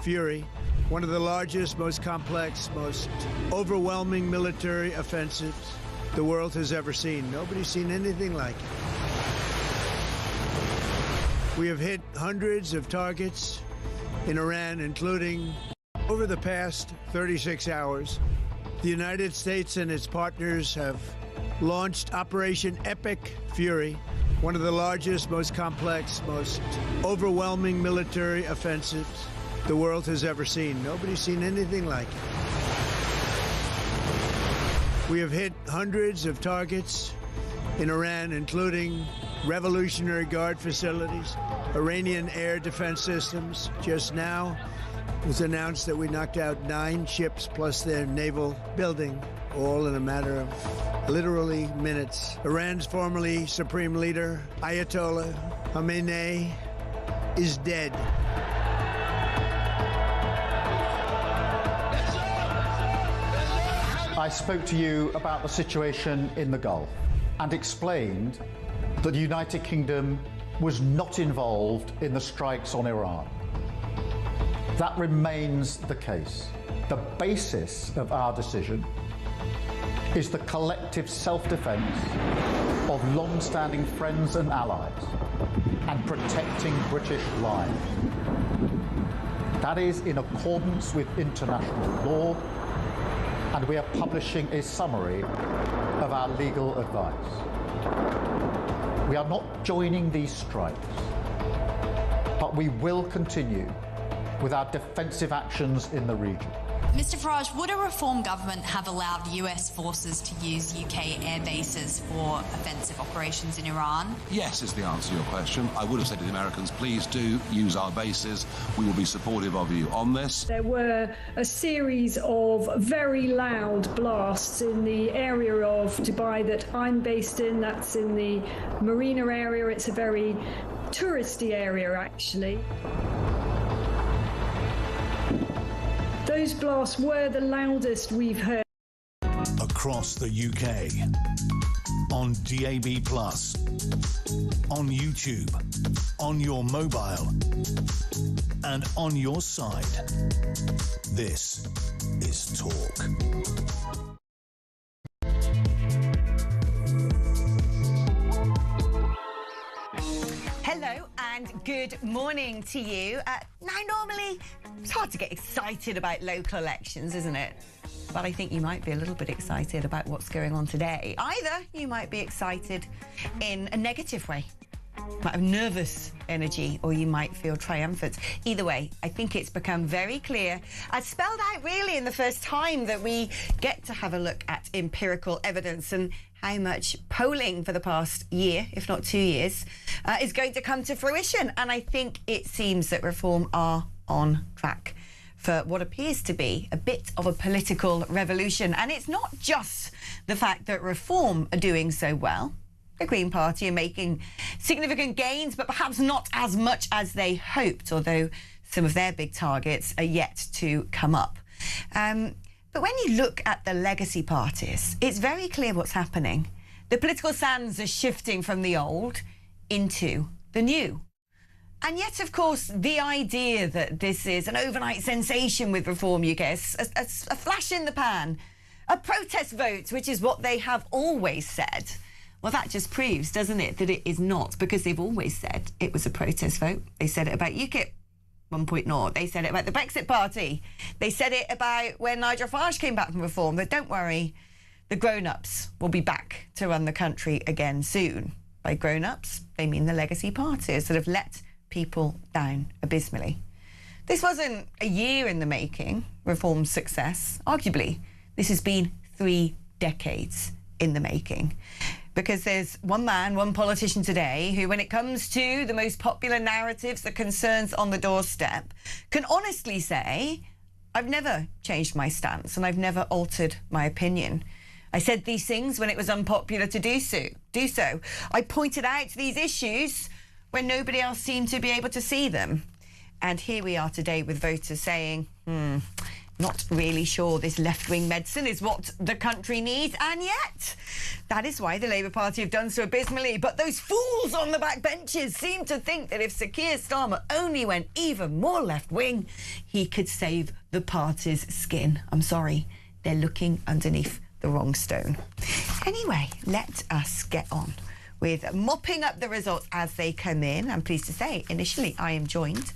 fury, one of the largest, most complex, most overwhelming military offensives the world has ever seen. Nobody's seen anything like it. We have hit hundreds of targets in Iran, including over the past 36 hours. The United States and its partners have launched Operation Epic Fury, one of the largest, most complex, most overwhelming military offensives the world has ever seen. Nobody's seen anything like it. We have hit hundreds of targets in Iran, including Revolutionary Guard facilities, Iranian air defense systems. Just now, it was announced that we knocked out 9 ships plus their naval building, all in a matter of literally minutes. Iran's formerly supreme leader, Ayatollah Khamenei, is dead. I spoke to you about the situation in the Gulf and explained that the United Kingdom was not involved in the strikes on Iran. That remains the case. The basis of our decision is the collective self-defense of long-standing friends and allies and protecting British lives. That is in accordance with international law, and we are publishing a summary of our legal advice. We are not joining these strikes, but we will continue with our defensive actions in the region. Mr Farage, would a reform government have allowed US forces to use UK air bases for offensive operations in Iran? Yes is the answer to your question. I would have said to the Americans, please do use our bases. We will be supportive of you on this. There were a series of very loud blasts in the area of Dubai that I'm based in. That's in the Marina area. It's a very touristy area, actually. Those blasts were the loudest we've heard. Across the UK, on DAB+, on YouTube, on your mobile, and on your side. This is Talk. Hello and good morning to you. Now, normally, it's hard to get excited about local elections, isn't it? But I think you might be a little bit excited about what's going on today. Either you might be excited in a negative way, might have nervous energy, or you might feel triumphant. Either way, I think it's become very clear, as spelled out really in the first time that we get to have a look at empirical evidence and how much polling for the past year, if not 2 years, is going to come to fruition. And I think it seems that Reform are on track for what appears to be a bit of a political revolution. And it's not just the fact that Reform are doing so well. The Green Party are making significant gains, but perhaps not as much as they hoped, although some of their big targets are yet to come up. But when you look at the legacy parties, it's very clear what's happening. The political sands are shifting from the old into the new. And yet, of course, the idea that this is an overnight sensation with Reform UK, a flash in the pan, a protest vote, which is what they have always said, well, that just proves, doesn't it, that it is not, because they've always said it was a protest vote. They said it about UKIP 1.0. They said it about the Brexit Party. They said it about when Nigel Farage came back from Reform, that don't worry, the grown-ups will be back to run the country again soon. By grown-ups, they mean the legacy parties that have let people down abysmally. This wasn't a year in the making, Reform's success. Arguably, this has been 3 decades in the making. Because there's one man, one politician today who, when it comes to the most popular narratives, the concerns on the doorstep, can honestly say, I've never changed my stance and I've never altered my opinion. I said these things when it was unpopular to do so. I pointed out these issues when nobody else seemed to be able to see them. And here we are today with voters saying, Not really sure this left-wing medicine is what the country needs, and yet that is why the Labour Party have done so abysmally. But those fools on the back benches seem to think that if Sir Keir Starmer only went even more left-wing, he could save the party's skin. I'm sorry, they're looking underneath the wrong stone. Anyway, let us get on with mopping up the results as they come in. I'm pleased to say, initially, I am joined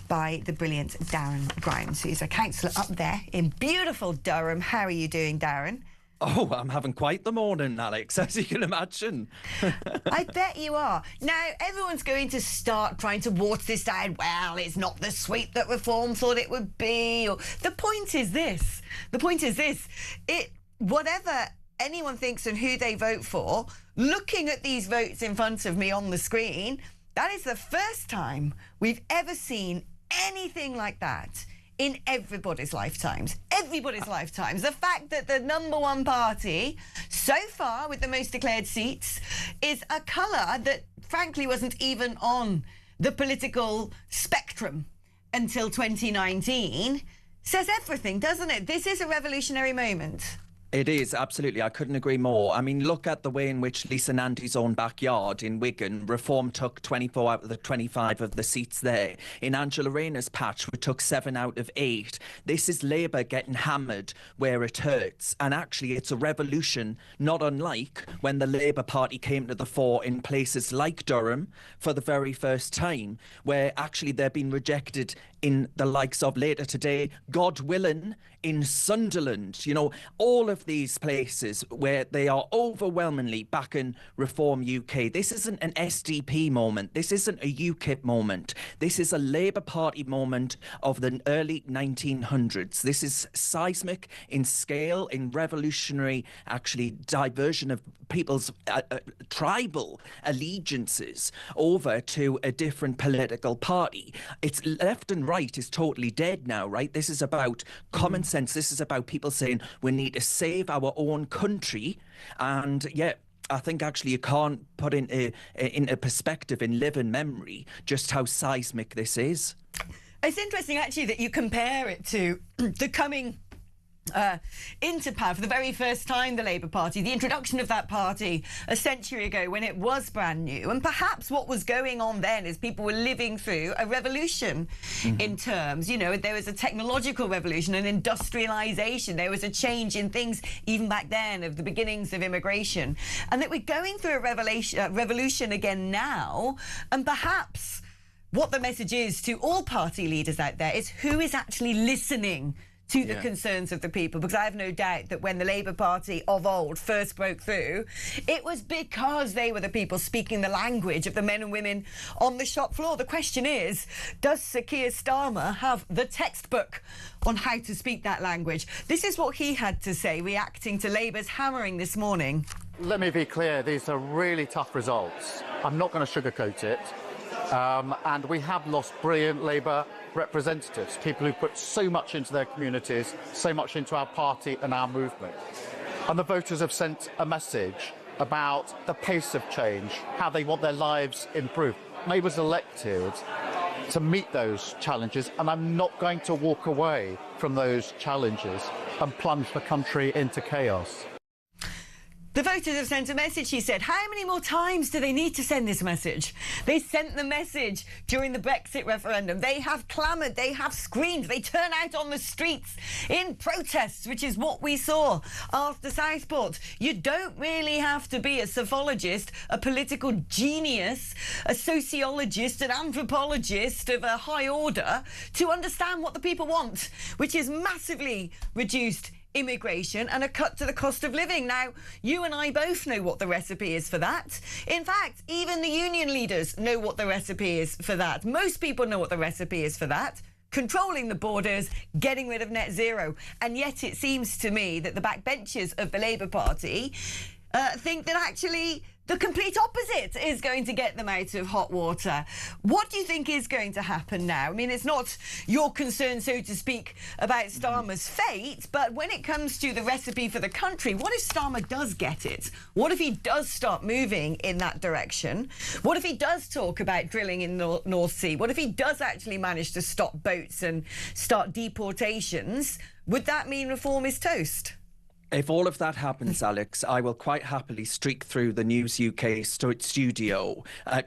by the brilliant Darren Grimes, who's a councillor up there in beautiful Durham. How are you doing, Darren? Oh, I'm having quite the morning, Alex, as you can imagine. I bet you are. Now, everyone's going to start trying to water this down. Well, it's not the sweep that Reform thought it would be. Or the point is this. Whatever anyone thinks and who they vote for, looking at these votes in front of me on the screen, that is the first time we've ever seen anything like that in everybody's lifetimes. Everybody's lifetimes. The fact that the number one party, so far with the most declared seats, is a colour that frankly wasn't even on the political spectrum until 2019, says everything, doesn't it? This is a revolutionary moment. It is, absolutely. I couldn't agree more. I mean, look at the way in which Lisa Nandy's own backyard in Wigan, Reform took 24 out of the 25 of the seats there. In Angela Rayner's patch, we took 7 out of 8. This is Labour getting hammered where it hurts. And actually, it's a revolution, not unlike when the Labour Party came to the fore in places like Durham for the very first time, where actually they're being rejected in the likes of later today, God willing, in Sunderland, you know, all of these places where they are overwhelmingly backing Reform UK. This isn't an SDP moment. This isn't a UKIP moment. This is a Labour Party moment of the early 1900s. This is seismic in scale, in revolutionary, actually, diversion of people's tribal allegiances over to a different political party. It's left and right is totally dead now, right? This is about common sense. This is about people saying we need to save our own country. And yeah, I think actually you can't put into perspective in living memory just how seismic this is. It's interesting actually that you compare it to the coming into power for the very first time, the Labour Party, the introduction of that party a century ago when it was brand new. And perhaps what was going on then is people were living through a revolution in terms, you know, there was a technological revolution, an industrialisation, there was a change in things even back then of the beginnings of immigration, and that we're going through a revolution again now. And perhaps what the message is to all party leaders out there is who is actually listening to the concerns of the people, because I have no doubt that when the Labour Party of old first broke through, it was because they were the people speaking the language of the men and women on the shop floor. The question is, does Sir Keir Starmer have the textbook on how to speak that language? This is what he had to say, reacting to Labour's hammering this morning. Let me be clear, these are really tough results. I'm not going to sugarcoat it. And we have lost brilliant Labour representatives, people who put so much into their communities, so much into our party and our movement. And the voters have sent a message about the pace of change, how they want their lives improved. Labour's elected to meet those challenges, and I'm not going to walk away from those challenges and plunge the country into chaos. The voters have sent a message, he said. How many more times do they need to send this message? They sent the message during the Brexit referendum. They have clamoured, they have screamed, they turn out on the streets in protests, which is what we saw after Southport. You don't really have to be a psephologist, a political genius, a sociologist, an anthropologist of a high order to understand what the people want, which is massively reduced immigration and a cut to the cost of living. Now, you and I both know what the recipe is for that. In fact, even the union leaders know what the recipe is for that. Most people know what the recipe is for that. Controlling the borders, getting rid of net zero. And yet it seems to me that the backbenchers of the Labour Party think that actually the complete opposite is going to get them out of hot water. What do you think is going to happen now? I mean, it's not your concern, so to speak, about Starmer's fate, but when it comes to the recipe for the country, what if Starmer does get it? What if he does start moving in that direction? What if he does talk about drilling in the North Sea? What if he does actually manage to stop boats and start deportations? Would that mean reform is toast? If all of that happens, Alex, I will quite happily streak through the News UK studio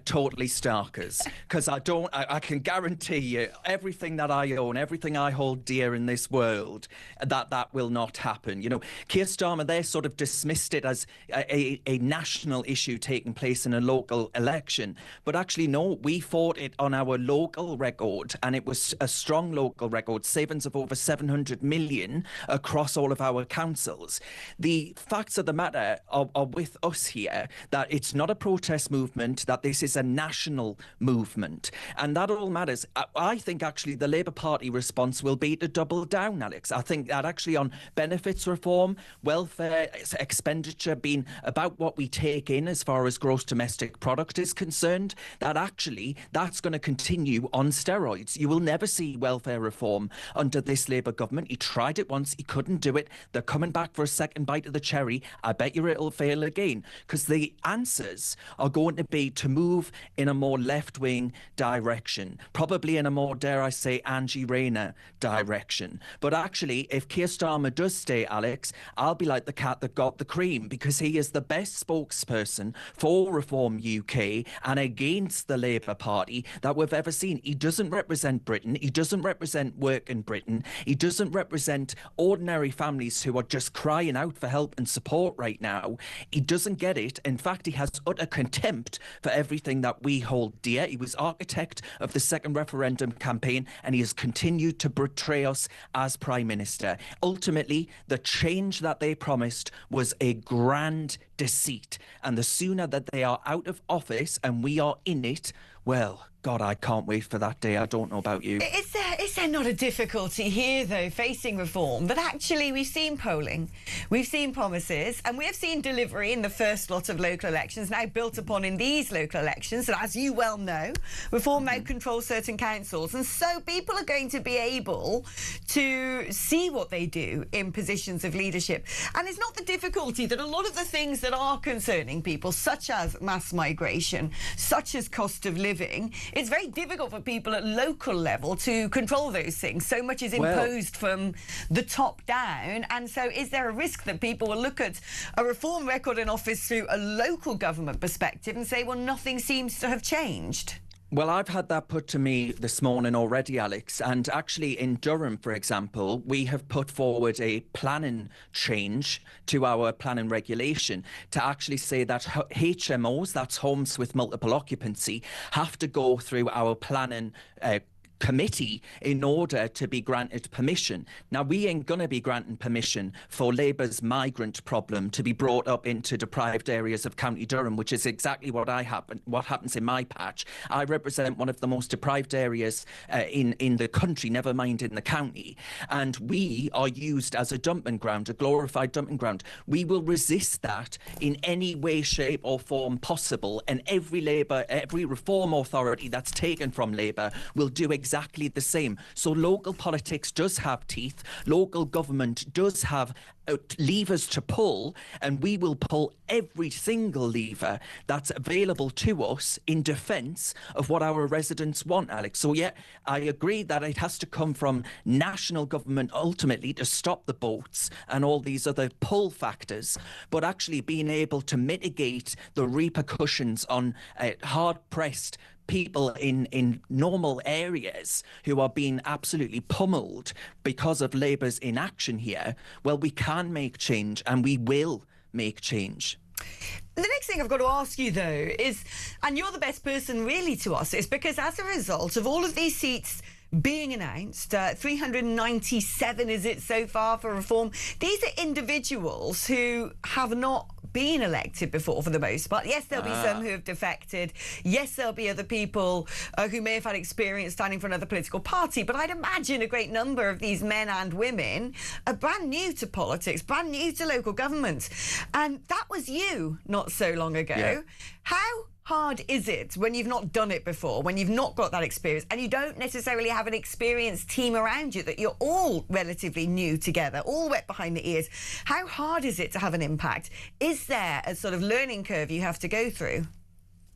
totally starkers, because I can guarantee you everything that I own, everything I hold dear in this world, that will not happen. You know, Keir Starmer, they sort of dismissed it as a national issue taking place in a local election. But actually, no, we fought it on our local record, and it was a strong local record, savings of over 700 million across all of our councils. The facts of the matter are with us here, that it's not a protest movement, that this is a national movement. And that all matters. I think actually the Labour Party response will be to double down, Alex. I think that actually on benefits reform, welfare expenditure being about what we take in as far as gross domestic product is concerned, that actually that's going to continue on steroids. You will never see welfare reform under this Labour government. He tried it once, he couldn't do it. They're coming back for a second bite of the cherry. I bet you it'll fail again, because the answers are going to be to move in a more left-wing direction, probably in a more, dare I say, Angie Rayner direction. But actually, if Keir Starmer does stay, Alex, I'll be like the cat that got the cream, because he is the best spokesperson for Reform UK and against the Labour Party that we've ever seen. He doesn't represent Britain. He doesn't represent work in Britain. He doesn't represent ordinary families who are just crying out for help and support right now. He doesn't get it. In fact, he has utter contempt for everything that we hold dear. He was architect of the second referendum campaign, and he has continued to betray us as Prime Minister. Ultimately, the change that they promised was a grand deceit. And the sooner that they are out of office and we are in it, well, God, I can't wait for that day. I don't know about you. Is there not a difficulty here, though, facing reform? But actually, we've seen polling, we've seen promises, and we have seen delivery in the first lot of local elections, now built upon in these local elections. And as you well know, reform now controls certain councils. And so people are going to be able to see what they do in positions of leadership. And it's not the difficulty that a lot of the things that are concerning people, such as mass migration, such as cost of living, it's very difficult for people at local level to control those things. So much is imposed from the top down. And so is there a risk that people will look at a reform record in office through a local government perspective and say, well, nothing seems to have changed? Well, I've had that put to me this morning already, Alex. And actually in Durham, for example, we have put forward a planning change to our planning regulation to actually say that HMOs, that's homes with multiple occupancy, have to go through our planning committee in order to be granted permission. Now, we ain't going to be granting permission for Labour's migrant problem to be brought up into deprived areas of County Durham, which is exactly what happens in my patch. I represent one of the most deprived areas in the country, never mind in the county. And we are used as a dumping ground, a glorified dumping ground. We will resist that in any way, shape or form possible. And every reform authority that's taken from Labour will do exactly the same. So local politics does have teeth. Local government does have levers to pull, and we will pull every single lever that's available to us in defence of what our residents want, Alex. So yeah, I agree that it has to come from national government ultimately to stop the boats and all these other pull factors, but actually being able to mitigate the repercussions on hard-pressed people in normal areas who are being absolutely pummeled because of Labour's inaction here, well, we can make change, and we will make change. The next thing I've got to ask you, though, is, and you're the best person really to ask this, because as a result of all of these seats being announced. 397 is it so far for reform. These are individuals who have not been elected before for the most part. Yes, there'll be some who have defected. Yes, there'll be other people who may have had experience standing for another political party. But I'd imagine a great number of these men and women are brand new to politics, brand new to local government. And that was you not so long ago. Yeah. How hard is it when you've not done it before, when you've not got that experience, and you don't necessarily have an experienced team around you, that you're all relatively new together, all wet behind the ears? How hard is it to have an impact? Is there a sort of learning curve you have to go through?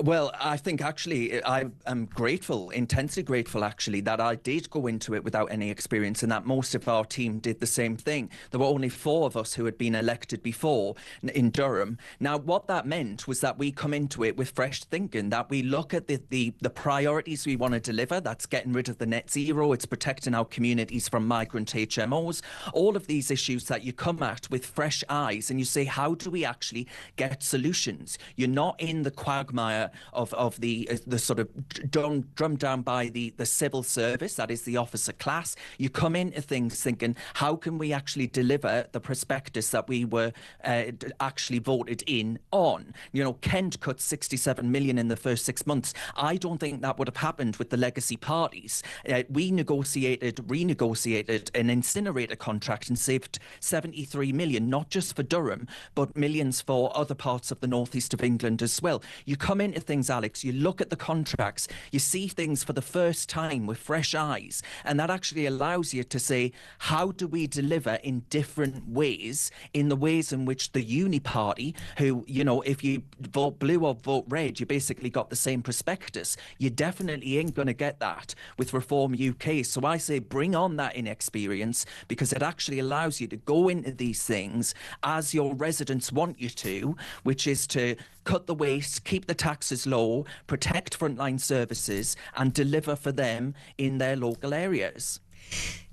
Well, I think actually I am grateful, intensely grateful actually, that I did go into it without any experience and that most of our team did the same thing. There were only 4 of us who had been elected before in Durham. Now, what that meant was that we come into it with fresh thinking, that we look at the priorities we want to deliver. That's getting rid of the net zero. It's protecting our communities from migrant HMOs. All of these issues that you come at with fresh eyes and you say, how do we actually get solutions? You're not in the quagmire of the sort of drummed down by the civil service, that is the officer class. You come into things thinking, how can we actually deliver the prospectus that we were actually voted in on? You know, Kent cut 67 million in the first 6 months. I don't think that would have happened with the legacy parties. We renegotiated an incinerator contract and saved 73 million, not just for Durham, but millions for other parts of the northeast of England as well. You come into things, Alex, you look at the contracts, you see things for the first time with fresh eyes, and that actually allows you to say, how do we deliver in different ways, in the ways in which the uni party, who, you know, if you vote blue or vote red, you basically got the same prospectus. You definitely ain't going to get that with Reform UK. So I say bring on that inexperience, because it actually allows you to go into these things as your residents want you to, which is to cut the waste, keep the taxes low, protect frontline services and deliver for them in their local areas.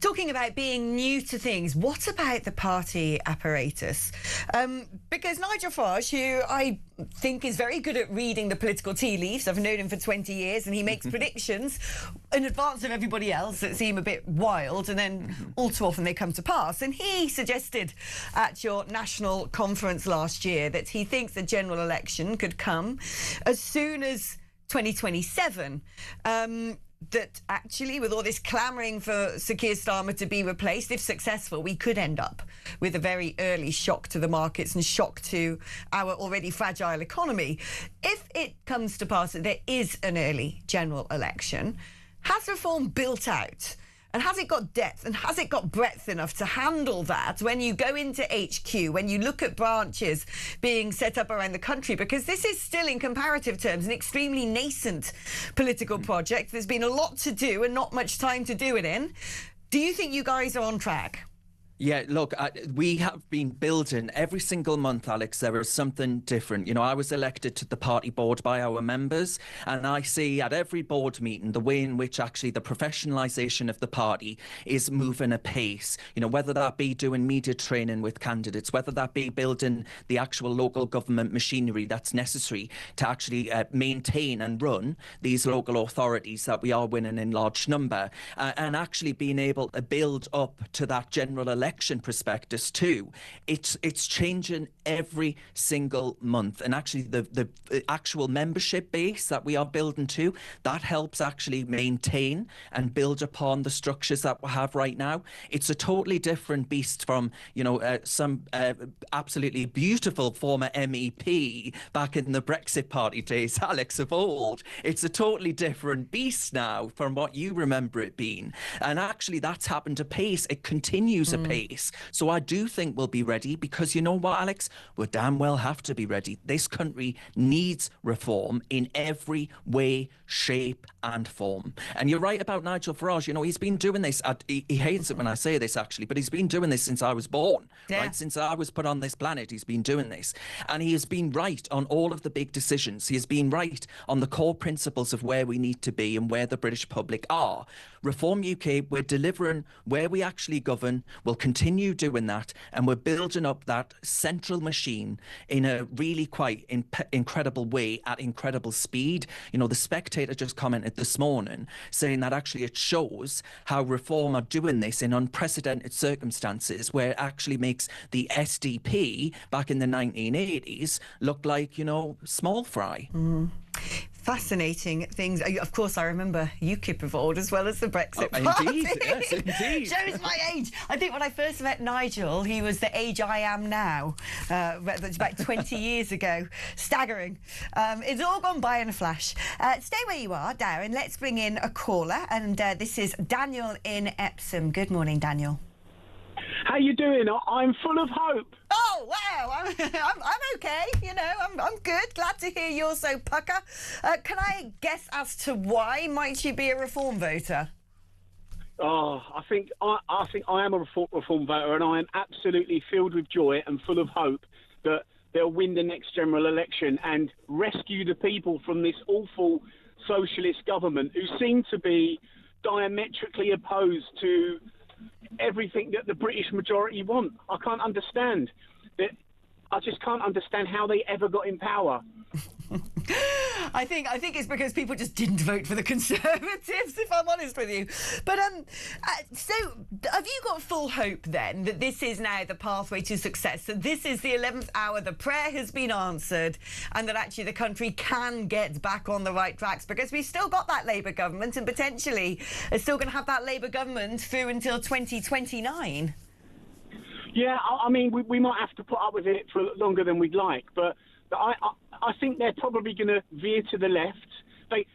Talking about being new to things, what about the party apparatus? Because Nigel Farage, who I think is very good at reading the political tea leaves, I've known him for 20 years, and he makes predictions in advance of everybody else that seem a bit wild, and then all too often they come to pass. And he suggested at your national conference last year that he thinks the general election could come as soon as 2027. That actually, with all this clamouring for Sir Keir Starmer to be replaced, if successful, we could end up with a very early shock to the markets and shock to our already fragile economy. If it comes to pass that there is an early general election, has reform built out? And has it got depth and has it got breadth enough to handle that when you go into HQ, when you look at branches being set up around the country? Because this is still, in comparative terms, an extremely nascent political project. There's been a lot to do and not much time to do it in. Do you think you guys are on track? Yeah, look, we have been building every single month, Alex. There is something different. You know, I was elected to the party board by our members, and I see at every board meeting the way in which actually the professionalisation of the party is moving apace. You know, whether that be doing media training with candidates, whether that be building the actual local government machinery that's necessary to actually maintain and run these local authorities that we are winning in large number, and actually being able to build up to that general election prospectus too. It's changing every single month, and actually the actual membership base that we are building to, that helps actually maintain and build upon the structures that we have right now. It's a totally different beast from, you know, some absolutely beautiful former MEP back in the Brexit party days, Alex, of old. It's a totally different beast now from what you remember it being, and actually that's happened apace. It continues apace. So I do think we'll be ready, because you know what, Alex? We damn well have to be ready. This country needs reform in every way, shape and form. And you're right about Nigel Farage. You know, he's been doing this. He hates it when I say this, actually, but he's been doing this since I was born, right? Since I was put on this planet, he's been doing this. And he has been right on all of the big decisions. He has been right on the core principles of where we need to be and where the British public are. Reform UK, we're delivering where we actually govern. We'll continue doing that, and we're building up that central machine in a really quite incredible way at incredible speed. You know, the Spectator just commented this morning saying that actually it shows how Reform are doing this in unprecedented circumstances, where it actually makes the SDP back in the 1980s look like, you know, small fry. Fascinating things. Of course, I remember UKIP of old as well as the Brexit Party. Indeed, yes, indeed. Shows my age. I think when I first met Nigel, he was the age I am now. That's about 20 years ago. Staggering. It's all gone by in a flash. Stay where you are, Darren. Let's bring in a caller. And this is Daniel in Epsom. Good morning, Daniel. How you doing? I'm full of hope. Oh, wow. I'm okay. You know, I'm good. Glad to hear you're so pucker. Can I guess as to why might you be a Reform voter? Oh, I think I am a reform voter, and I am absolutely filled with joy and full of hope that they'll win the next general election and rescue the people from this awful socialist government who seem to be diametrically opposed to everything that the British majority want. I can't understand that. I just can't understand how they ever got in power. I think it's because people just didn't vote for the Conservatives, if I'm honest with you. But so have you got full hope then that this is now the pathway to success? That this is the 11th hour, the prayer has been answered, and that actually the country can get back on the right tracks? Because we've still got that Labour government, and potentially are still going to have that Labour government through until 2029. Yeah, I mean, we might have to put up with it for longer than we'd like, but I think they're probably going to veer to the left. They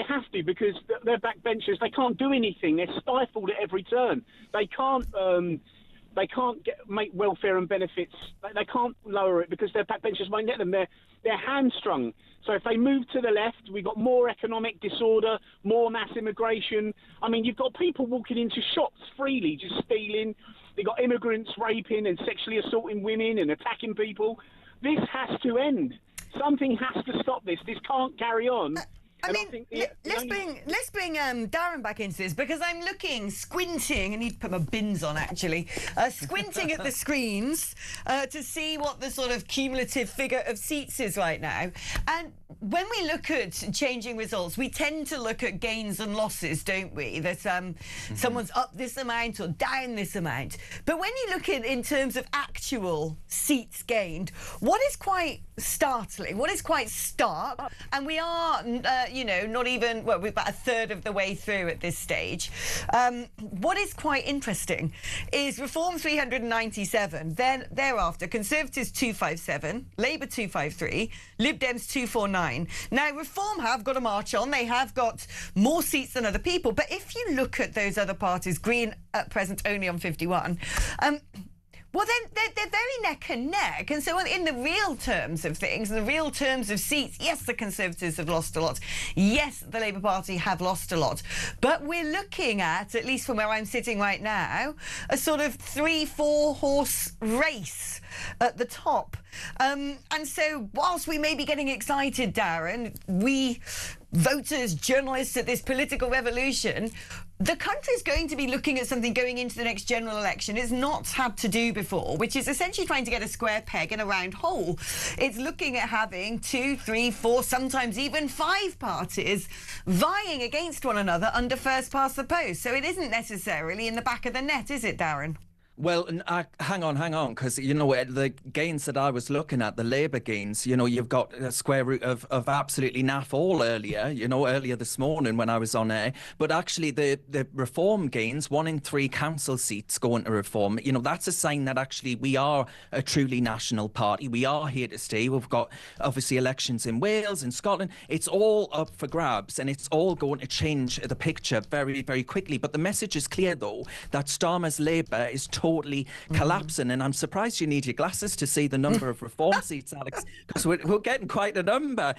have to, because they're backbenchers. They can't do anything. They're stifled at every turn. They can't make welfare and benefits. They can't lower it because their backbenchers won't let them. They're hamstrung. So if they move to the left, we've got more economic disorder, more mass immigration. I mean, you've got people walking into shops freely, just stealing. They've got immigrants raping and sexually assaulting women and attacking people. This has to end. Something has to stop this. This can't carry on. Let's bring Darren back into this, because I'm squinting. I need to put my bins on, actually. Squinting at the screens to see what the sort of cumulative figure of seats is right now. And when we look at changing results, we tend to look at gains and losses, don't we? That someone's up this amount or down this amount. But when you look at in terms of actual seats gained, what is quite startling, what is quite stark, and we are, not even, well, we're about a third of the way through at this stage. What is quite interesting is Reform 397, then thereafter Conservatives 257, Labour 253, Lib Dems 249. Now, Reform have got a march on. They have got more seats than other people. But if you look at those other parties, Green at present only on 51, well, then they're very neck and neck. And so in the real terms of things, in the real terms of seats, yes, the Conservatives have lost a lot. Yes, the Labour Party have lost a lot. But we're looking at least from where I'm sitting right now, a sort of 3-4 horse race at the top. And so whilst we may be getting excited, Darren, we voters, journalists at this political revolution, the country's going to be looking at something going into the next general election it's not had to do before, which is essentially trying to get a square peg in a round hole. It's looking at having 2, 3, 4, sometimes even 5 parties vying against one another under first past the post. So it isn't necessarily in the back of the net, is it, Darren? Well, hang on, because, the gains that I was looking at, the Labour gains, you've got a square root of absolutely naff all earlier this morning when I was on air. But actually, the Reform gains, 1 in 3 council seats going to Reform, that's a sign that actually we are a truly national party. We are here to stay. We've got, obviously, elections in Wales, in Scotland. It's all up for grabs, and it's all going to change the picture very, very quickly. But the message is clear, though, that Starmer's Labour is totally collapsing, and I'm surprised you need your glasses to see the number of Reform seats, Alex, because we're getting quite a number.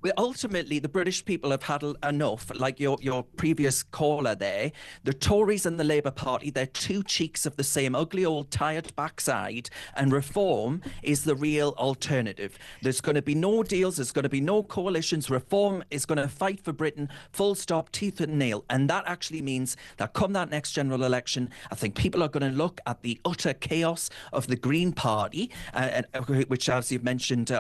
Well, ultimately, the British people have had enough, like your previous caller there. The Tories and the Labour Party, they're two cheeks of the same ugly old tired backside, and reform is the real alternative. There's going to be no deals, there's going to be no coalitions. Reform is going to fight for Britain, full stop, teeth and nail. And that actually means that come that next general election, I think people are going to look at the utter chaos of the Green Party, which, as you've mentioned,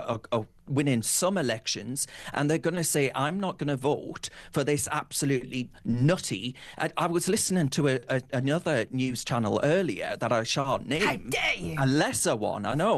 winning some elections, and they're going to say, I'm not going to vote for this absolutely nutty. I was listening to another news channel earlier that I shan't name. How dare you? A lesser one, I know.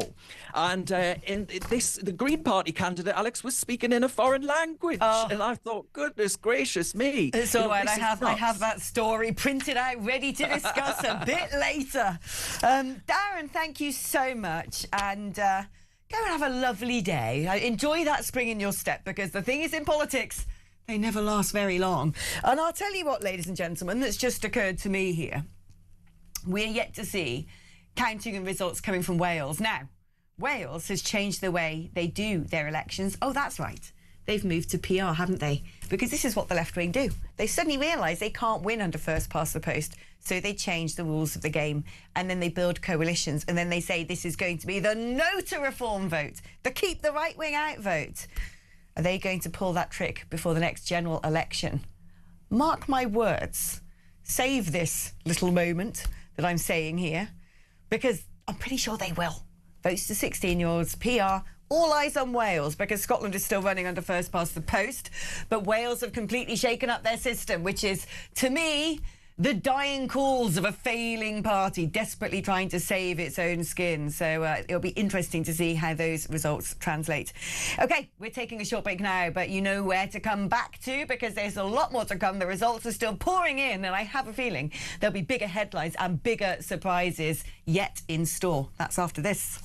And the Green Party candidate, Alex, was speaking in a foreign language. And I thought, goodness gracious me. It's all right. I have that story printed out, ready to discuss a bit later. Darren, thank you so much. And go and have a lovely day. Enjoy that spring in your step, because the thing is, in politics, they never last very long. And I'll tell you what, ladies and gentlemen, that's just occurred to me here. We're yet to see counting and results coming from Wales. Now, Wales has changed the way they do their elections. Oh, that's right. They've moved to PR, haven't they? Because this is what the left wing do. They suddenly realise they can't win under first past the post, so they change the rules of the game, and then they build coalitions, and then they say this is going to be the no to reform vote, the keep the right wing out vote. Are they going to pull that trick before the next general election? Mark my words. Save this little moment that I'm saying here, because I'm pretty sure they will. Votes to 16-year-olds, PR, all eyes on Wales, because Scotland is still running under first past the post. But Wales have completely shaken up their system, which is, to me, the dying calls of a failing party desperately trying to save its own skin. So it'll be interesting to see how those results translate. OK, we're taking a short break now, but you know where to come back to, because there's a lot more to come. The results are still pouring in, and I have a feeling there'll be bigger headlines and bigger surprises yet in store. That's after this.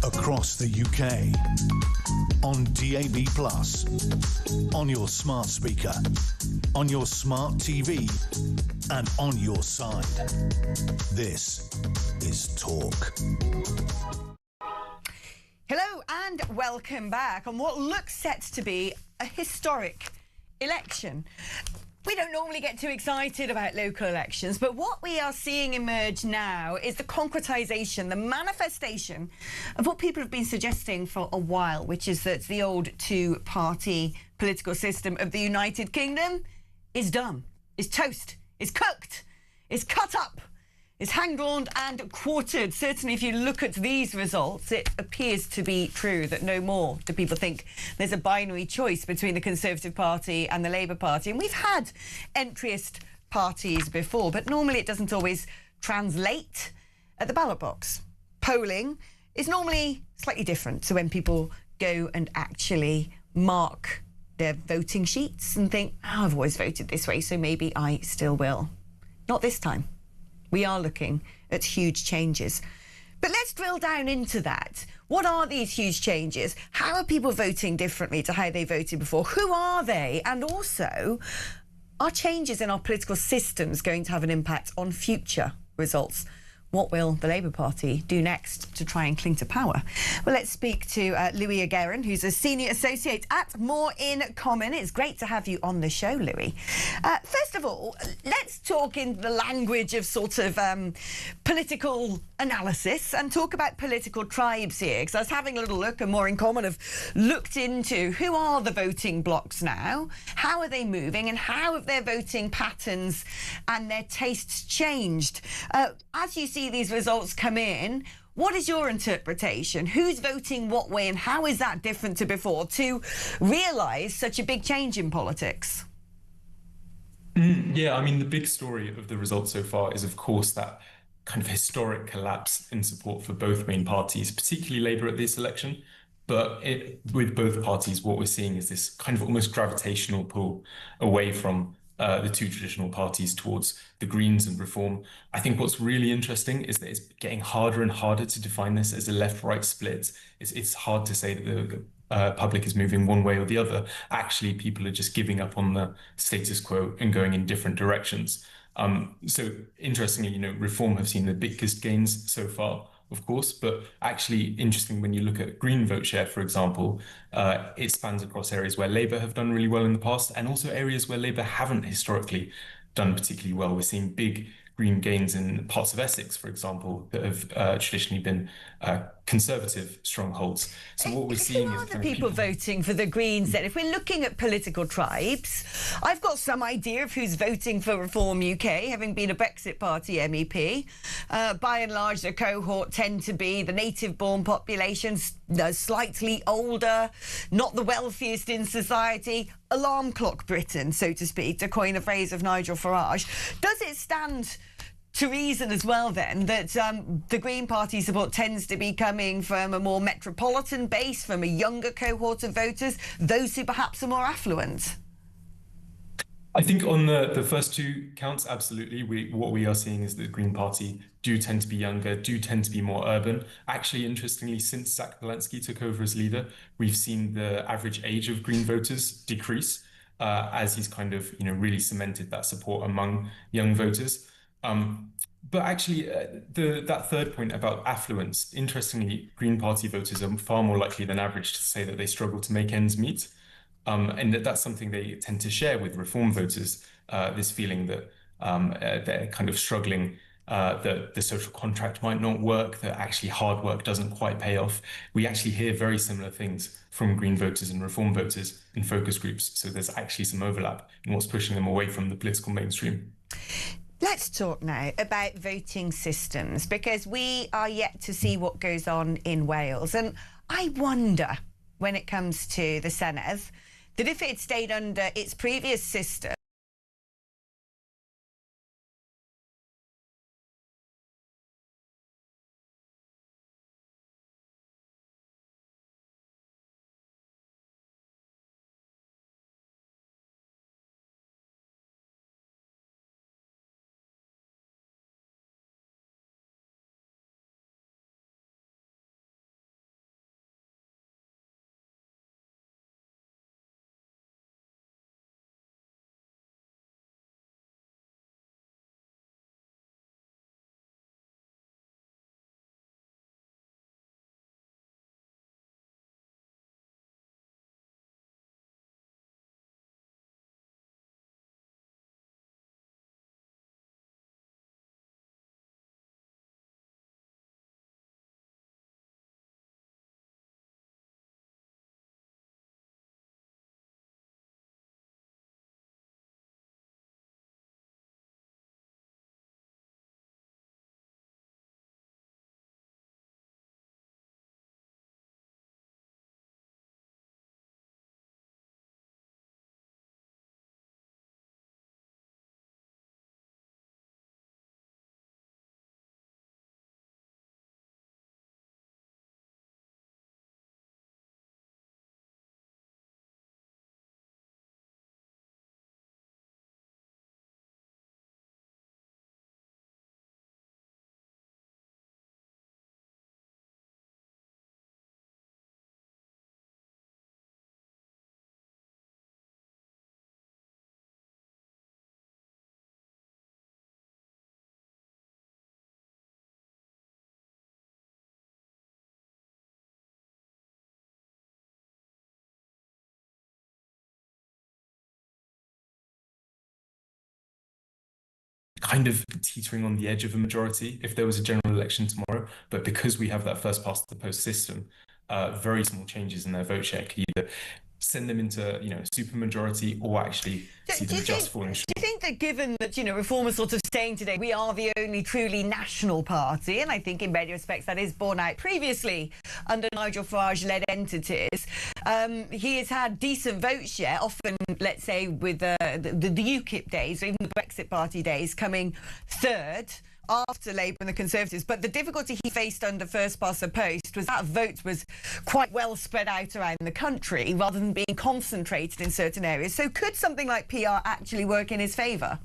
Across the UK, on DAB+, on your smart speaker, on your smart TV, and on your side. This is Talk. Hello and welcome back on what looks set to be a historic election. We don't normally get too excited about local elections, but what we are seeing emerge now is the concretisation, the manifestation of what people have been suggesting for a while, which is that the old two-party political system of the United Kingdom is done, is toast, is cooked, is cut up, is hang-drawn and quartered. Certainly, if you look at these results, it appears to be true that no more do people think there's a binary choice between the Conservative Party and the Labour Party. And we've had entryist parties before, but normally it doesn't always translate at the ballot box. Polling is normally slightly different to when people go and actually mark their voting sheets and think, oh, I've always voted this way, so maybe I still will. Not this time. We are looking at huge changes. But let's drill down into that. What are these huge changes? How are people voting differently to how they voted before? Who are they? And also, are changes in our political systems going to have an impact on future results? What will the Labour Party do next to try and cling to power? Well, let's speak to Louis Aguerin, who's a senior associate at More in Common. It's great to have you on the show, Louis. First of all, let's talk in the language of sort of political analysis and talk about political tribes here, because I was having a little look, and More in Common have looked into who are the voting blocs now, how are they moving, and how have their voting patterns and their tastes changed. As you see these results come in, what is your interpretation? Who's voting what way, and how is that different to before to realise such a big change in politics? Yeah, I mean, the big story of the results so far is, of course, that kind of historic collapse in support for both main parties, particularly Labour at this election. But with both parties, what we're seeing is this kind of almost gravitational pull away from the two traditional parties towards the Greens and Reform. I think what's really interesting is that it's getting harder and harder to define this as a left-right split. It's hard to say that the public is moving one way or the other. Actually, people are just giving up on the status quo and going in different directions. So interestingly, Reform have seen the biggest gains so far, of course, but actually interesting when you look at Green vote share, for example, it spans across areas where Labour have done really well in the past and also areas where Labour haven't historically done particularly well. We're seeing big Green gains in parts of Essex, for example, that have traditionally been Conservative strongholds. So what we're seeing is the people voting for the Greens then? If we're looking at political tribes, I've got some idea of who's voting for Reform UK, having been a Brexit Party MEP. By and large, the cohort tend to be the native-born populations, slightly older, not the wealthiest in society, alarm clock Britain, so to speak, to coin a phrase of Nigel Farage. Does it stand to reason as well, then, that the Green Party support tends to be coming from a more metropolitan base, from a younger cohort of voters, those who perhaps are more affluent? I think on the first two counts, absolutely. What we are seeing is that the Green Party do tend to be younger, do tend to be more urban. Actually, interestingly, since Zach Bielanski took over as leader, we've seen the average age of Green voters decrease as he's kind of really cemented that support among young voters. But actually, that third point about affluence, interestingly, Green Party voters are far more likely than average to say that they struggle to make ends meet. And that's something they tend to share with Reform voters, this feeling that they're kind of struggling, that the social contract might not work, that actually hard work doesn't quite pay off. We actually hear very similar things from Green voters and Reform voters in focus groups. So there's actually some overlap in what's pushing them away from the political mainstream. Let's talk now about voting systems, because we are yet to see what goes on in Wales. And I wonder, when it comes to the Senedd, that if it stayed under its previous system, kind of teetering on the edge of a majority if there was a general election tomorrow. But because we have that first past the post system, very small changes in their vote share could either send them into, a supermajority or actually see them just falling short. Do you think that given that, Reform is sort of saying today we are the only truly national party, and I think in many respects that is borne out previously under Nigel Farage-led entities, he has had decent vote share, often, let's say, with the UKIP days, or even the Brexit Party days, coming third after Labour and the Conservatives. But the difficulty he faced under first past the post was that vote was quite well spread out around the country rather than being concentrated in certain areas. So could something like PR actually work in his favour?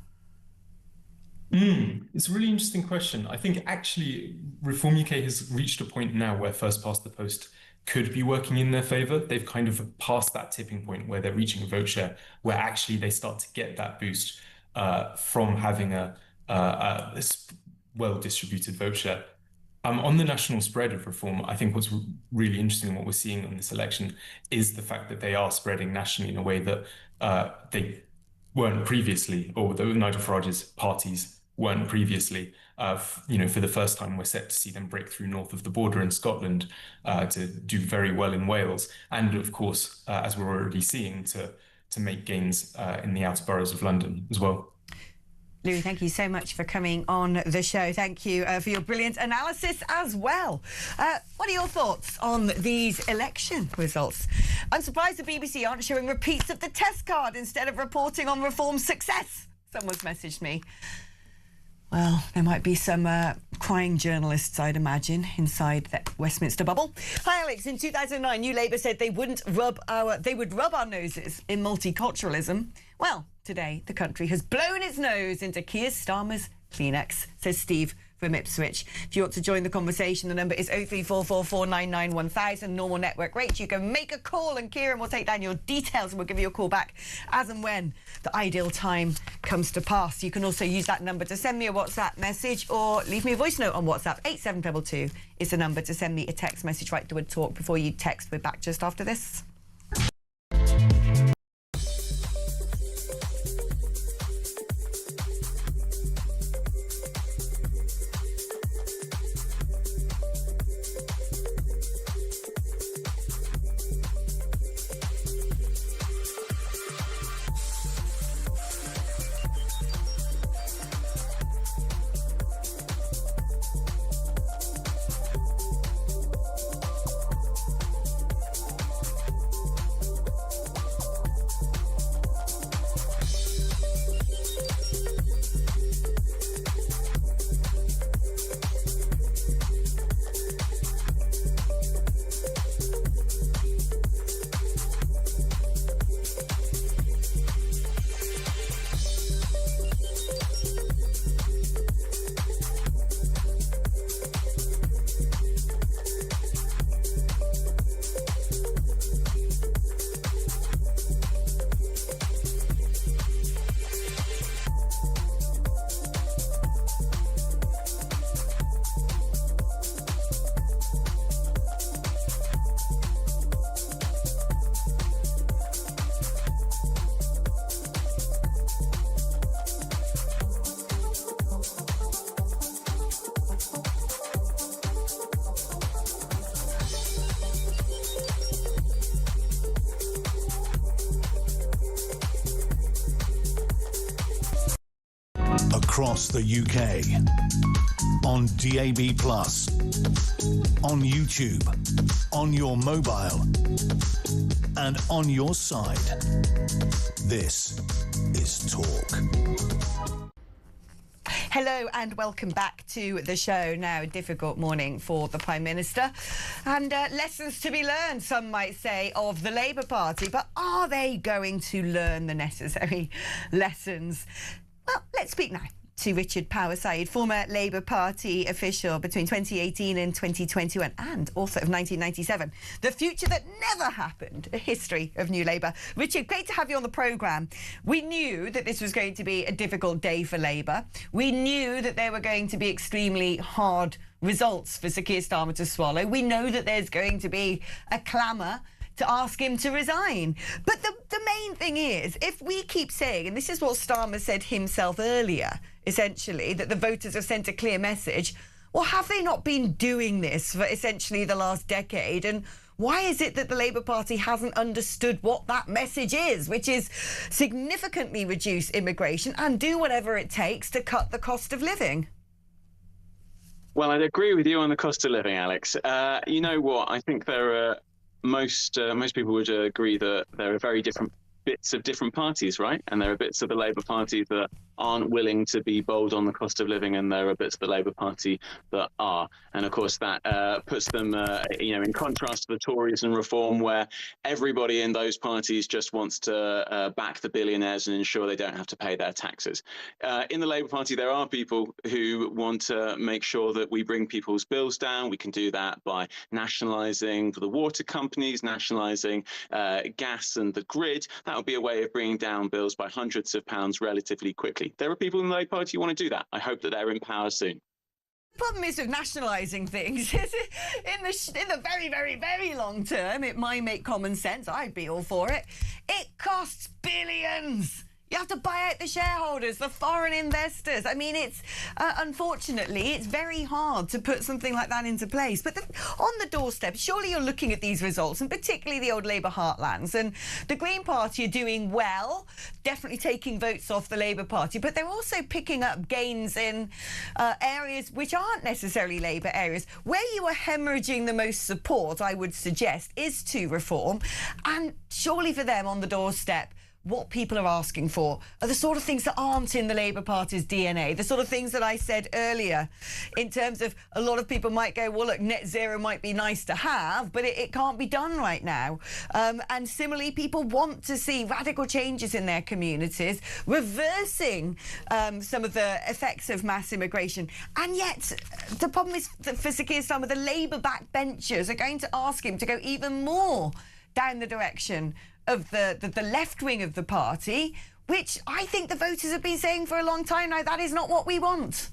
It's a really interesting question. I think actually Reform UK has reached a point now where first past the post could be working in their favour. They've kind of passed that tipping point where they're reaching a vote share where actually they start to get that boost from having a well-distributed vote share. On the national spread of Reform, I think what's really interesting and what we're seeing on this election is the fact that they are spreading nationally in a way that they weren't previously, or that Nigel Farage's parties weren't previously. For the first time, we're set to see them break through north of the border in Scotland, to do very well in Wales, and of course, as we're already seeing, to make gains in the outer boroughs of London as well. Louis, thank you so much for coming on the show. Thank you for your brilliant analysis as well. What are your thoughts on these election results? I'm surprised the BBC aren't showing repeats of the test card instead of reporting on Reform's success. Someone's messaged me. Well, there might be some crying journalists, I'd imagine, inside that Westminster bubble. Hi, Alex. In 2009, New Labour said they would rub our noses in multiculturalism. Well, today, the country has blown its nose into Keir Starmer's Kleenex, says Steve from Ipswich. If you want to join the conversation, the number is 03444991000, normal network rate. You can make a call and Kieran will take down your details and we'll give you a call back as and when the ideal time comes to pass. You can also use that number to send me a WhatsApp message or leave me a voice note on WhatsApp. 8722 is the number to send me a text message right to a talk before you text. We're back just after this. Across the UK, on DAB+, on YouTube, on your mobile, and on your side. This is Talk. Hello and welcome back to the show. Now, a difficult morning for the Prime Minister and lessons to be learned, some might say, of the Labour Party. But are they going to learn the necessary lessons? Well, let's speak now to Richard Power-Said, former Labour Party official between 2018 and 2021 and author of 1997, The Future That Never Happened, a history of New Labour. Richard, great to have you on the programme. We knew that this was going to be a difficult day for Labour. We knew that there were going to be extremely hard results for Sir Keir Starmer to swallow. We know that there's going to be a clamour to ask him to resign. But the main thing is, if we keep saying, and this is what Starmer said himself earlier, essentially, that the voters have sent a clear message, well, have they not been doing this for essentially the last decade? And why is it that the Labour Party hasn't understood what that message is, which is significantly reduce immigration and do whatever it takes to cut the cost of living? Well, I'd agree with you on the cost of living, Alex. You know what? I think there are most people would agree that there are very different bits of different parties, right? And there are bits of the Labour Party that aren't willing to be bold on the cost of living, and there are bits of the Labour Party that are. And of course, that puts them, in contrast to the Tories and Reform, where everybody in those parties just wants to back the billionaires and ensure they don't have to pay their taxes. In the Labour Party, there are people who want to make sure that we bring people's bills down. We can do that by nationalising the water companies, nationalising gas and the grid. That would be a way of bringing down bills by hundreds of pounds relatively quickly. There are people in the Labour Party who want to do that. I hope that they're in power soon. The problem is with nationalising things is in the very, very, very long term, it might make common sense. I'd be all for it. It costs billions. You have to buy out the shareholders, the foreign investors. I mean, it's unfortunately, it's very hard to put something like that into place. But on the doorstep, surely you're looking at these results, and particularly the old Labour heartlands. And the Green Party are doing well, definitely taking votes off the Labour Party. But they're also picking up gains in areas which aren't necessarily Labour areas. Where you are hemorrhaging the most support, I would suggest, is to Reform. And surely for them on the doorstep, what people are asking for are the sort of things that aren't in the Labour Party's DNA, the sort of things that I said earlier, in terms of a lot of people might go, well, look, net zero might be nice to have, but it can't be done right now. And similarly, people want to see radical changes in their communities, reversing some of the effects of mass immigration. And yet, the problem is that for Sir Keir Starmer, the Labour backbenchers are going to ask him to go even more down the direction of the left wing of the party, which I think the voters have been saying for a long time now, that is not what we want.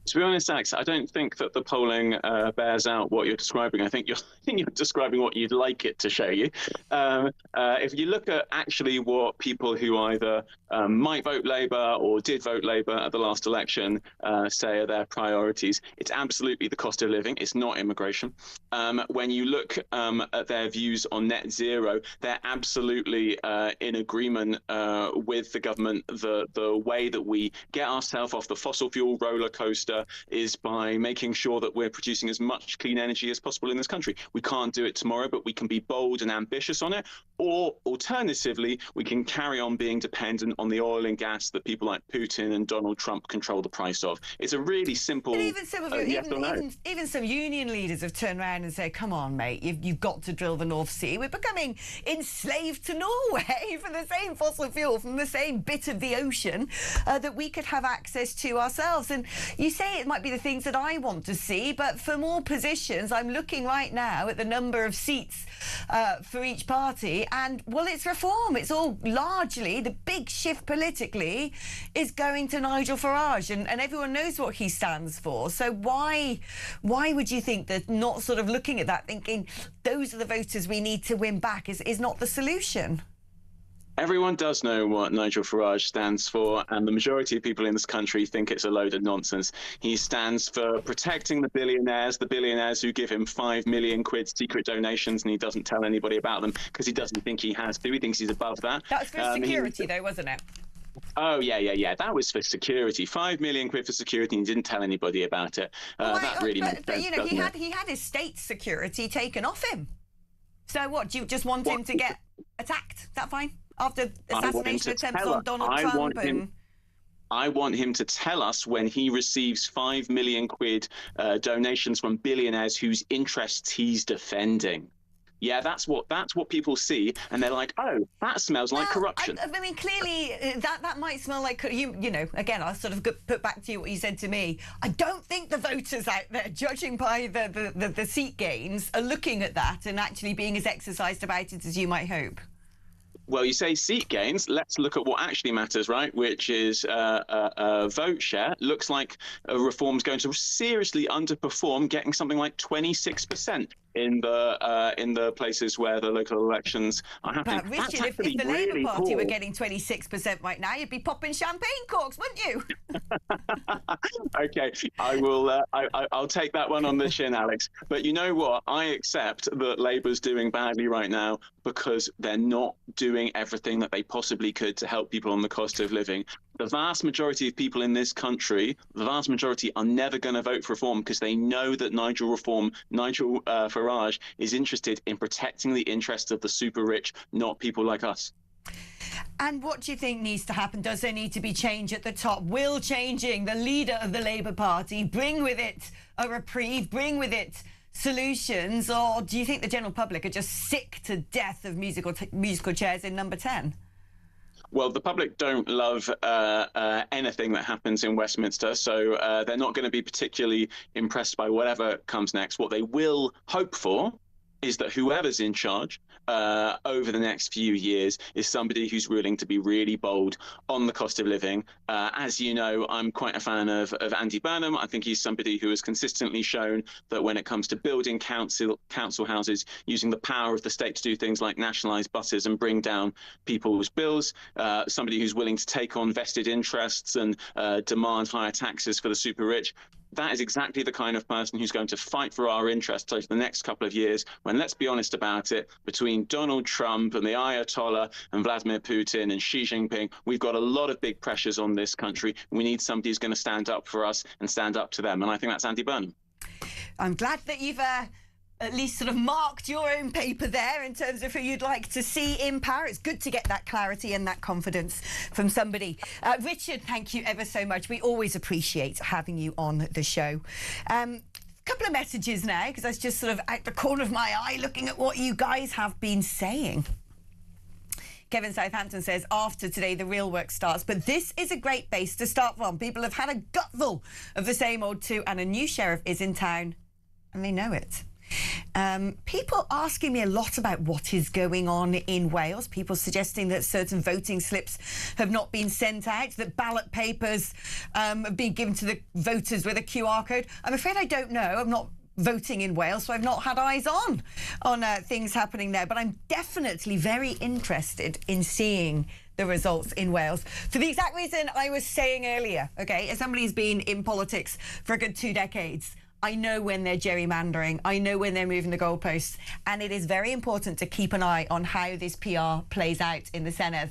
To be honest, Alex, I don't think that the polling bears out what you're describing. I think you're describing what you'd like it to show you. If you look at actually what people who either might vote Labour or did vote Labour at the last election say are their priorities, it's absolutely the cost of living. It's not immigration. When you look at their views on net zero, they're absolutely in agreement with the government. The way that we get ourselves off the fossil fuel roller coaster is by making sure that we're producing as much clean energy as possible in this country. We can't do it tomorrow, but we can be bold and ambitious on it. Or alternatively, we can carry on being dependent on the oil and gas that people like Putin and Donald Trump control the price of. It's a really simple even some of even some union leaders have turned around and said, come on, mate, you've got to drill the North Sea. We're becoming enslaved to Norway for the same fossil fuel from the same bit of the ocean that we could have access to ourselves. And you say it might be the things that I want to see, but for more positions, I'm looking right now at the number of seats for each party, and, well, it's Reform. It's all largely, the big shift politically is going to Nigel Farage, and everyone knows what he stands for. So why would you think that not sort of looking at that, thinking those are the voters we need to win back is not the solution? Everyone does know what Nigel Farage stands for, and the majority of people in this country think it's a load of nonsense. He stands for protecting the billionaires who give him 5 million quid secret donations, and he doesn't tell anybody about them because he doesn't think he has to. He thinks he's above that. That was for security, though, wasn't it? Oh, yeah. That was for security. 5 million quid for security, and he didn't tell anybody about it. That really makes sense, you know, he had his state security taken off him. So what, do you just want him to get attacked? Is that fine? After assassination attempts on Donald Trump? I want him to tell us when he receives 5 million quid donations from billionaires whose interests he's defending. Yeah, that's what people see, and they're like, oh, that smells like corruption. I mean, clearly, that might smell like, you know, again, I'll sort of put back to you what you said to me. I don't think the voters out there, judging by the seat gains, are looking at that and actually being as exercised about it as you might hope. Well, you say seat gains. Let's look at what actually matters, right? Which is vote share. Looks like Reform's going to seriously underperform, getting something like 26%. in the places where the local elections are happening. But Richard, if the Labour Party were getting 26% right now, you'd be popping champagne corks, wouldn't you? Okay, I will. I'll take that one on the chin, Alex. But you know what? I accept that Labour's doing badly right now because they're not doing everything that they possibly could to help people on the cost of living. The vast majority of people in this country, the vast majority, are never going to vote for reform because they know that Nigel Farage is interested in protecting the interests of the super rich, not people like us. And what do you think needs to happen? Does there need to be change at the top? Will changing the leader of the Labour Party bring with it a reprieve, bring with it solutions, or do you think the general public are just sick to death of musical chairs in number 10? Well, the public don't love anything that happens in Westminster, so they're not going to be particularly impressed by whatever comes next. What they will hope for is that whoever's in charge over the next few years is somebody who's willing to be really bold on the cost of living. As you know, I'm quite a fan of Andy Burnham. I think he's somebody who has consistently shown that when it comes to building council houses, using the power of the state to do things like nationalise buses and bring down people's bills, somebody who's willing to take on vested interests and demand higher taxes for the super rich. That is exactly the kind of person who's going to fight for our interests over the next couple of years when, let's be honest about it, between Donald Trump and the Ayatollah and Vladimir Putin and Xi Jinping, we've got a lot of big pressures on this country. We need somebody who's going to stand up for us and stand up to them. And I think that's Andy Burnham. I'm glad that you've at least sort of marked your own paper there in terms of who you'd like to see in power. It's good to get that clarity and that confidence from somebody. Richard, thank you ever so much. We always appreciate having you on the show. Couple of messages now, because that's just sort of out the corner of my eye looking at what you guys have been saying. Kevin Southampton says, after today, the real work starts. But this is a great base to start from. People have had a gutful of the same old too, and a new sheriff is in town, and they know it. People asking me a lot about what is going on in Wales, people suggesting that certain voting slips have not been sent out, that ballot papers have been given to the voters with a QR code. I'm afraid I don't know. I'm not voting in Wales, so I've not had eyes on things happening there, but I'm definitely very interested in seeing the results in Wales for the exact reason I was saying earlier. Okay, as somebody who's been in politics for a good 2 decades, I know when they're gerrymandering, I know when they're moving the goalposts, and it is very important to keep an eye on how this PR plays out in the Senedd,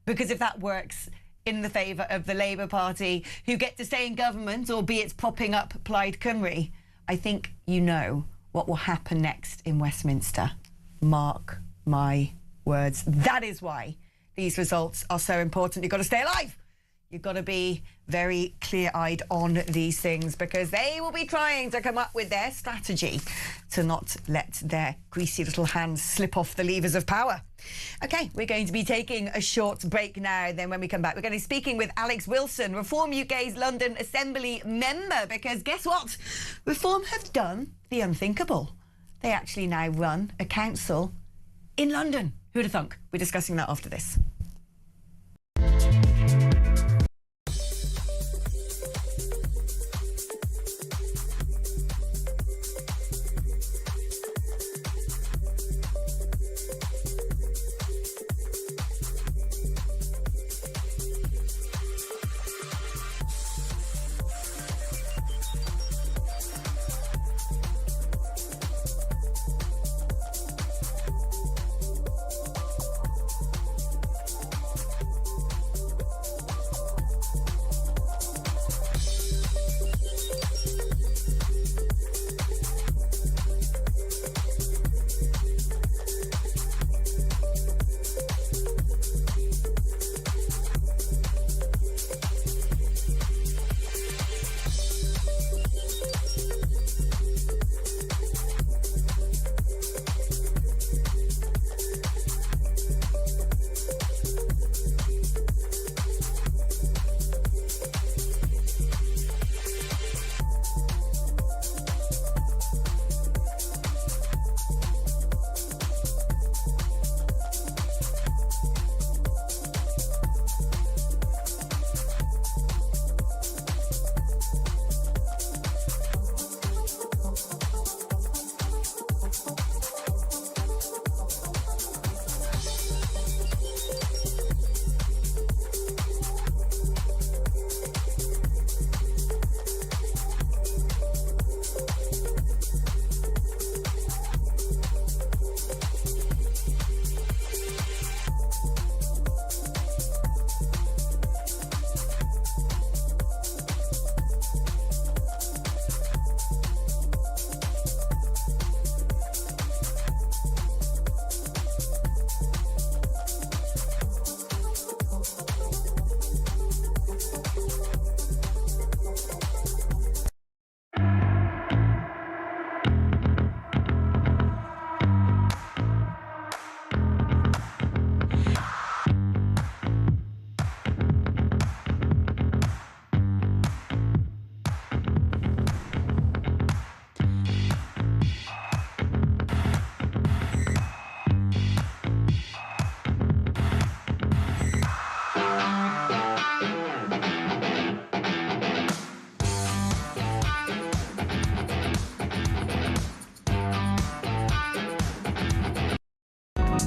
because if that works in the favour of the Labour Party, who get to stay in government, albeit propping up Plaid Cymru, I think you know what will happen next in Westminster. Mark my words. That is why these results are so important. You've got to stay alive. You've got to be very clear-eyed on these things, because they will be trying to come up with their strategy to not let their greasy little hands slip off the levers of power. OK, we're going to be taking a short break now. Then when we come back, we're going to be speaking with Alex Wilson, Reform UK's London Assembly member, because guess what? Reform have done the unthinkable. They actually now run a council in London. Who'd have thunk? We're discussing that after this.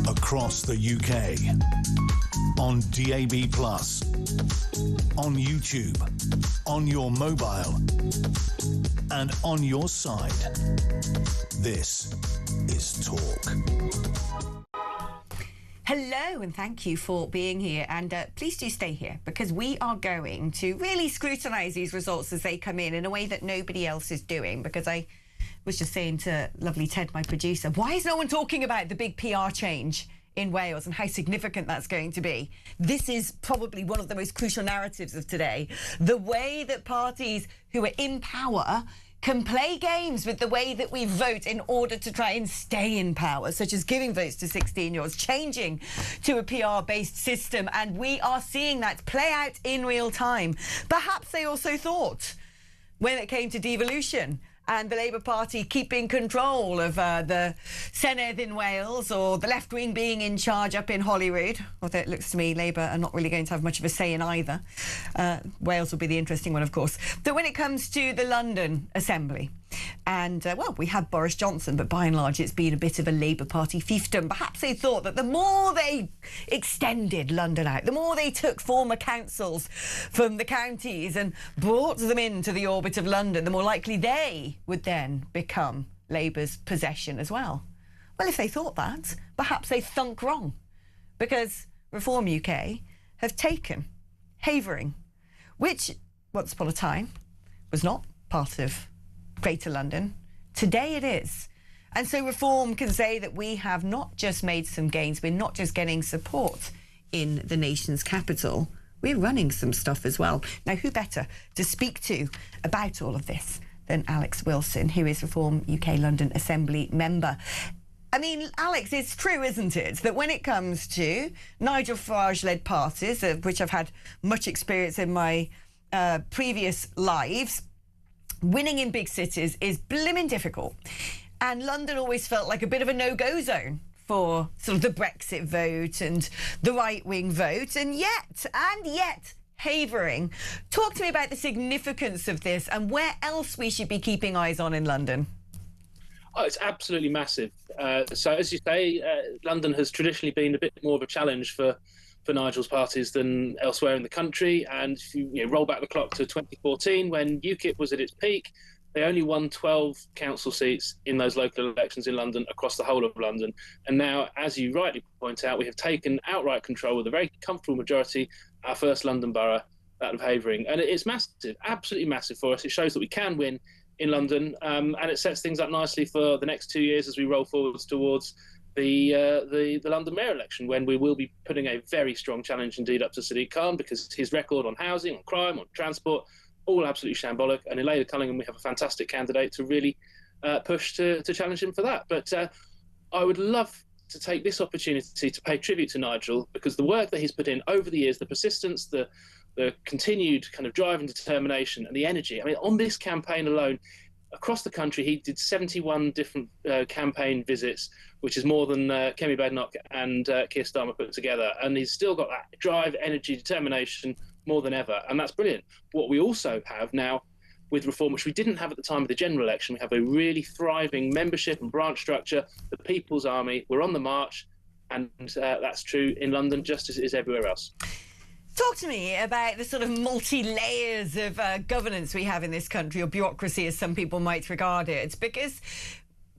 Across the UK, on DAB+, on YouTube, on your mobile, and on your side. This is Talk. Hello, and thank you for being here. And please do stay here, because we are going to really scrutinise these results as they come in a way that nobody else is doing. Because I was just saying to lovely Ted, my producer, why is no one talking about the big PR change in Wales and how significant that's going to be? This is probably one of the most crucial narratives of today. The way that parties who are in power can play games with the way that we vote in order to try and stay in power, such as giving votes to 16-year-olds, changing to a PR-based system, and we are seeing that play out in real time. Perhaps they also thought, when it came to devolution and the Labour Party keeping control of the Senedd in Wales, or the left wing being in charge up in Holyrood, although it looks to me Labour are not really going to have much of a say in either. Wales will be the interesting one, of course. But when it comes to the London Assembly, and, well, we had Boris Johnson, but by and large it's been a bit of a Labour Party fiefdom. Perhaps they thought that the more they extended London out, the more they took former councils from the counties and brought them into the orbit of London, the more likely they would then become Labour's possession as well. Well, if they thought that, perhaps they thunk wrong, because Reform UK have taken Havering, which once upon a time was not part of Greater London. Today it is. And so Reform can say that we have not just made some gains, we're not just getting support in the nation's capital, we're running some stuff as well. Now, who better to speak to about all of this than Alex Wilson, who is Reform UK London Assembly member. I mean, Alex, it's true, isn't it, that when it comes to Nigel Farage-led parties, of which I've had much experience in my previous lives, winning in big cities is blimmin' difficult. And London always felt like a bit of a no-go zone for sort of the Brexit vote and the right-wing vote. And yet, Havering. Talk to me about the significance of this and where else we should be keeping eyes on in London. Oh, it's absolutely massive. So, as you say, London has traditionally been a bit more of a challenge for Nigel's parties than elsewhere in the country. And if you roll back the clock to 2014, when UKIP was at its peak, they only won 12 council seats in those local elections in London across the whole of London. And now, as you rightly point out, we have taken outright control with a very comfortable majority, our first London borough, that of Havering. And it's massive, absolutely massive for us. It shows that we can win in London, and it sets things up nicely for the next 2 years as we roll forwards towards the London mayor election, when we will be putting a very strong challenge indeed up to Sadiq Khan, because his record on housing, on crime, on transport, all absolutely shambolic. And in Lady Cullingham, we have a fantastic candidate to really push to challenge him for that. But I would love to take this opportunity to pay tribute to Nigel, because the work that he's put in over the years, the persistence, the continued kind of drive and determination and the energy. I mean, on this campaign alone, across the country, he did 71 different campaign visits, which is more than Kemi Badenoch and Keir Starmer put together. And he's still got that drive, energy, determination more than ever. And that's brilliant. What we also have now with Reform, which we didn't have at the time of the general election, we have a really thriving membership and branch structure, the People's Army. We're on the march. And that's true in London just as it is everywhere else. Talk to me about the sort of multi-layers of governance we have in this country, or bureaucracy as some people might regard it, because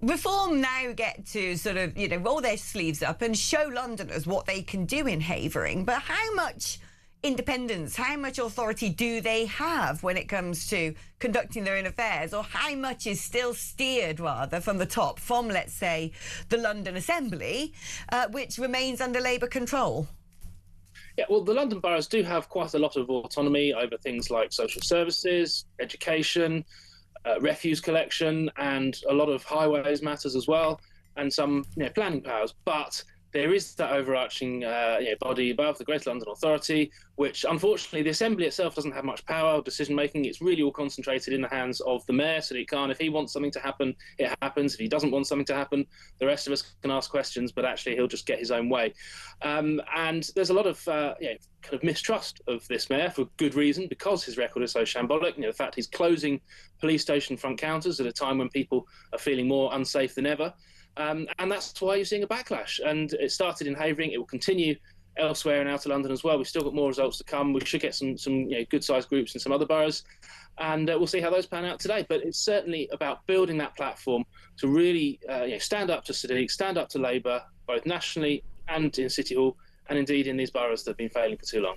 Reform now get to sort of, roll their sleeves up and show Londoners what they can do in Havering. But how much independence, how much authority do they have when it comes to conducting their own affairs? Or how much is still steered, rather, from the top, from, let's say, the London Assembly, which remains under Labour control? Yeah, well, the London boroughs do have quite a lot of autonomy over things like social services, education, refuse collection, and a lot of highways matters as well, and some planning powers. But there is that overarching body above, the Greater London Authority, which unfortunately the Assembly itself doesn't have much power or decision making. It's really all concentrated in the hands of the Mayor, Sadiq Khan. If he wants something to happen, it happens. If he doesn't want something to happen, the rest of us can ask questions, but actually he'll just get his own way. And there's a lot of kind of mistrust of this Mayor for good reason, because his record is so shambolic. The fact he's closing police station front counters at a time when people are feeling more unsafe than ever. And that's why you're seeing a backlash. And it started in Havering. It will continue elsewhere in Outer London as well. We've still got more results to come. We should get some good-sized groups in some other boroughs. And we'll see how those pan out today. But it's certainly about building that platform to really stand up to Sadiq, stand up to Labour, both nationally and in City Hall, and indeed in these boroughs that have been failing for too long.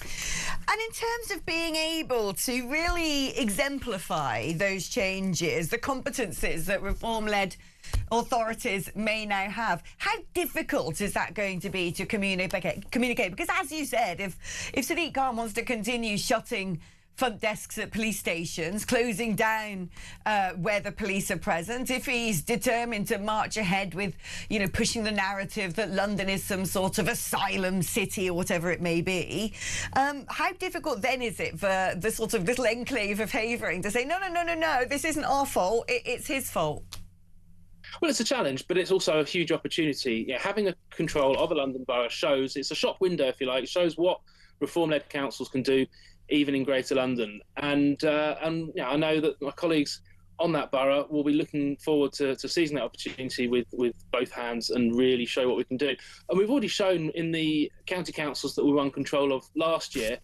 And in terms of being able to really exemplify those changes, the competencies that reform-led authorities may now have, how difficult is that going to be to communicate? Because as you said, if Sadiq Khan wants to continue shutting front desks at police stations, closing down where the police are present, if he's determined to march ahead with, pushing the narrative that London is some sort of asylum city or whatever it may be, how difficult then is it for the sort of little enclave of Havering to say, no, this isn't our fault, it's his fault? Well, it's a challenge, but it's also a huge opportunity. Having a control of a London borough shows, it's a shop window, if you like, it shows what reform-led councils can do, even in Greater London. And I know that my colleagues on that borough will be looking forward to seizing that opportunity with both hands and really show what we can do. And we've already shown in the county councils that we won control of last year,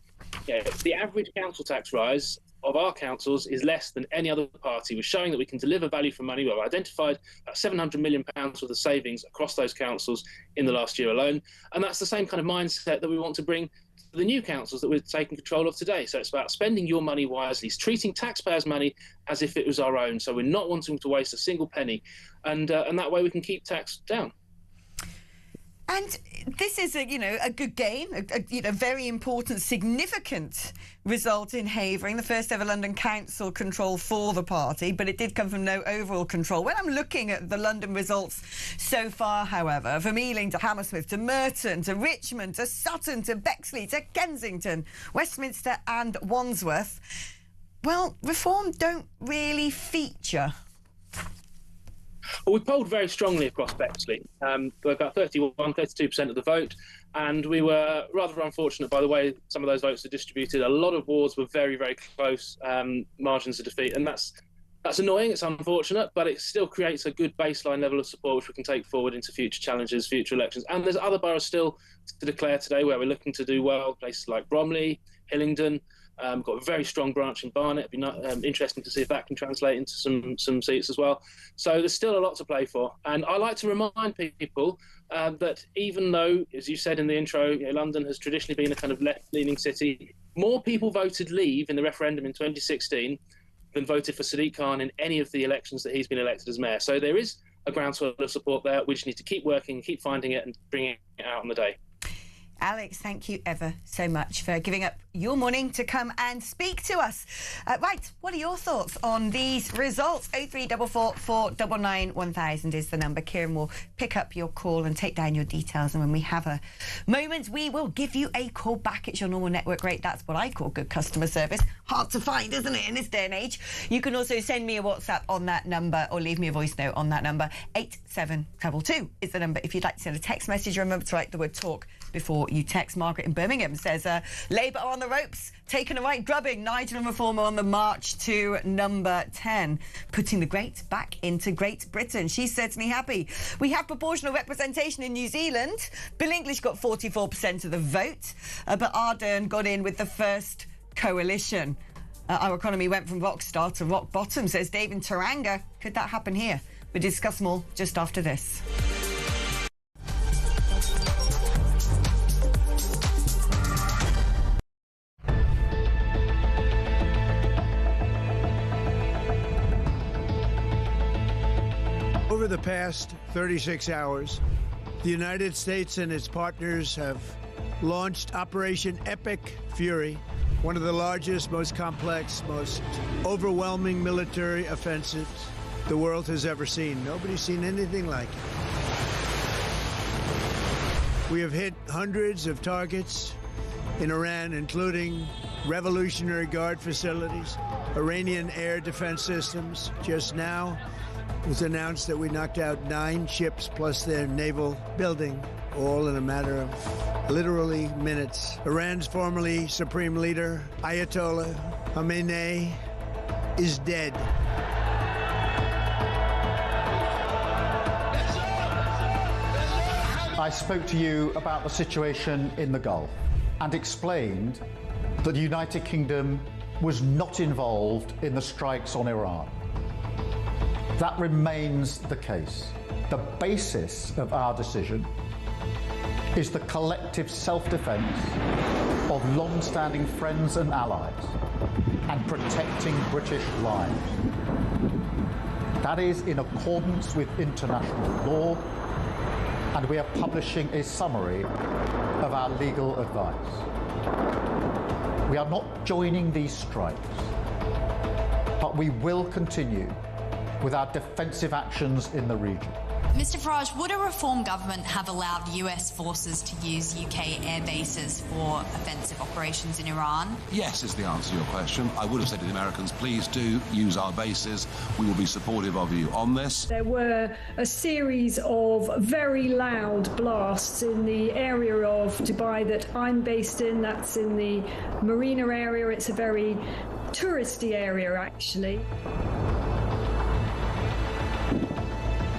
the average council tax rise of our councils is less than any other party. We're showing that we can deliver value for money. We've identified about £700 million worth of savings across those councils in the last year alone. And that's the same kind of mindset that we want to bring to the new councils that we're taking control of today. So it's about spending your money wisely, treating taxpayers' money as if it was our own. So we're not wanting to waste a single penny. And that way we can keep tax down. And this is a good gain, a very important, significant result in Havering, the first ever London Council control for the party, but it did come from no overall control. When I'm looking at the London results so far, however, from Ealing to Hammersmith to Merton to Richmond to Sutton to Bexley to Kensington, Westminster and Wandsworth, well, reform don't really feature. Well, we polled very strongly across Bexley. We about 32% of the vote, and we were rather unfortunate by the way some of those votes are distributed. A lot of wards were very, very close margins of defeat, and that's annoying, it's unfortunate, but it still creates a good baseline level of support which we can take forward into future challenges, future elections. And there's other boroughs still to declare today where we're looking to do well, places like Bromley, Hillingdon. Got a very strong branch in Barnet. It'd be interesting to see if that can translate into some seats as well. So there's still a lot to play for. And I like to remind people that even though, as you said in the intro, London has traditionally been a kind of left-leaning city, more people voted Leave in the referendum in 2016 than voted for Sadiq Khan in any of the elections that he's been elected as mayor. So there is a groundswell of support there. We just need to keep working, keep finding it and bringing it out on the day. Alex, thank you ever so much for giving up your morning to come and speak to us. Right, what are your thoughts on these results? 0344 499 1000 is the number. Kieran will pick up your call and take down your details, and when we have a moment, we will give you a call back. It's your normal network rate. That's what I call good customer service. Hard to find, isn't it, in this day and age? You can also send me a WhatsApp on that number or leave me a voice note on that number. 87222 is the number. If you'd like to send a text message, remember to write the word talk before you text. Margaret in Birmingham says Labour are on the ropes, taking a right drubbing. Nigel and Reform are on the march to number 10, putting the great back into Great Britain. She's certainly happy. We have proportional representation in New Zealand. Bill English got 44% of the vote, but Ardern got in with the first coalition. Our economy went from rock star to rock bottom, says Dave in Taranga. Could that happen here? We'll discuss more just after this. Over the past 36 hours, the United States and its partners have launched Operation Epic Fury, one of the largest, most complex, most overwhelming military offensives the world has ever seen. Nobody's seen anything like it. We have hit hundreds of targets in Iran, including Revolutionary Guard facilities, Iranian air defense systems. Just now, it was announced that we knocked out 9 ships plus their naval building, all in a matter of literally minutes. Iran's formerly supreme leader, Ayatollah Khamenei, is dead. I spoke to you about the situation in the Gulf and explained that the United Kingdom was not involved in the strikes on Iran. That remains the case. The basis of our decision is the collective self-defence of long-standing friends and allies and protecting British lives. That is in accordance with international law, and we are publishing a summary of our legal advice. We are not joining these strikes, but we will continue with our defensive actions in the region. Mr Farage, would a reform government have allowed US forces to use UK air bases for offensive operations in Iran? Yes, is the answer to your question. I would have said to the Americans, please do use our bases. We will be supportive of you on this. There were a series of very loud blasts in the area of Dubai that I'm based in. That's in the Marina area. It's a very touristy area, actually.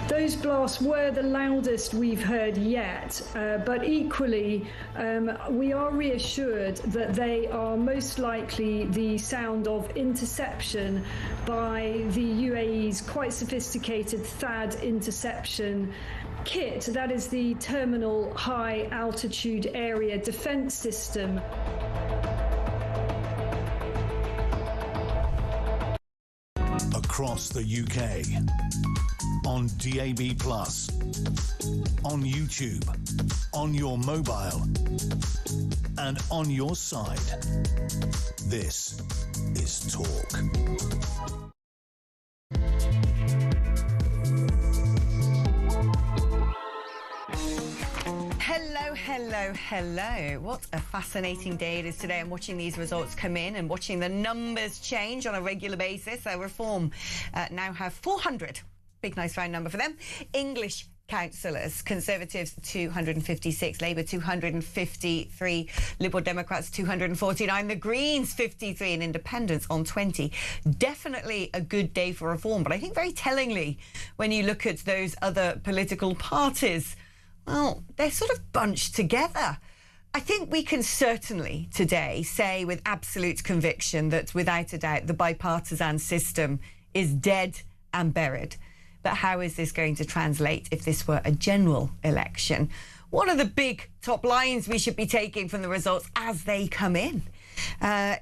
Those blasts were the loudest we've heard yet, but equally we are reassured that they are most likely the sound of interception by the UAE's quite sophisticated THAAD interception kit. That is the Terminal High Altitude Area Defence System. Across the UK, on DAB+, on YouTube, on your mobile, and on your side. This is Talk. Hello. What a fascinating day it is today. I'm watching these results come in and watching the numbers change on a regular basis. Reform now have 400, big nice round number for them, English councillors. Conservatives 256, Labour 253, Liberal Democrats 249, the Greens 53, and Independents on 20. Definitely a good day for reform, but I think very tellingly when you look at those other political parties, well, they're sort of bunched together. I think we can certainly today say with absolute conviction that without a doubt the bipartisan system is dead and buried. But how is this going to translate if this were a general election? What are the big top lines we should be taking from the results as they come in?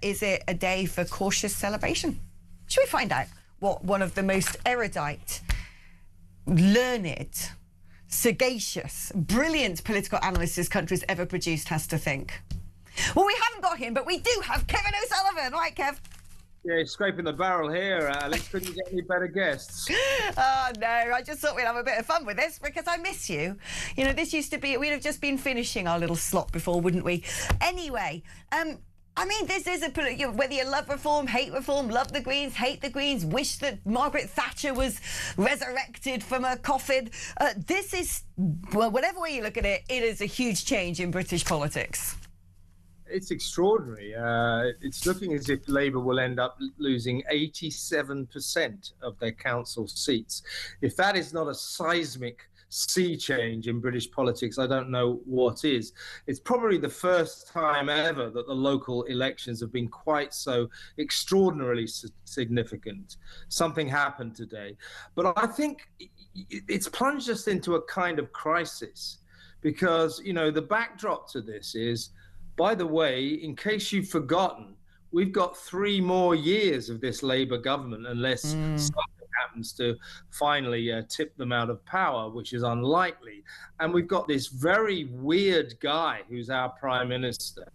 Is it a day for cautious celebration? Should we find out what one of the most erudite, learned, sagacious, brilliant political analysts this country's ever produced has to think? Well, we haven't got him, but we do have Kevin O'Sullivan. Right, Kev? Yeah, you're scraping the barrel here, Alex. Couldn't you get any better guests? Oh, no, I just thought we'd have a bit of fun with this because I miss you. You know, this used to be, we'd have just been finishing our little slot before, wouldn't we? Anyway, I mean, this is a, whether you love reform, love the Greens, hate the Greens, wish that Margaret Thatcher was resurrected from her coffin. This is, well, whatever way you look at it, it is a huge change in British politics. It's extraordinary. It's looking as if Labour will end up losing 87% of their council seats. If that is not a seismic sea change in British politics, I don't know what is. It's probably the first time ever that the local elections have been quite so extraordinarily significant. Something happened today. But I think it's plunged us into a kind of crisis because, you know, the backdrop to this is, by the way, in case you've forgotten, we've got 3 more years of this Labour government unless something happens to finally tip them out of power, which is unlikely. And we've got this very weird guy who's our Prime Minister,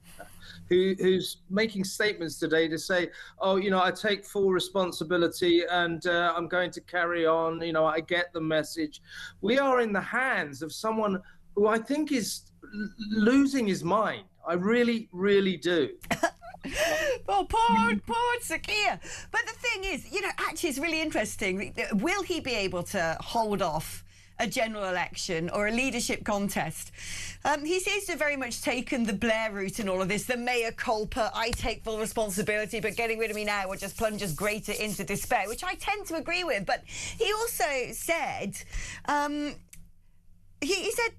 who's making statements today to say, oh, you know, I take full responsibility and I'm going to carry on. You know, I get the message. We are in the hands of someone who I think is losing his mind. I really, really do. Oh, poor Sir Keir. But the thing is, you know, actually it's really interesting. Will he be able to hold off a general election or a leadership contest? He seems to have very much taken the Blair route in all of this, the mea culpa, I take full responsibility, but getting rid of me now will just plunge us greater into despair, which I tend to agree with. But he also said... He said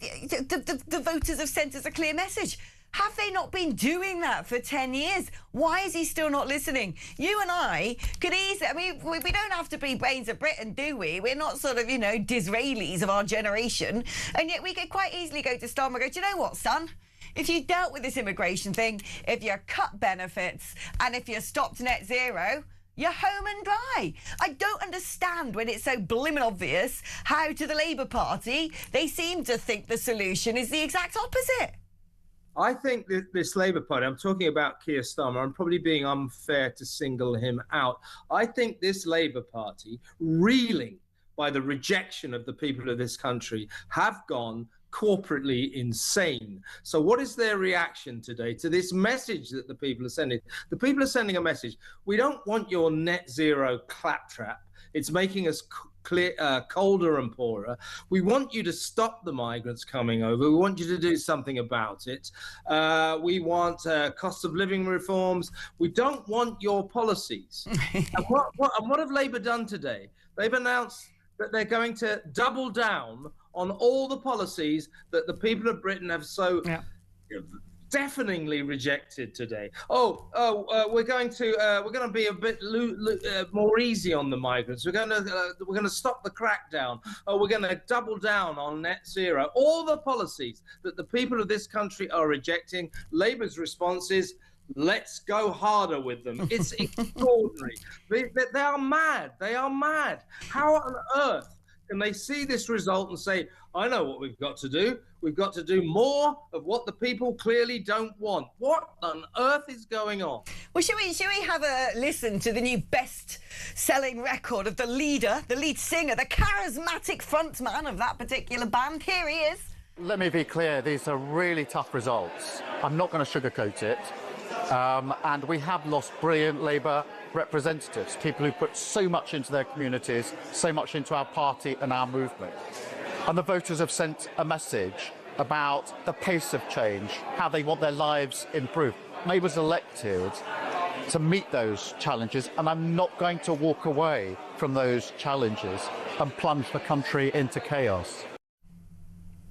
the voters have sent us a clear message. Have they not been doing that for 10 years? Why is he still not listening? You and I could easily... I mean, we don't have to be brains of Britain, do we? We're not sort of, you know, Disraelis of our generation. And yet we could quite easily go to Starmer and go, do you know what, son? If you dealt with this immigration thing, if you cut benefits, and if you stopped net zero... you're home and dry. I don't understand when it's so blimmin' obvious how to the Labour Party they seem to think the solution is the exact opposite. I think that this Labour Party, I'm talking about Keir Starmer, I'm probably being unfair to single him out. I think this Labour Party, reeling by the rejection of the people of this country, have gone corporately insane. So what is their reaction today to this message that the people are sending? The people are sending a message. We don't want your net zero claptrap. It's making us colder and poorer. We want you to stop the migrants coming over. We want you to do something about it. We want cost of living reforms. We don't want your policies. And what have Labour done today? They've announced that they're going to double down on all the policies that the people of Britain have so deafeningly rejected today. We're going to be a bit more easy on the migrants. We're going to stop the crackdown. We're going to double down on net zero. All the policies that the people of this country are rejecting. Labour's response is, let's go harder with them. It's extraordinary. They are mad. They are mad. How on earth can they see this result and say, I know what we've got to do. We've got to do more of what the people clearly don't want. What on earth is going on? Well, shall we have a listen to the new best-selling record of the leader, the lead singer, the charismatic frontman of that particular band? Here he is. Let me be clear, these are really tough results. I'm not going to sugarcoat it. And we have lost brilliant Labour representatives, people who put so much into their communities, so much into our party and our movement. And the voters have sent a message about the pace of change, how they want their lives improved. Labour's elected to meet those challenges, and I'm not going to walk away from those challenges and plunge the country into chaos.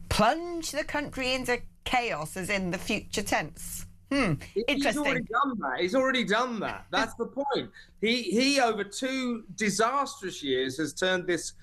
Plunge the country into chaos, as in the future tense? Interesting. He's already done that. He's already done that. That's the point. He over 2 disastrous years has turned this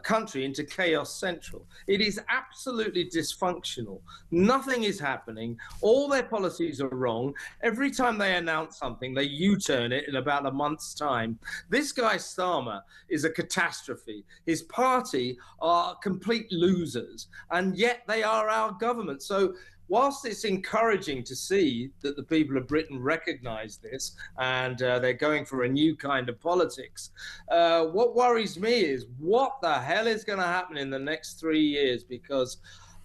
country into chaos central. It is absolutely dysfunctional. Nothing is happening. All their policies are wrong. Every time they announce something, they U-turn it in about a month's time. This guy Starmer is a catastrophe. His party are complete losers, and yet they are our government. So whilst it's encouraging to see that the people of Britain recognise this and they're going for a new kind of politics, what worries me is what the hell is going to happen in the next 3 years, because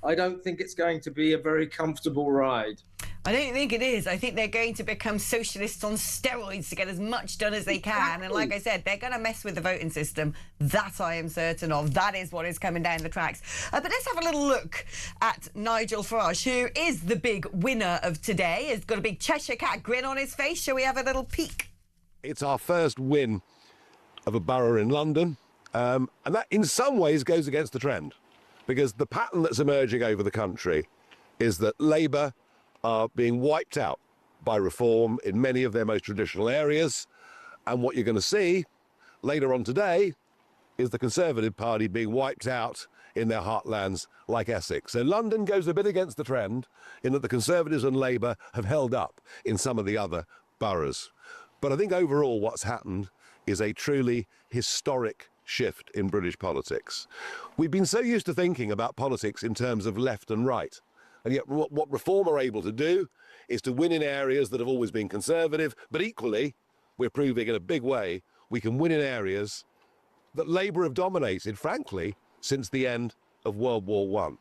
I don't think it's going to be a very comfortable ride. I don't think it is. I think they're going to become socialists on steroids to get as much done as they can. And like I said, they're going to mess with the voting system. That I am certain of. That is what is coming down the tracks. But let's have a little look at Nigel Farage, who is the big winner of today. He's got a big Cheshire Cat grin on his face. Shall we have a little peek? It's our first win of a borough in London. And that in some ways goes against the trend, because the pattern that's emerging over the country is that Labour are being wiped out by reform in many of their most traditional areas. And what you're going to see later on today is the Conservative Party being wiped out in their heartlands like Essex. So London goes a bit against the trend in that the Conservatives and Labour have held up in some of the other boroughs. But I think overall what's happened is a truly historic shift in British politics. We've been so used to thinking about politics in terms of left and right. And yet what Reform are able to do is to win in areas that have always been Conservative, but equally, we're proving in a big way, we can win in areas that Labour have dominated, frankly, since the end of World War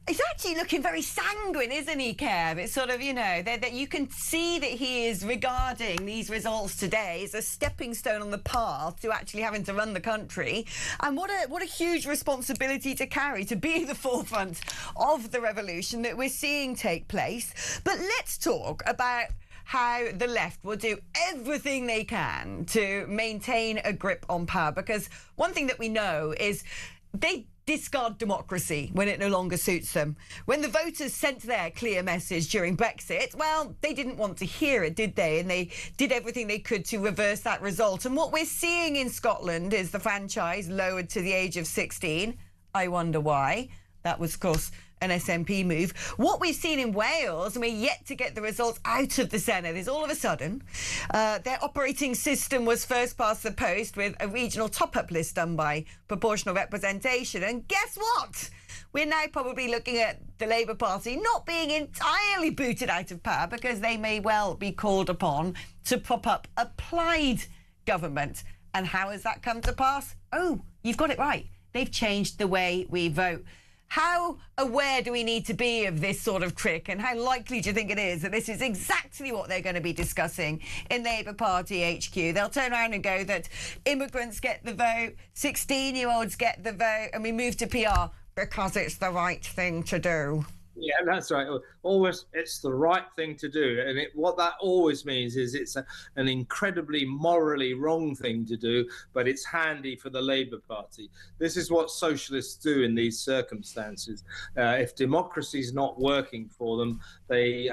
I. He's actually looking very sanguine, isn't he, Kev? It's sort of, you know, that you can see that he is regarding these results today as a stepping stone on the path to actually having to run the country. And what a huge responsibility to carry, to be at the forefront of the revolution that we're seeing take place. But let's talk about how the left will do everything they can to maintain a grip on power, because one thing that we know is they discard democracy when it no longer suits them. When the voters sent their clear message during Brexit, well, they didn't want to hear it, did they? And they did everything they could to reverse that result. And what we're seeing in Scotland is the franchise lowered to the age of 16. I wonder why. That was, of course, an SNP move. What we've seen in Wales, and we're yet to get the results out of the Senedd, is all of a sudden their operating system was first past the post with a regional top-up list done by proportional representation. And guess what? We're now probably looking at the Labour Party not being entirely booted out of power, because they may well be called upon to prop up a Plaid government. And how has that come to pass? Oh, you've got it right. They've changed the way we vote. How aware do we need to be of this sort of trick, and how likely do you think it is that this is exactly what they're going to be discussing in Labour Party HQ? They'll turn around and go that immigrants get the vote, 16-year-olds get the vote, and we move to PR because it's the right thing to do. Yeah, that's right. Always, it's the right thing to do. And what that always means is it's an incredibly morally wrong thing to do, but it's handy for the Labour Party. This is what socialists do in these circumstances. If democracy is not working for them, they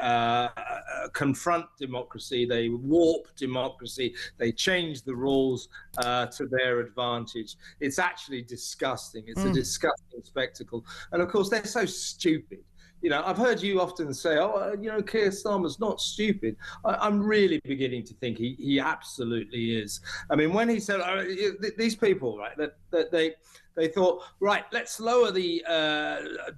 confront democracy, they warp democracy, they change the rules to their advantage. It's actually disgusting. It's a disgusting spectacle. And of course, they're so stupid. You know, I've heard you often say, oh, you know, Keir Starmer's not stupid. I'm really beginning to think he absolutely is. I mean, when he said, these people, right, that they thought, right, let's lower the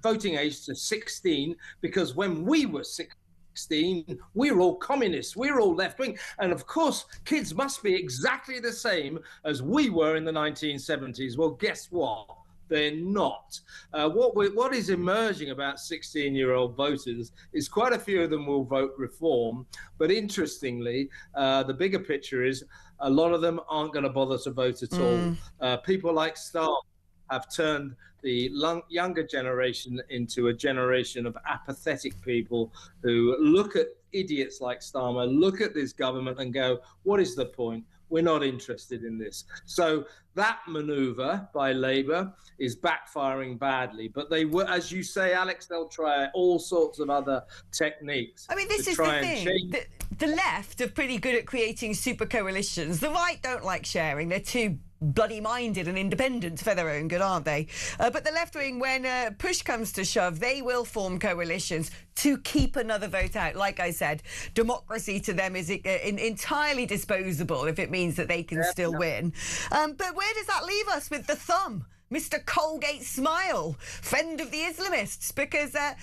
voting age to 16, because when we were 16, we were all communists, we were all left-wing. And of course, kids must be exactly the same as we were in the 1970s. Well, guess what? They're not. What is emerging about 16-year-old voters is quite a few of them will vote Reform. But interestingly, the bigger picture is a lot of them aren't going to bother to vote at all. People like Starmer have turned the younger generation into a generation of apathetic people who look at idiots like Starmer, look at this government and go, what is the point? We're not interested in this. So that manoeuvre by Labour is backfiring badly. But they were, as you say, Alex, they'll try all sorts of other techniques. I mean, this is the thing. The left are pretty good at creating super coalitions. The right don't like sharing. They're too bloody-minded and independent for their own good, aren't they? But the left-wing, when push comes to shove, they will form coalitions to keep another vote out. Like I said, democracy to them is entirely disposable if it means that they can still win. But where does that leave us with the thumb? Mr. Colgate Smile, friend of the Islamists, because they're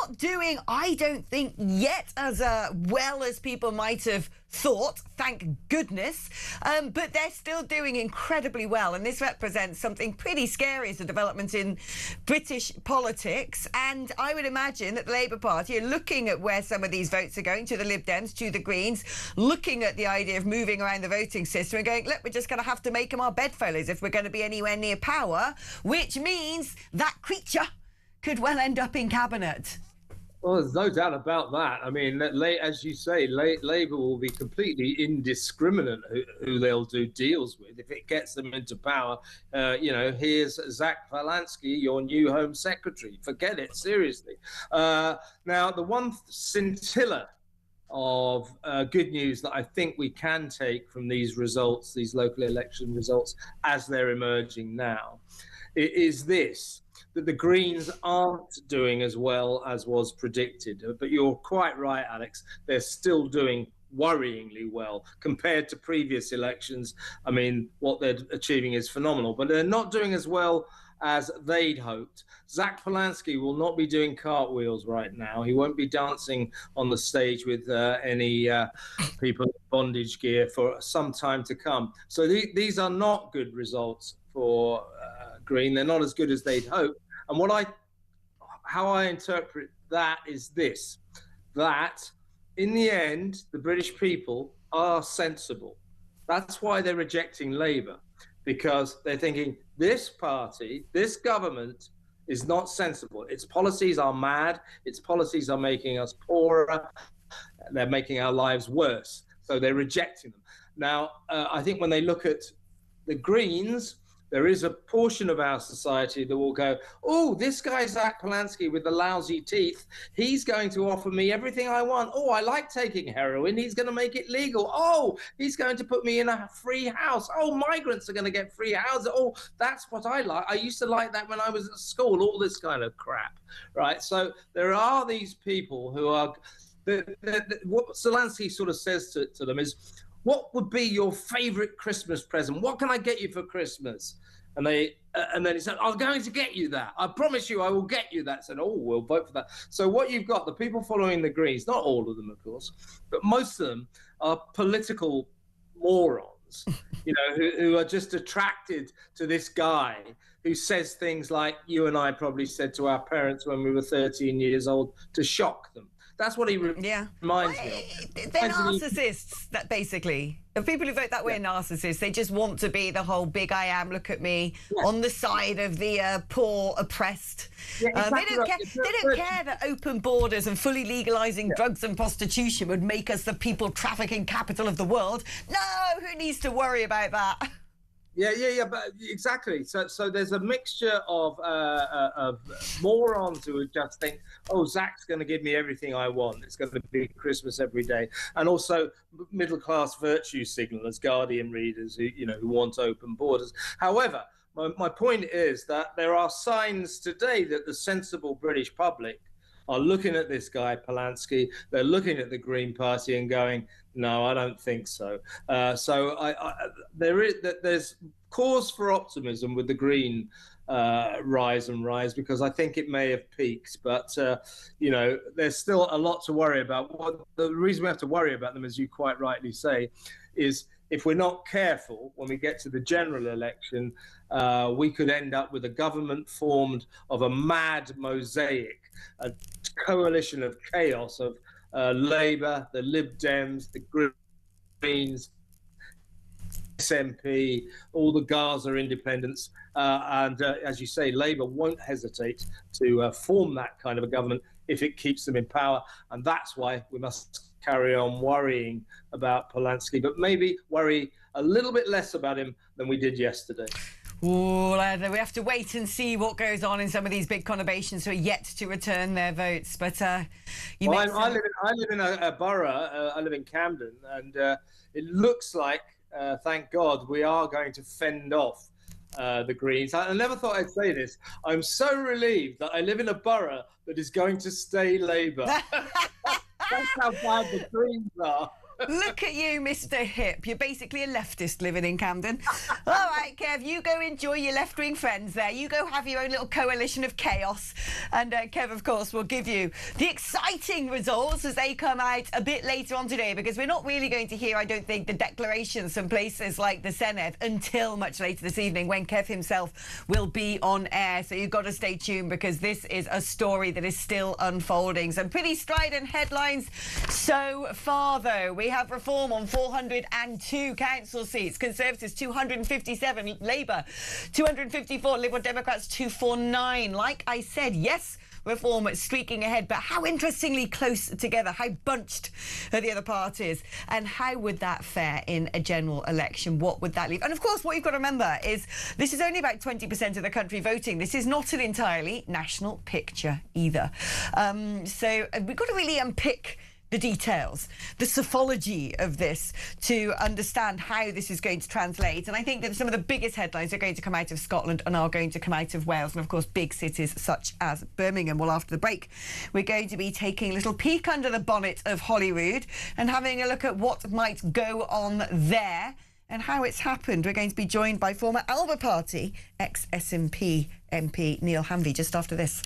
not doing, I don't think, yet as well as people might have thought, thank goodness, but they're still doing incredibly well, and this represents something pretty scary as a development in British politics. And I would imagine that the Labour Party are looking at where some of these votes are going, to the Lib Dems, to the Greens, looking at the idea of moving around the voting system and going, look, we're just going to have to make them our bedfellows if we're going to be anywhere near power, which means that creature could well end up in cabinet. Well, there's no doubt about that. I mean, as you say, Labour will be completely indiscriminate who they'll do deals with if it gets them into power. You know, here's Zach Palansky, your new Home Secretary. Forget it, seriously. Now, the one scintilla of good news that I think we can take from these results, these local election results, as they're emerging now, is this: that the Greens aren't doing as well as was predicted. But you're quite right, Alex. They're still doing worryingly well compared to previous elections. I mean, what they're achieving is phenomenal, but they're not doing as well as they'd hoped. Zach Palansky will not be doing cartwheels right now. He won't be dancing on the stage with any people in bondage gear for some time to come. So these are not good results for Green. They're not as good as they'd hoped. And what I how I interpret that is this, that in the end, the British people are sensible. That's why they're rejecting Labour, because they're thinking this party, this government is not sensible. Its policies are mad. Its policies are making us poorer. They're making our lives worse. So they're rejecting them. Now, I think when they look at the Greens, there is a portion of our society that will go, oh, this guy Zach Polanski with the lousy teeth, he's going to offer me everything I want. Oh, I like taking heroin. He's going to make it legal. Oh, he's going to put me in a free house. Oh, migrants are going to get free houses. Oh, that's what I like. I used to like that when I was at school, all this kind of crap, right? So there are these people who are, what Zelensky sort of says to them is, what would be your favorite Christmas present? What can I get you for Christmas? And then he said, I'm going to get you that. I promise you I will get you that. I said, oh, we'll vote for that. So what you've got, the people following the Greens, not all of them, of course, but most of them are political morons, you know, who are just attracted to this guy who says things like you and I probably said to our parents when we were 13 years old to shock them. That's what he reminds me of. They're narcissists, that basically. The people who vote that way are narcissists. They just want to be the whole big I am, look at me, on the side of the poor, oppressed. They don't care that open borders and fully legalising drugs and prostitution would make us the people trafficking capital of the world. No, who needs to worry about that? Yeah, but exactly. So there's a mixture of morons who just think, oh, Zach's going to give me everything I want. It's going to be Christmas every day, and also middle-class virtue signalers, Guardian readers who want open borders. However, my point is that there are signs today that the sensible British public are looking at this guy Polanski. They're looking at the Green Party and going, no, I don't think so. There's cause for optimism with the Green rise, because I think it may have peaked. But there's still a lot to worry about. The reason we have to worry about them, as you quite rightly say, is if we're not careful when we get to the general election, we could end up with a government formed of a mad mosaic, a coalition of chaos of Labour, the Lib Dems, the Greens, SNP, all the Gaza independents, and as you say, Labour won't hesitate to form that kind of a government if it keeps them in power, and that's why we must carry on worrying about Polanski, but maybe worry a little bit less about him than we did yesterday. Oh, we have to wait and see what goes on in some of these big conurbations who are yet to return their votes. But I live in a borough. I live in Camden, and it looks like, thank God, we are going to fend off the Greens. I never thought I'd say this. I'm so relieved that I live in a borough that is going to stay Labour. That's how bad the Greens are. Look at you, Mr. Hip. You're basically a leftist living in Camden. All right, Kev, you go enjoy your left-wing friends there. You go have your own little coalition of chaos. And Kev, of course, will give you the exciting results as they come out a bit later on today, because we're not really going to hear, I don't think, the declarations from places like the Senedd until much later this evening when Kev himself will be on air. So you've got to stay tuned, because this is a story that is still unfolding. Some pretty strident headlines so far, though. We have reform on 402 council seats, Conservatives 257, Labour 254, Liberal Democrats 249. Like I said, yes, reform streaking ahead, but how interestingly close together, how bunched are the other parties, and how would that fare in a general election? What would that leave? And of course, what you've got to remember is this is only about 20% of the country voting. This is not an entirely national picture either. So we've got to really unpick the details, the psephology of this to understand how this is going to translate. And I think that some of the biggest headlines are going to come out of Scotland and are going to come out of Wales, and of course big cities such as Birmingham. Well, after the break, we're going to be taking a little peek under the bonnet of Holyrood and having a look at what might go on there and how it's happened. We're going to be joined by former Alba Party ex-SNP MP Neil Hanvey just after this.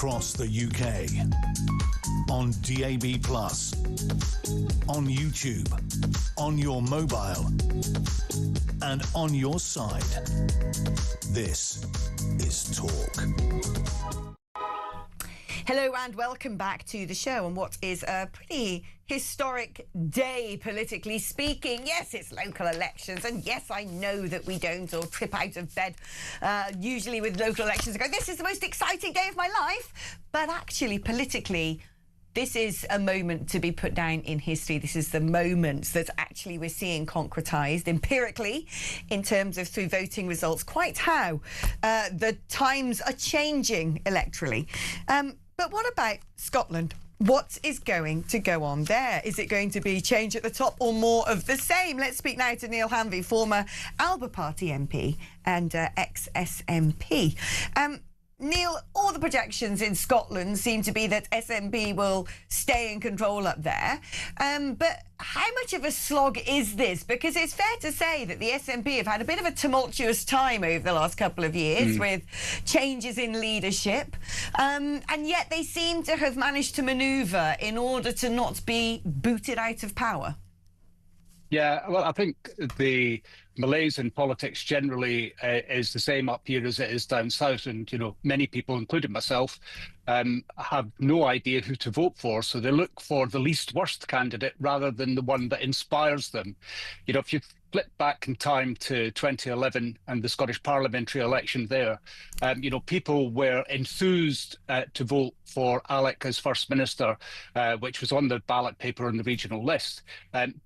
across the UK. On DAB+, on YouTube, on your mobile, and on your side. This is Talk. Hello and welcome back to the show on what is a pretty historic day, politically speaking. Yes, it's local elections, and yes, I know that we don't all trip out of bed usually with local elections and go, this is the most exciting day of my life. But actually, politically, this is a moment to be put down in history. This is the moment that actually we're seeing concretised empirically in terms of through voting results, quite how the times are changing electorally. But what about Scotland? What is going to go on there? Is it going to be change at the top or more of the same? Let's speak now to Neil Hanvey, former Alba Party MP and ex-SNP. Neil, all the projections in Scotland seem to be that SNP will stay in control up there. But how much of a slog is this? Because it's fair to say that the SNP have had a bit of a tumultuous time over the last couple of years with changes in leadership. And yet they seem to have managed to manoeuvre in order to not be booted out of power. Yeah, well, I think the malaise in politics generally is the same up here as it is down south. And, you know, many people, including myself, have no idea who to vote for. So they look for the least worst candidate rather than the one that inspires them. You know, if you flip back in time to 2011 and the Scottish parliamentary election there, you know, people were enthused to vote for Alex as First Minister, which was on the ballot paper on the regional list,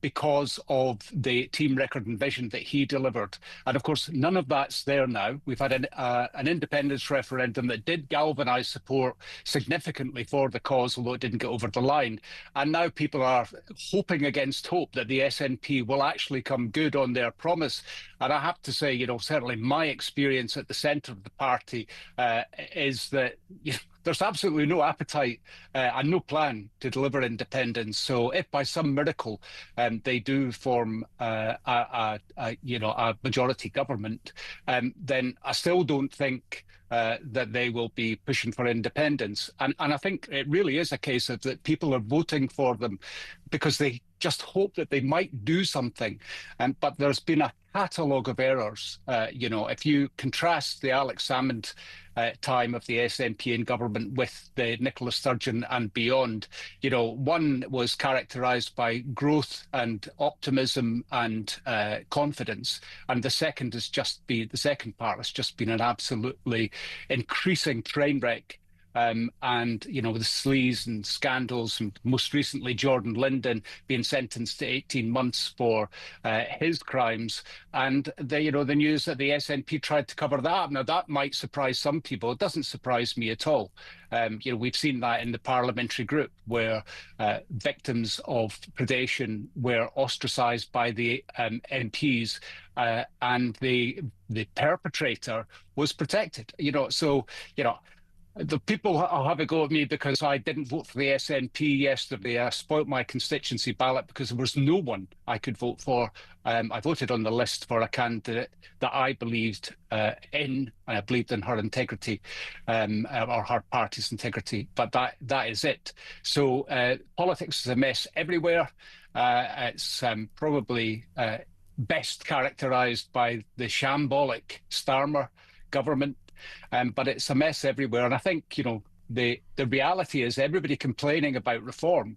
because of the team record and vision that he delivered. And of course, none of that's there now. We've had an independence referendum that did galvanise support significantly for the cause, although it didn't get over the line. And now people are hoping against hope that the SNP will actually come good on their promise. And I have to say, you know, certainly my experience at the centre of the party is that, you know, there's absolutely no appetite and no plan to deliver independence. So if by some miracle they do form a majority government, then I still don't think that they will be pushing for independence. And I think it really is a case of that people are voting for them because they just hope that they might do something. But there's been a catalogue of errors. You know, if you contrast the Alex Salmond time of the SNP in government with the Nicola Sturgeon and beyond, you know, one was characterised by growth and optimism and confidence, and the second has just been, the second part has just been an absolutely increasing train wreck. And, you know, the sleaze and scandals, and most recently Jordan Linden being sentenced to 18 months for his crimes. And the news that the SNP tried to cover that. Now, that might surprise some people. It doesn't surprise me at all. You know, we've seen that in the parliamentary group where victims of predation were ostracised by the MPs and the perpetrator was protected. You know, so, you know, the people will have a go at me because I didn't vote for the SNP yesterday. I spoilt my constituency ballot because there was no one I could vote for. I voted on the list for a candidate that I believed in, and I believed in her integrity, or her party's integrity. But that is it. So politics is a mess everywhere. It's probably best characterised by the shambolic Starmer government. But it's a mess everywhere. And I think, you know, the reality is everybody complaining about reform,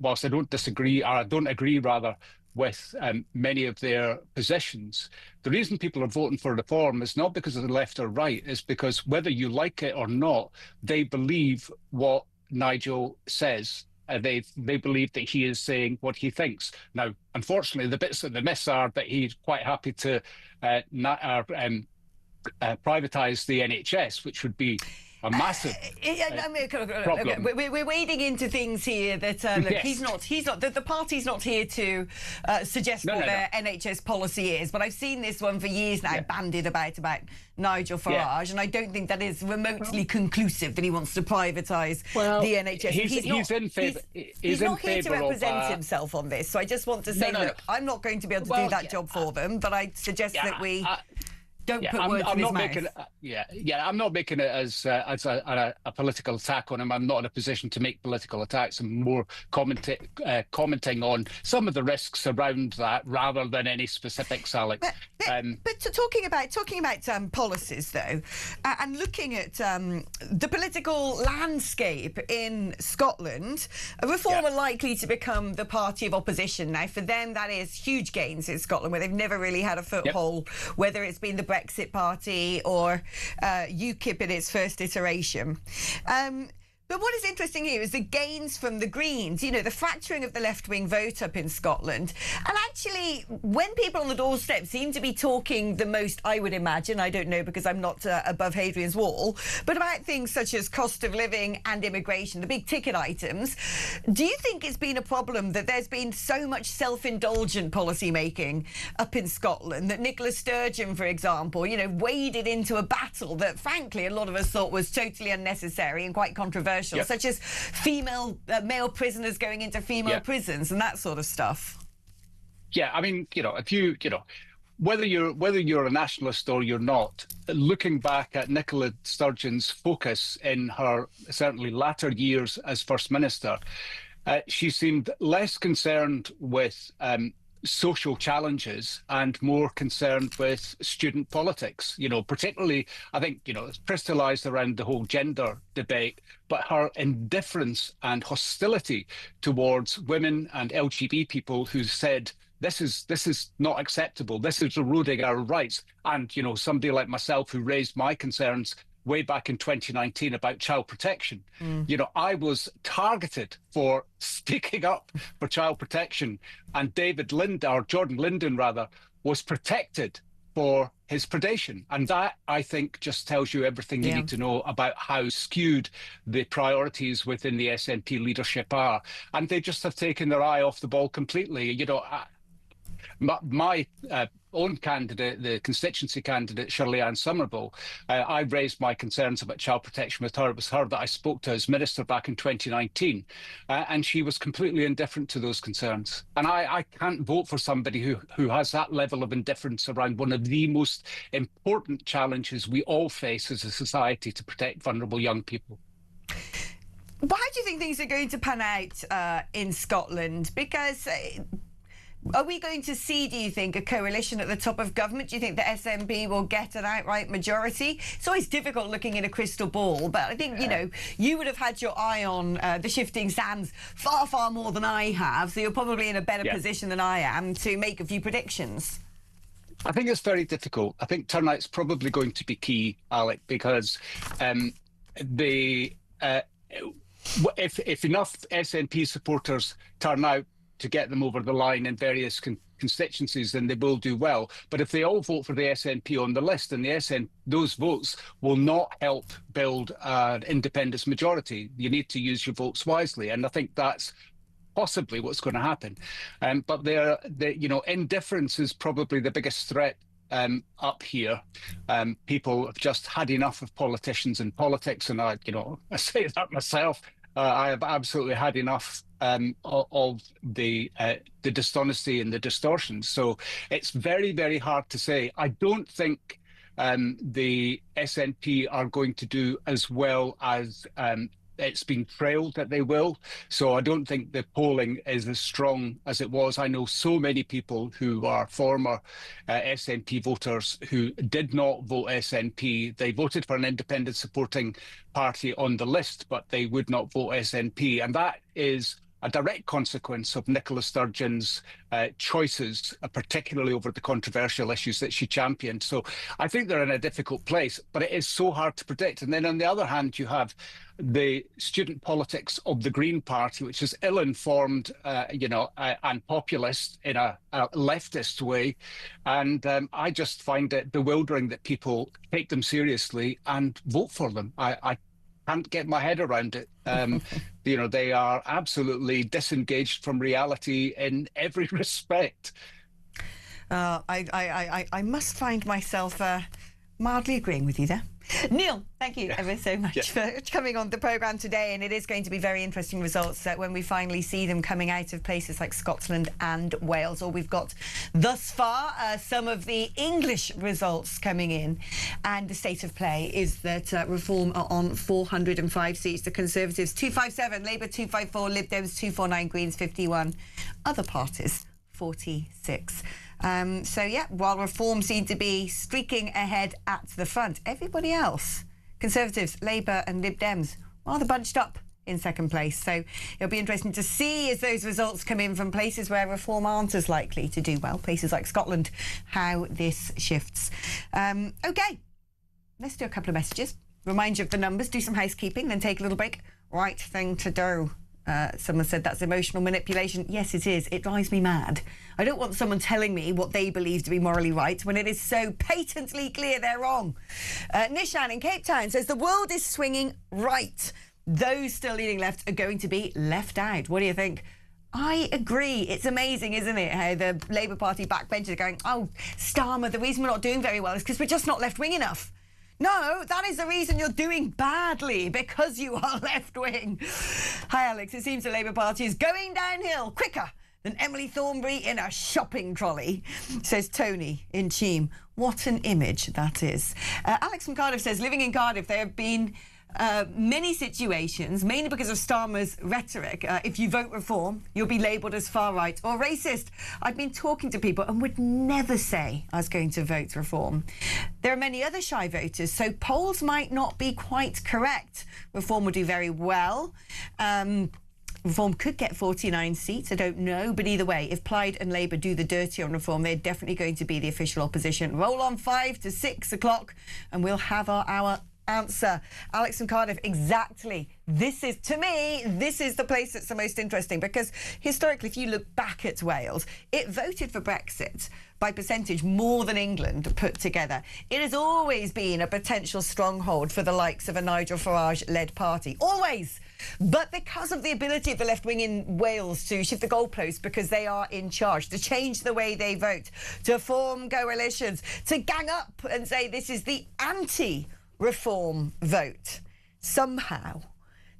whilst I don't disagree, or I don't agree rather, with many of their positions. The reason people are voting for reform is not because of the left or right, it's because whether you like it or not, they believe what Nigel says. They believe that he is saying what he thinks. Now, unfortunately, the bits that they miss are that he's quite happy to privatise the NHS, which would be a massive problem. We're wading into things here that look, Yes. he's not. The party's not here to suggest what their NHS policy is. But I've seen this one for years now, bandied about Nigel Farage, and I don't think that is remotely conclusive that he wants to privatise the NHS. He's in favour. He's not here to represent himself on this. So I just want to say, look, I'm not going to be able to do that job for them, but I suggest that we Don't Yeah, put words in his mouth. I'm not making it as a political attack on him. I'm not in a position to make political attacks. I'm more commenting on some of the risks around that rather than any specifics, Alex. But talking about policies, though, and looking at the political landscape in Scotland, Reform are likely to become the party of opposition now. For them, that is huge gains in Scotland, where they've never really had a foothold, whether it's been the Brexit Party or UKIP in its first iteration. But what is interesting here is the gains from the Greens, you know, the fracturing of the left-wing vote up in Scotland. And actually, when people on the doorstep seem to be talking the most, I would imagine, I don't know because I'm not above Hadrian's Wall, but about things such as cost of living and immigration, the big ticket items. Do you think it's been a problem that there's been so much self-indulgent policy making up in Scotland that Nicola Sturgeon, for example, you know, waded into a battle that, frankly, a lot of us thought was totally unnecessary and quite controversial? Such as male prisoners going into female prisons and that sort of stuff. Yeah, I mean, you know, whether you're a nationalist or you're not, looking back at Nicola Sturgeon's focus in her certainly latter years as First Minister, she seemed less concerned with social challenges and more concerned with student politics, you know, particularly, I think, you know, it's crystallized around the whole gender debate, but her indifference and hostility towards women and LGBT people who said, this is not acceptable, this is eroding our rights. And, you know, somebody like myself who raised my concerns way back in 2019 about child protection. You know, I was targeted for speaking up for child protection, and Jordan Linden rather, was protected for his predation. And that, I think, just tells you everything you need to know about how skewed the priorities within the SNP leadership are. And they just have taken their eye off the ball completely. You know, my own candidate, the constituency candidate, Shirley-Anne Somerville, I raised my concerns about child protection with her. It was her that I spoke to as minister back in 2019, and she was completely indifferent to those concerns. And I can't vote for somebody who has that level of indifference around one of the most important challenges we all face as a society to protect vulnerable young people. But how do you think things are going to pan out in Scotland? Because are we going to see, do you think, a coalition at the top of government? Do you think the SNP will get an outright majority? It's always difficult looking in a crystal ball, but I think, you know, you would have had your eye on the shifting sands far, far more than I have, so you're probably in a better position than I am to make a few predictions. I think it's very difficult. I think turnout's probably going to be key, Alec, because if enough SNP supporters turn out to get them over the line in various constituencies, then they will do well. But if they all vote for the SNP on the list, then those votes will not help build an independence majority. You need to use your votes wisely, and I think that's possibly what's going to happen. But you know, indifference is probably the biggest threat up here. People have just had enough of politicians and politics, and I say that myself. I have absolutely had enough of the dishonesty and the distortions. So it's very, very hard to say. I don't think the SNP are going to do as well as it's been trailed that they will. So I don't think the polling is as strong as it was. I know so many people who are former SNP voters who did not vote SNP. They voted for an independent supporting party on the list, but they would not vote SNP. And that is a direct consequence of Nicola Sturgeon's choices, particularly over the controversial issues that she championed. So I think they're in a difficult place, but it is so hard to predict. And then on the other hand, you have the student politics of the Green Party, which is ill-informed, and populist in a leftist way. And I just find it bewildering that people take them seriously and vote for them. I can't get my head around it. They are absolutely disengaged from reality in every respect. I must find myself mildly agreeing with you there. Neil, thank you ever so much for coming on the programme today, and it is going to be very interesting results when we finally see them coming out of places like Scotland and Wales. All we've got thus far, some of the English results coming in, and the state of play is that Reform are on 405 seats, the Conservatives 257, Labour 254, Lib Dems 249, Greens 51, other parties 46. While Reform seem to be streaking ahead at the front, everybody else, Conservatives, Labour and Lib Dems, rather bunched up in second place. So it'll be interesting to see as those results come in from places where Reform aren't as likely to do well, places like Scotland, how this shifts. OK, let's do a couple of messages. Remind you of the numbers, do some housekeeping, then take a little break. Right thing to do. Someone said that's emotional manipulation. Yes, it is. It drives me mad. I don't want someone telling me what they believe to be morally right when it is so patently clear they're wrong. Nishan in Cape Town says the world is swinging right. Those still leaning left are going to be left out. What do you think? I agree. It's amazing, isn't it, how the Labour Party backbenchers are going, oh, Starmer, the reason we're not doing very well is because we're just not left-wing enough. No, that is the reason you're doing badly, because you are left-wing. Hi, Alex. It seems the Labour Party is going downhill quicker than Emily Thornberry in a shopping trolley, says Tony in Cheam. What an image that is. Alex from Cardiff says, living in Cardiff, there have been many situations, mainly because of Starmer's rhetoric. If you vote Reform, you'll be labelled as far-right or racist. I've been talking to people and would never say I was going to vote Reform. There are many other shy voters, so polls might not be quite correct. Reform will do very well. Reform could get 49 seats, I don't know, but either way, if Plaid and Labour do the dirty on Reform, they're definitely going to be the official opposition. Roll on 5 to 6 o'clock and we'll have our answer. Alex from Cardiff, exactly. This is, to me, this is the place that's the most interesting, because historically, if you look back at Wales, it voted for Brexit by percentage more than England put together. It has always been a potential stronghold for the likes of a Nigel Farage-led party. Always. But because of the ability of the left wing in Wales to shift the goalposts because they are in charge, to change the way they vote, to form coalitions, to gang up and say this is the anti-Reform vote, somehow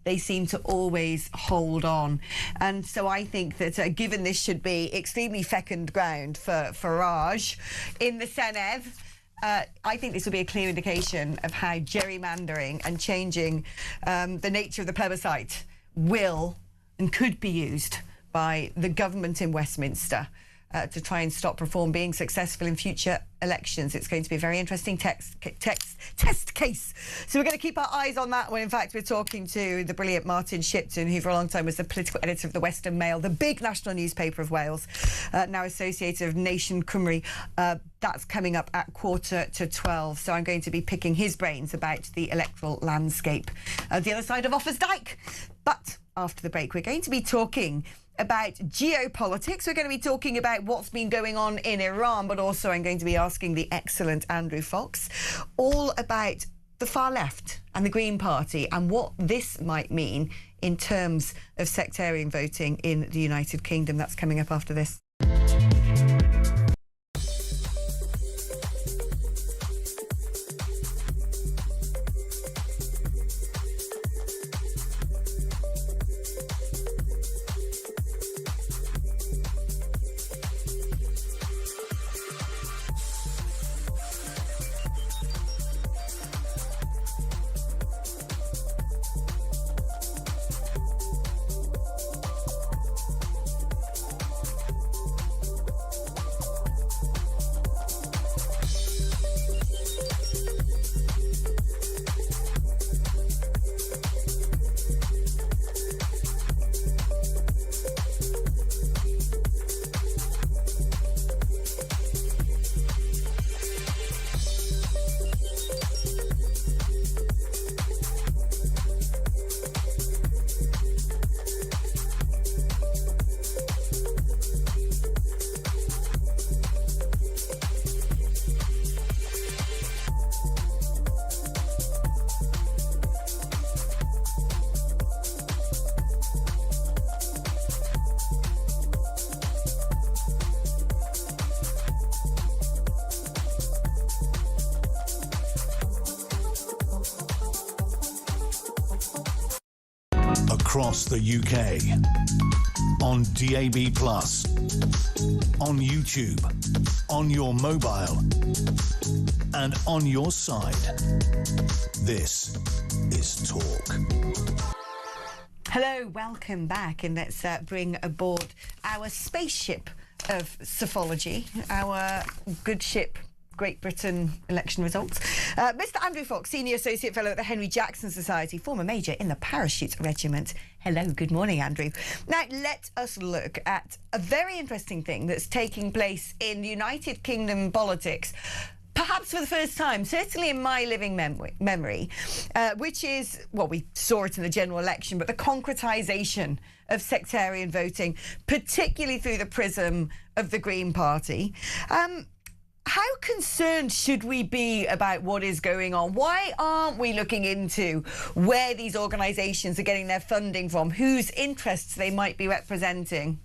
they seem to always hold on. And so I think that given this should be extremely fecund ground for Farage in the Senedd, I think this will be a clear indication of how gerrymandering and changing the nature of the plebiscite will and could be used by the government in Westminster to try and stop Reform being successful in future elections. It's going to be a very interesting test case. So we're going to keep our eyes on that one. In fact, we're talking to the brilliant Martin Shipton, who for a long time was the political editor of the Western Mail, the big national newspaper of Wales, now associated of Nation Cymru. That's coming up at 11:45. So I'm going to be picking his brains about the electoral landscape the other side of Offa's Dyke. But after the break, we're going to be talking about geopolitics. We're going to be talking about what's been going on in Iran, but also I'm going to be asking the excellent Andrew Fox all about the far left and the Green Party and what this might mean in terms of sectarian voting in the United Kingdom. That's coming up after this. across the UK. On DAB+, on YouTube, on your mobile, and on your side. This is Talk. Hello, welcome back, and let's bring aboard our spaceship of psephology, our good ship Great Britain election results. Mr. Andrew Fox, Senior Associate Fellow at the Henry Jackson Society, former Major in the Parachute Regiment. Hello, good morning, Andrew. Now, let us look at a very interesting thing that's taking place in United Kingdom politics, perhaps for the first time, certainly in my living memory, which is, well, we saw it in the general election, but the concretisation of sectarian voting, particularly through the prism of the Green Party. How concerned should we be about what is going on? Why aren't we looking into where these organisations are getting their funding from, whose interests they might be representing?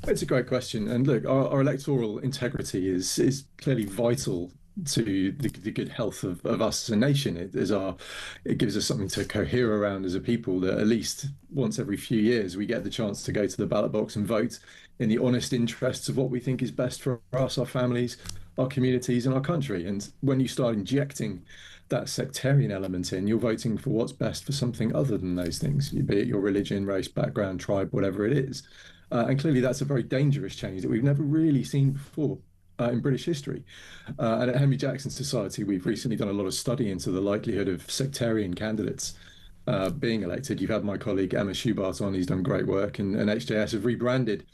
It's a great question. And look, our electoral integrity is clearly vital to the good health of us as a nation. It gives us something to cohere around as a people, that at least once every few years we get the chance to go to the ballot box and vote in the honest interests of what we think is best for us, our families, our communities and our country. And when you start injecting that sectarian element in, you're voting for what's best for something other than those things, be it your religion, race, background, tribe, whatever it is. And clearly that's a very dangerous change that we've never really seen before in British history. And at Henry Jackson Society, we've recently done a lot of study into the likelihood of sectarian candidates being elected. You've had my colleague Emma Schubart on, who's done great work, and HJS have rebranded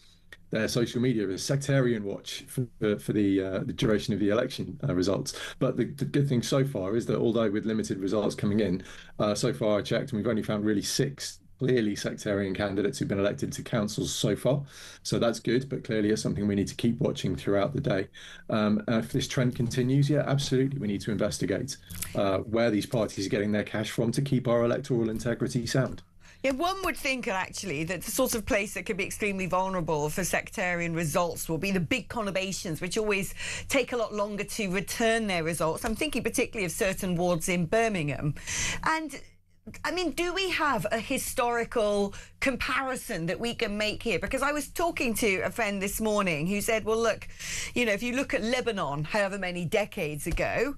their social media as Sectarian Watch for the duration of the election results. But the good thing so far is that although with limited results coming in, so far I checked and we've only found really 6 clearly sectarian candidates who've been elected to councils so far. So that's good, but clearly it's something we need to keep watching throughout the day. And if this trend continues, yeah, absolutely, we need to investigate where these parties are getting their cash from to keep our electoral integrity sound. Yeah, one would think, actually, that the sort of place that could be extremely vulnerable for sectarian results will be the big conurbations, which always take a lot longer to return their results. I'm thinking particularly of certain wards in Birmingham. And I mean, do we have a historical comparison that we can make here? Because I was talking to a friend this morning who said, well, look, you know, if you look at Lebanon, however many decades ago,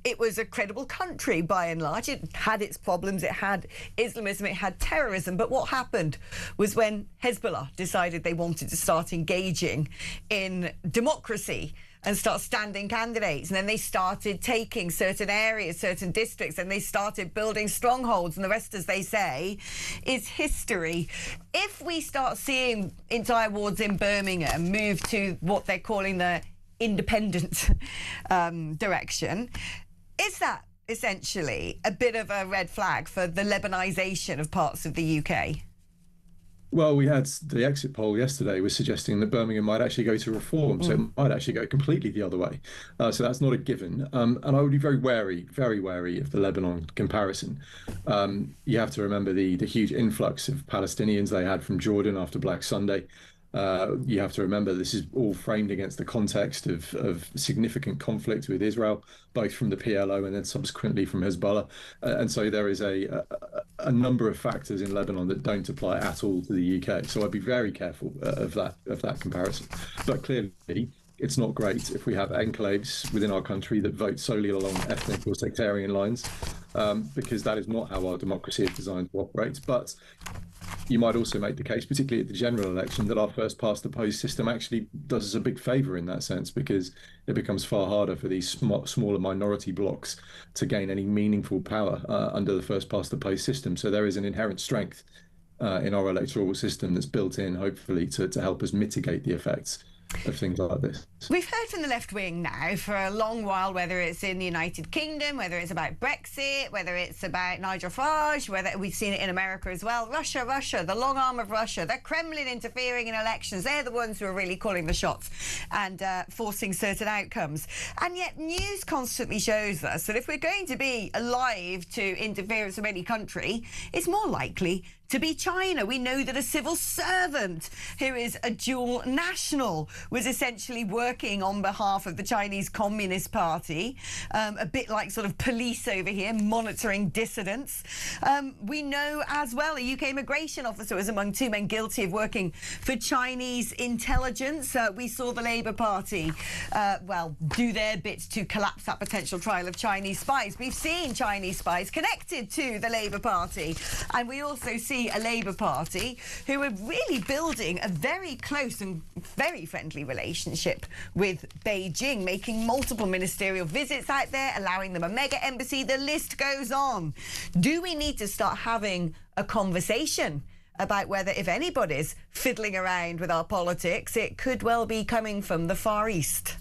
it was a credible country by and large. It had its problems. It had Islamism. It had terrorism. But what happened was when Hezbollah decided they wanted to start engaging in democracy and start standing candidates, and then they started taking certain areas, certain districts, and they started building strongholds, and the rest, as they say, is history. If we start seeing entire wards in Birmingham move to what they're calling the independent direction, is that essentially a bit of a red flag for the Lebanisation of parts of the UK? Well, we had the exit poll yesterday was suggesting that Birmingham might actually go to reform, so it might actually go completely the other way. So that's not a given. And I would be very wary of the Lebanon comparison. You have to remember the huge influx of Palestinians they had from Jordan after Black Sunday. You have to remember this is all framed against the context of significant conflict with Israel, both from the PLO and then subsequently from Hezbollah. And so there is a number of factors in Lebanon that don't apply at all to the UK. So I'd be very careful of that comparison. But clearly, it's not great if we have enclaves within our country that vote solely along ethnic or sectarian lines, because that is not how our democracy is designed to operate. But you might also make the case, particularly at the general election, that our first past the post system actually does us a big favour in that sense, because it becomes far harder for these smaller minority blocks to gain any meaningful power under the first past the post system. So there is an inherent strength in our electoral system that's built in, hopefully, to help us mitigate the effects of things like this. We've heard from the left wing now for a long while, whether it's in the United Kingdom, whether it's about Brexit, whether it's about Nigel Farage, whether we've seen it in America as well. Russia, the long arm of Russia, the Kremlin interfering in elections. They're the ones who are really calling the shots and forcing certain outcomes. And yet news constantly shows us that if we're going to be alive to interference from any country, it's more likely to be China. We know that a civil servant who is a dual national was essentially working on behalf of the Chinese Communist Party, a bit like sort of police over here, monitoring dissidents. We know as well a UK immigration officer was among 2 men guilty of working for Chinese intelligence. We saw the Labour Party, do their bit to collapse that potential trial of Chinese spies. We've seen Chinese spies connected to the Labour Party, and we also see a Labour Party who are really building a very close and very friendly relationship with Beijing, making multiple ministerial visits out there, allowing them a mega embassy. The list goes on. Do we need to start having a conversation about whether, if anybody's fiddling around with our politics, it could well be coming from the Far East?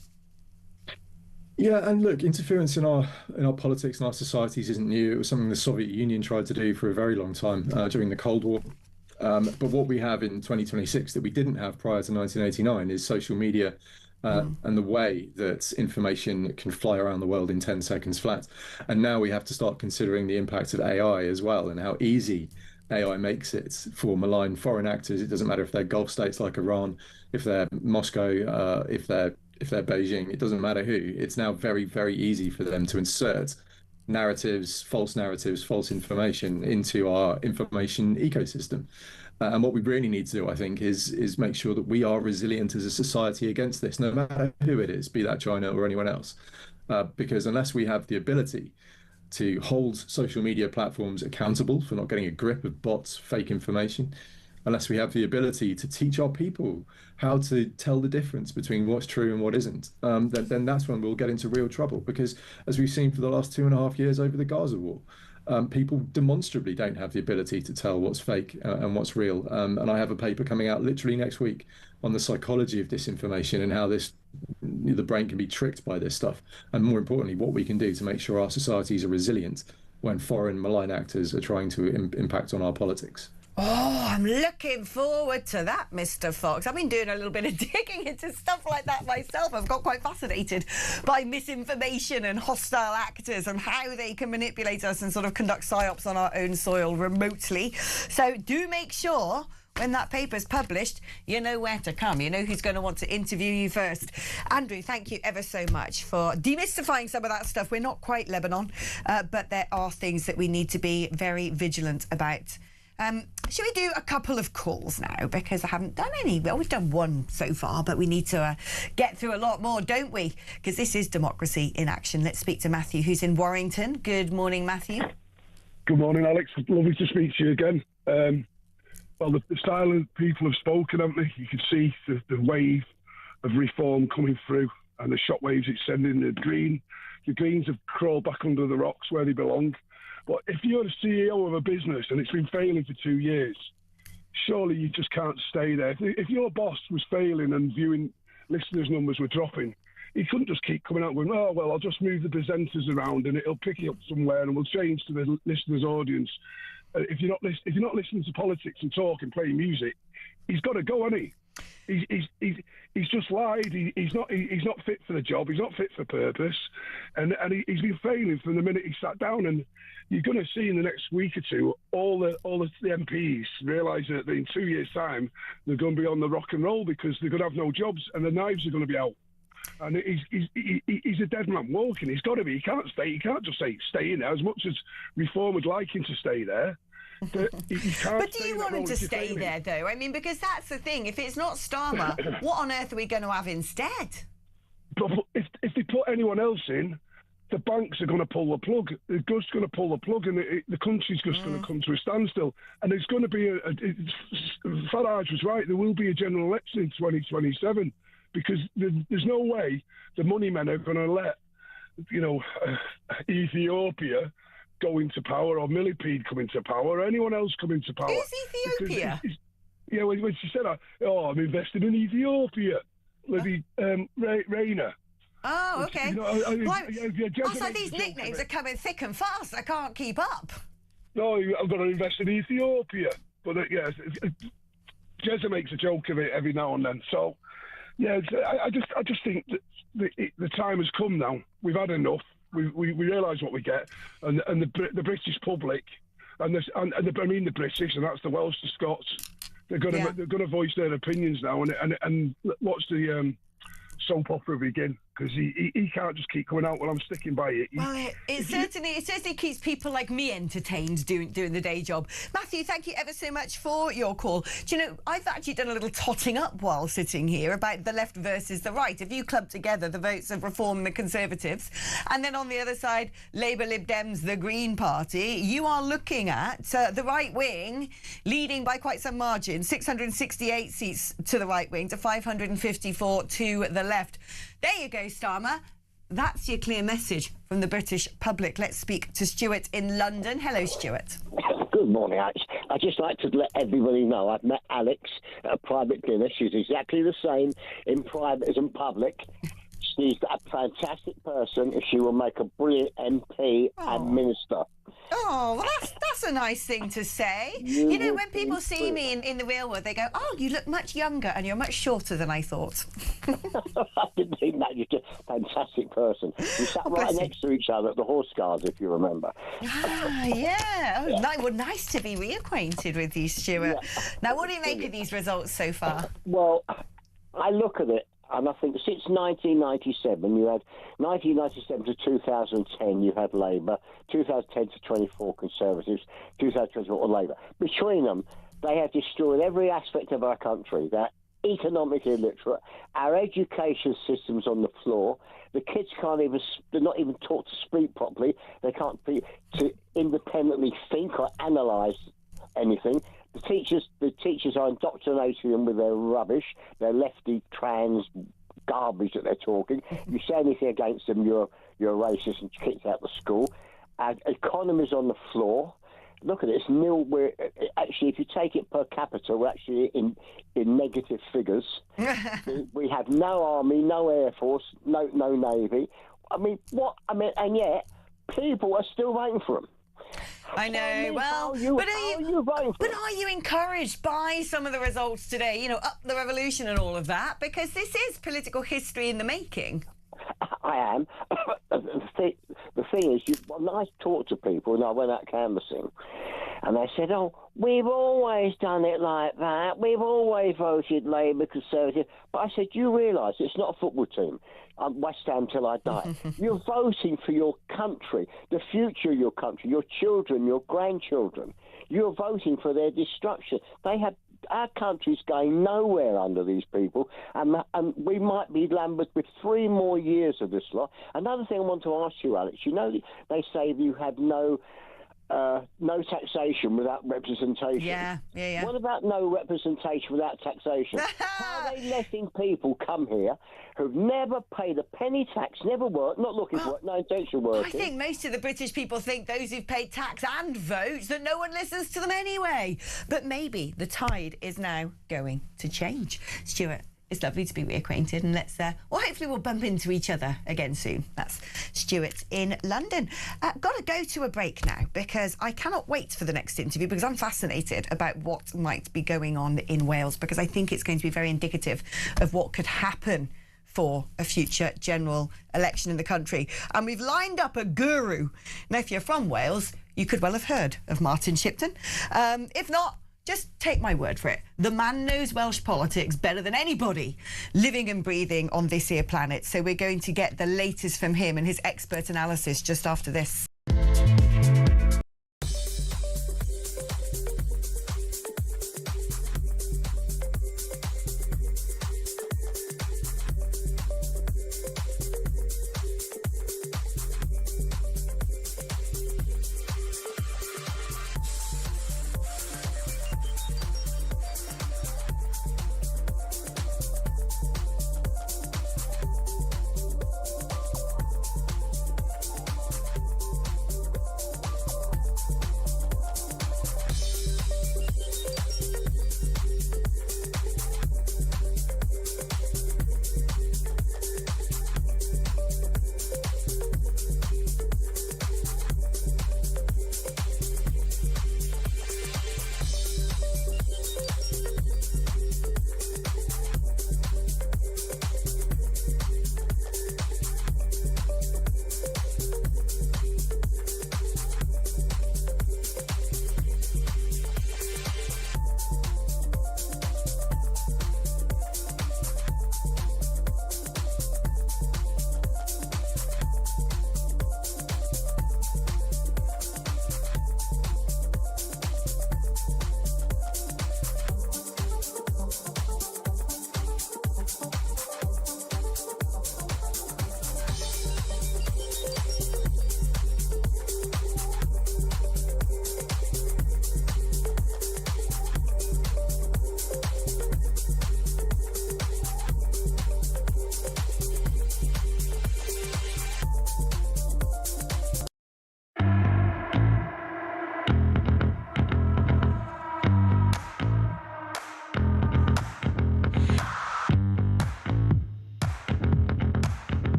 Yeah, and look, interference in our politics and our societies isn't new. It was something the Soviet Union tried to do for a very long time during the Cold War. But what we have in 2026 that we didn't have prior to 1989 is social media and the way that information can fly around the world in 10 seconds flat. And now we have to start considering the impact of AI as well, and how easy AI makes it for malign foreign actors. It doesn't matter if they're Gulf states like Iran, if they're Moscow, if they're Beijing, it doesn't matter who. It's now very, very easy for them to insert narratives, false information into our information ecosystem. And what we really need to do, I think, is make sure that we are resilient as a society against this, no matter who it is, be that China or anyone else. Because unless we have the ability to hold social media platforms accountable for not getting a grip of bots, fake information, unless we have the ability to teach our people how to tell the difference between what's true and what isn't, then that's when we'll get into real trouble. Because as we've seen for the last 2.5 years over the Gaza war, people demonstrably don't have the ability to tell what's fake and what's real. And I have a paper coming out literally next week on the psychology of disinformation and how the brain can be tricked by this stuff. And more importantly, what we can do to make sure our societies are resilient when foreign malign actors are trying to impact on our politics. Oh, I'm looking forward to that, Mr. Fox. I've been doing a little bit of digging into stuff like that myself. I've got quite fascinated by misinformation and hostile actors and how they can manipulate us and sort of conduct psyops on our own soil remotely. So do make sure when that paper's published, you know where to come. You know who's going to want to interview you first. Andrew, thank you ever so much for demystifying some of that stuff. We're not quite Lebanon, but there are things that we need to be very vigilant about. Should we do a couple of calls now? Because I haven't done any. Well, we've done one so far, but we need to get through a lot more, don't we? Because this is democracy in action. Let's speak to Matthew, who's in Warrington. Good morning, Matthew. Good morning, Alex. Lovely to speak to you again. Well, the silent people have spoken, haven't they? You can see the wave of reform coming through and the shockwaves it's sending. The Greens have crawled back under the rocks where they belong. But if you're the CEO of a business and it's been failing for 2 years, surely you just can't stay there. If your boss was failing and viewing listeners' numbers were dropping, he couldn't just keep coming out going, oh, well, I'll just move the presenters around and it'll pick it up somewhere and we'll change to the listener's audience. If you're not listening to politics and talk and playing music, he's got to go, hasn't he? He's just lied. He's not fit for the job. He's not fit for purpose, and he's been failing from the minute he sat down. And you're going to see in the next week or two all the MPs realise that in 2 years' time they're going to be on the rock and roll because they're going to have no jobs and the knives are going to be out. And he's a dead man walking. He's got to be. He can't stay. He can't just say stay in there. As much as Reform would like him to stay there. But do you want him to stay there, though? I mean, because that's the thing. If it's not Starmer, what on earth are we going to have instead? But if they put anyone else in, the banks are going to pull the plug. They're just going to pull the plug, and the country's just going to come to a standstill. And there's going to be Farage was right. There will be a general election in 2027 because there's no way the money men are going to let Ethiopia go into power, or Millipede come into power, or anyone else come into power. Who's Ethiopia? Yeah, when she said, I'm invested in Ethiopia, Libby Rayner. Oh, okay. Also, these nicknames are coming thick and fast. I can't keep up. No, I've got to invest in Ethiopia. But, Jezza makes a joke of it every now and then. So, I just think that the time has come now. We've had enough. We realise what we get, and the British public and the British, and that's the Welsh, the Scots. They're going to voice their opinions now, and watch the soap opera begin, because he can't just keep coming out, well, I'm sticking by it. Well, it certainly keeps people like me entertained doing the day job. Matthew, thank you ever so much for your call. Do you know, I've actually done a little totting up while sitting here about the left versus the right. If you club together the votes of Reform and the Conservatives, and then on the other side, Labour, Lib Dems, the Green Party, you are looking at the right wing leading by quite some margin, 668 seats to the right wing to 554 to the left. There you go, Starmer. That's your clear message from the British public. Let's speak to Stuart in London. Hello, Stuart. Good morning, Alex. I'd just like to let everybody know I've met Alex at a private dinner. She's exactly the same in private as in public. She's a fantastic person, and she will make a brilliant MP and minister. Oh, well, that's a nice thing to say. You know, when people see me in the real world, they go, oh, you look much younger and you're much shorter than I thought. I didn't think that. You're just a fantastic person. We sat right next to each other at the Horse Guards, if you remember. Ah, yeah. Oh, well, nice to be reacquainted with you, Stuart. Yeah. Now, what do you make of these results so far? Well, I look at it, and I think since 1997, you had 1997 to 2010, you had Labour, 2010 to 24 Conservatives, 2024 Labour. Between them, they have destroyed every aspect of our country. They're economically illiterate. Our education system's on the floor. The kids they're not even taught to speak properly. They can't to independently think or analyse anything. The teachers are indoctrinating them with their rubbish, their lefty trans garbage that they're talking. You say anything against them, you're racist and kicked out of school. Our economy's on the floor. Look at it, it's nil. Actually, if you take it per capita, we're actually in negative figures. We have no army, no air force, no navy. And yet people are still voting for them. I know. Well, but are you encouraged by some of the results today? You know, up the revolution and all of that, because this is political history in the making. I am. The thing is, when I talk to people, and I went out canvassing, and they said, "Oh, we've always done it like that. We've always voted Labour, Conservative." But I said, "You realise it's not a football team. I'm West Ham till I die. You're voting for your country, the future of your country, your children, your grandchildren. You're voting for their destruction. Our country's going nowhere under these people, and we might be lambered with 3 more years of this lot." Another thing I want to ask you, Alex, you know, they say you have no taxation without representation. Yeah. What about no representation without taxation? How are they letting people come here who've never paid a penny tax, never worked, not looking for work, no intention of working? I think most of the British people think those who've paid tax and votes, that no one listens to them anyway. But maybe the tide is now going to change. Stuart, it's lovely to be reacquainted, and let's hopefully we'll bump into each other again soon. That's Stuart in London. Got to go to a break now, because I cannot wait for the next interview, because I'm fascinated about what might be going on in Wales, because I think it's going to be very indicative of what could happen for a future general election in the country. And we've lined up a guru. Now, if you're from Wales, you could well have heard of Martin Shipton. If not, just take my word for it. The man knows Welsh politics better than anybody living and breathing on this here planet. So we're going to get the latest from him and his expert analysis just after this.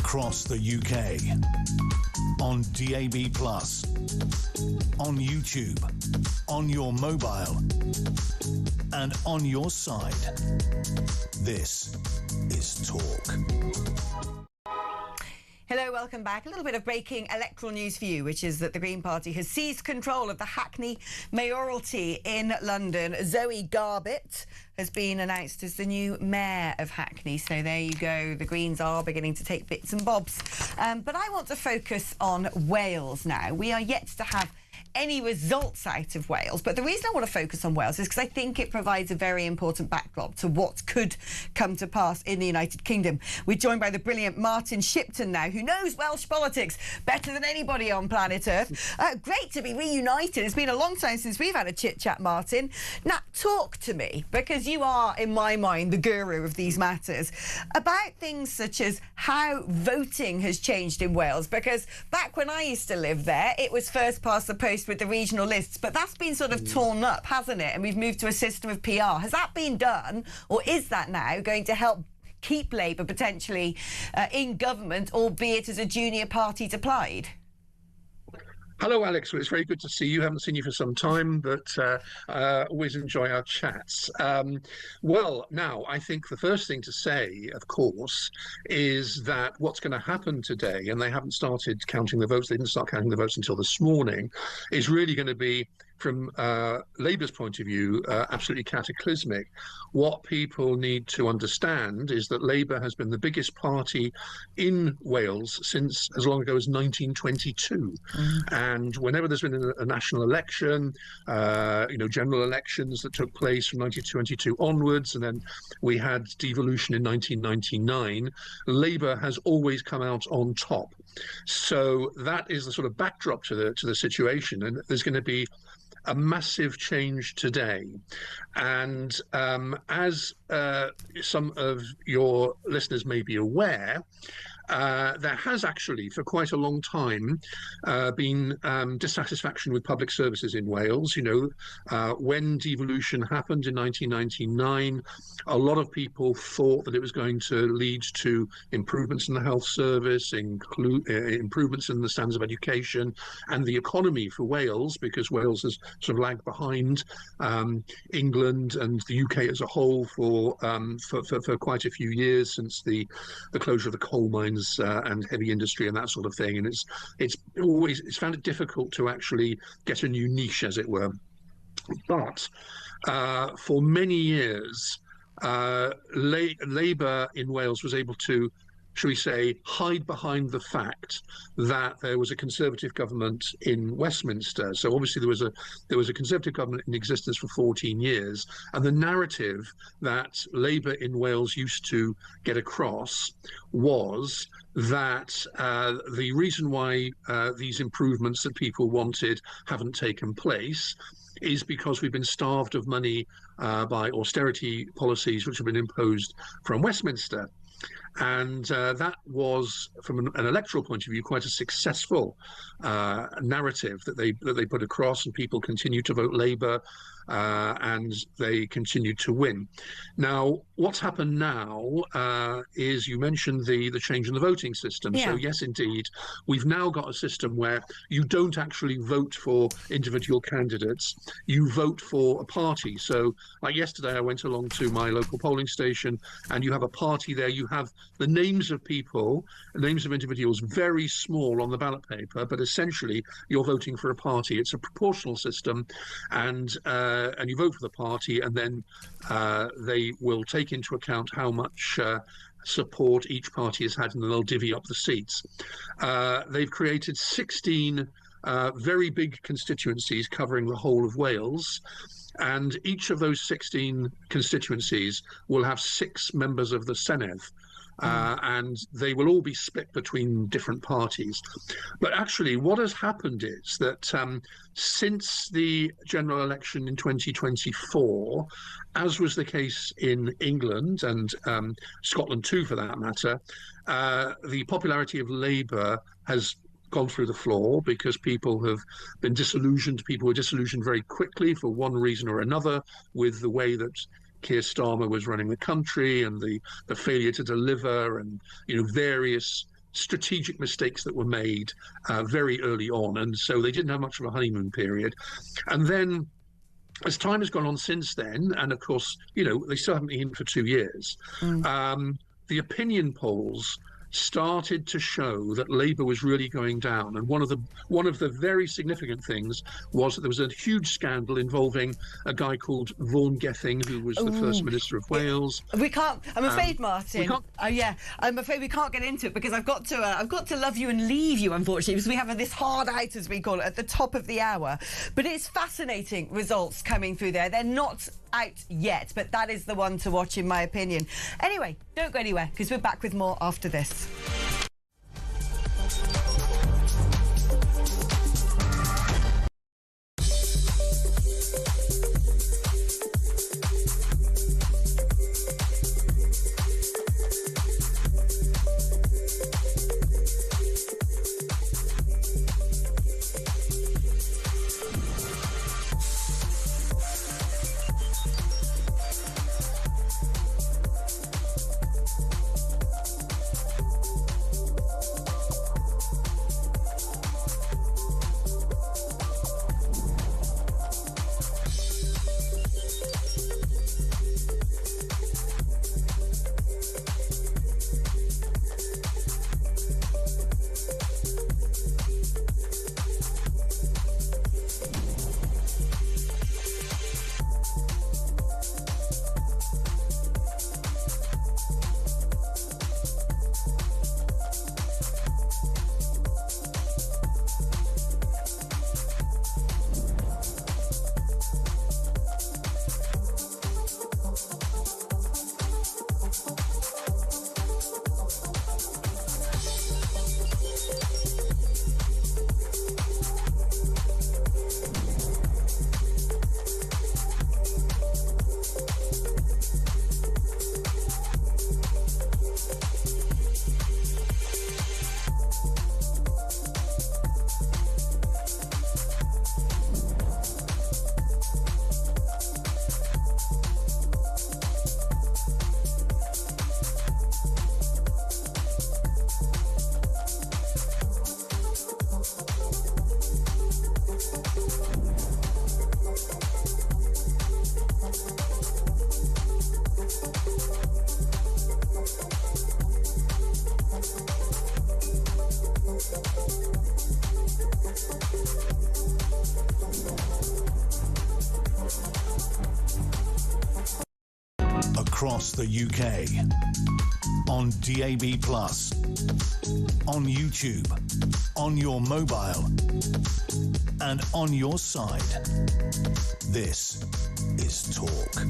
across the UK. On DAB+, on YouTube, on your mobile, and on your side. This is Talk. Hello, welcome back. A little bit of breaking electoral news for you, which is that the Green Party has seized control of the Hackney mayoralty in London. Zoe Garbett has been announced as the new mayor of Hackney. So there you go. The Greens are beginning to take bits and bobs. But I want to focus on Wales now. We are yet to have any results out of Wales, but the reason I want to focus on Wales is because I think it provides a very important backdrop to what could come to pass in the United Kingdom. We're joined by the brilliant Martin Shipton now, who knows Welsh politics better than anybody on planet Earth. Great to be reunited. It's been a long time since we've had a chit-chat, Martin. Now, talk to me, because you are, in my mind, the guru of these matters, about things such as how voting has changed in Wales, because back when I used to live there, it was first past the post with the regional lists, but that's been sort of torn up, hasn't it? And we've moved to a system of PR. Has that been done, or is that now going to help keep Labour potentially in government, albeit as a junior party to Plaid? Hello, Alex. Well, it's very good to see you. Haven't seen you for some time, but always enjoy our chats. Well, now, I think the first thing to say, of course, is that what's going to happen today, and they haven't started counting the votes, they didn't start counting the votes until this morning, is really going to be, from Labour's point of view, absolutely cataclysmic. What people need to understand is that Labour has been the biggest party in Wales since as long ago as 1922. And whenever there's been a national election, general elections that took place from 1922 onwards, and then we had devolution in 1999, Labour has always come out on top. So that is the sort of backdrop to the situation, and there's going to be a massive change today. And as some of your listeners may be aware, there has actually, for quite a long time, been dissatisfaction with public services in Wales. When devolution happened in 1999, a lot of people thought that it was going to lead to improvements in the health service, improvements in the standards of education and the economy for Wales, because Wales has sort of lagged behind England and the UK as a whole for quite a few years since the closure of the coal mines and heavy industry and that sort of thing, and it's found it difficult to actually get a new niche, as it were. But for many years, Labour in Wales was able to, shall we say, hide behind the fact that there was a Conservative government in Westminster. So obviously there was a Conservative government in existence for 14 years, and the narrative that Labour in Wales used to get across was that the reason why these improvements that people wanted haven't taken place is because we've been starved of money by austerity policies which have been imposed from Westminster. And that was, from an electoral point of view, quite a successful narrative that they put across, and people continued to vote Labour and they continued to win. Now, what's happened now is, you mentioned the change in the voting system. Yeah. So yes, indeed, we've now got a system where you don't actually vote for individual candidates, you vote for a party. So like yesterday, I went along to my local polling station, and you have a party there. You have the names of people, names of individuals, very small on the ballot paper, but essentially you're voting for a party. It's a proportional system, and you vote for the party, and then they will take into account how much support each party has had, and then they'll divvy up the seats. They've created 16 very big constituencies covering the whole of Wales, and each of those 16 constituencies will have 6 members of the Senedd. And they will all be split between different parties. But actually, what has happened is that since the general election in 2024, as was the case in England and Scotland too, for that matter, the popularity of Labour has gone through the floor because people have been disillusioned. People were disillusioned very quickly for one reason or another with the way that Keir Starmer was running the country, and the failure to deliver, and various strategic mistakes that were made very early on, and so they didn't have much of a honeymoon period. And then, as time has gone on since then, and of course, they still haven't been in for 2 years, the opinion polls started to show that Labour was really going down. And one of the very significant things was that there was a huge scandal involving a guy called Vaughan Gething, who was the First Minister of Wales. We can't. I'm afraid, Martin. I'm afraid we can't get into it because I've got to love you and leave you, unfortunately, because we have this hard out, as we call it, at the top of the hour. But it's fascinating results coming through there. They're not out yet, but that is the one to watch, in my opinion. Anyway, don't go anywhere because we're back with more after this. Across the UK, on DAB+, on YouTube, on your mobile, and on your side. This is Talk.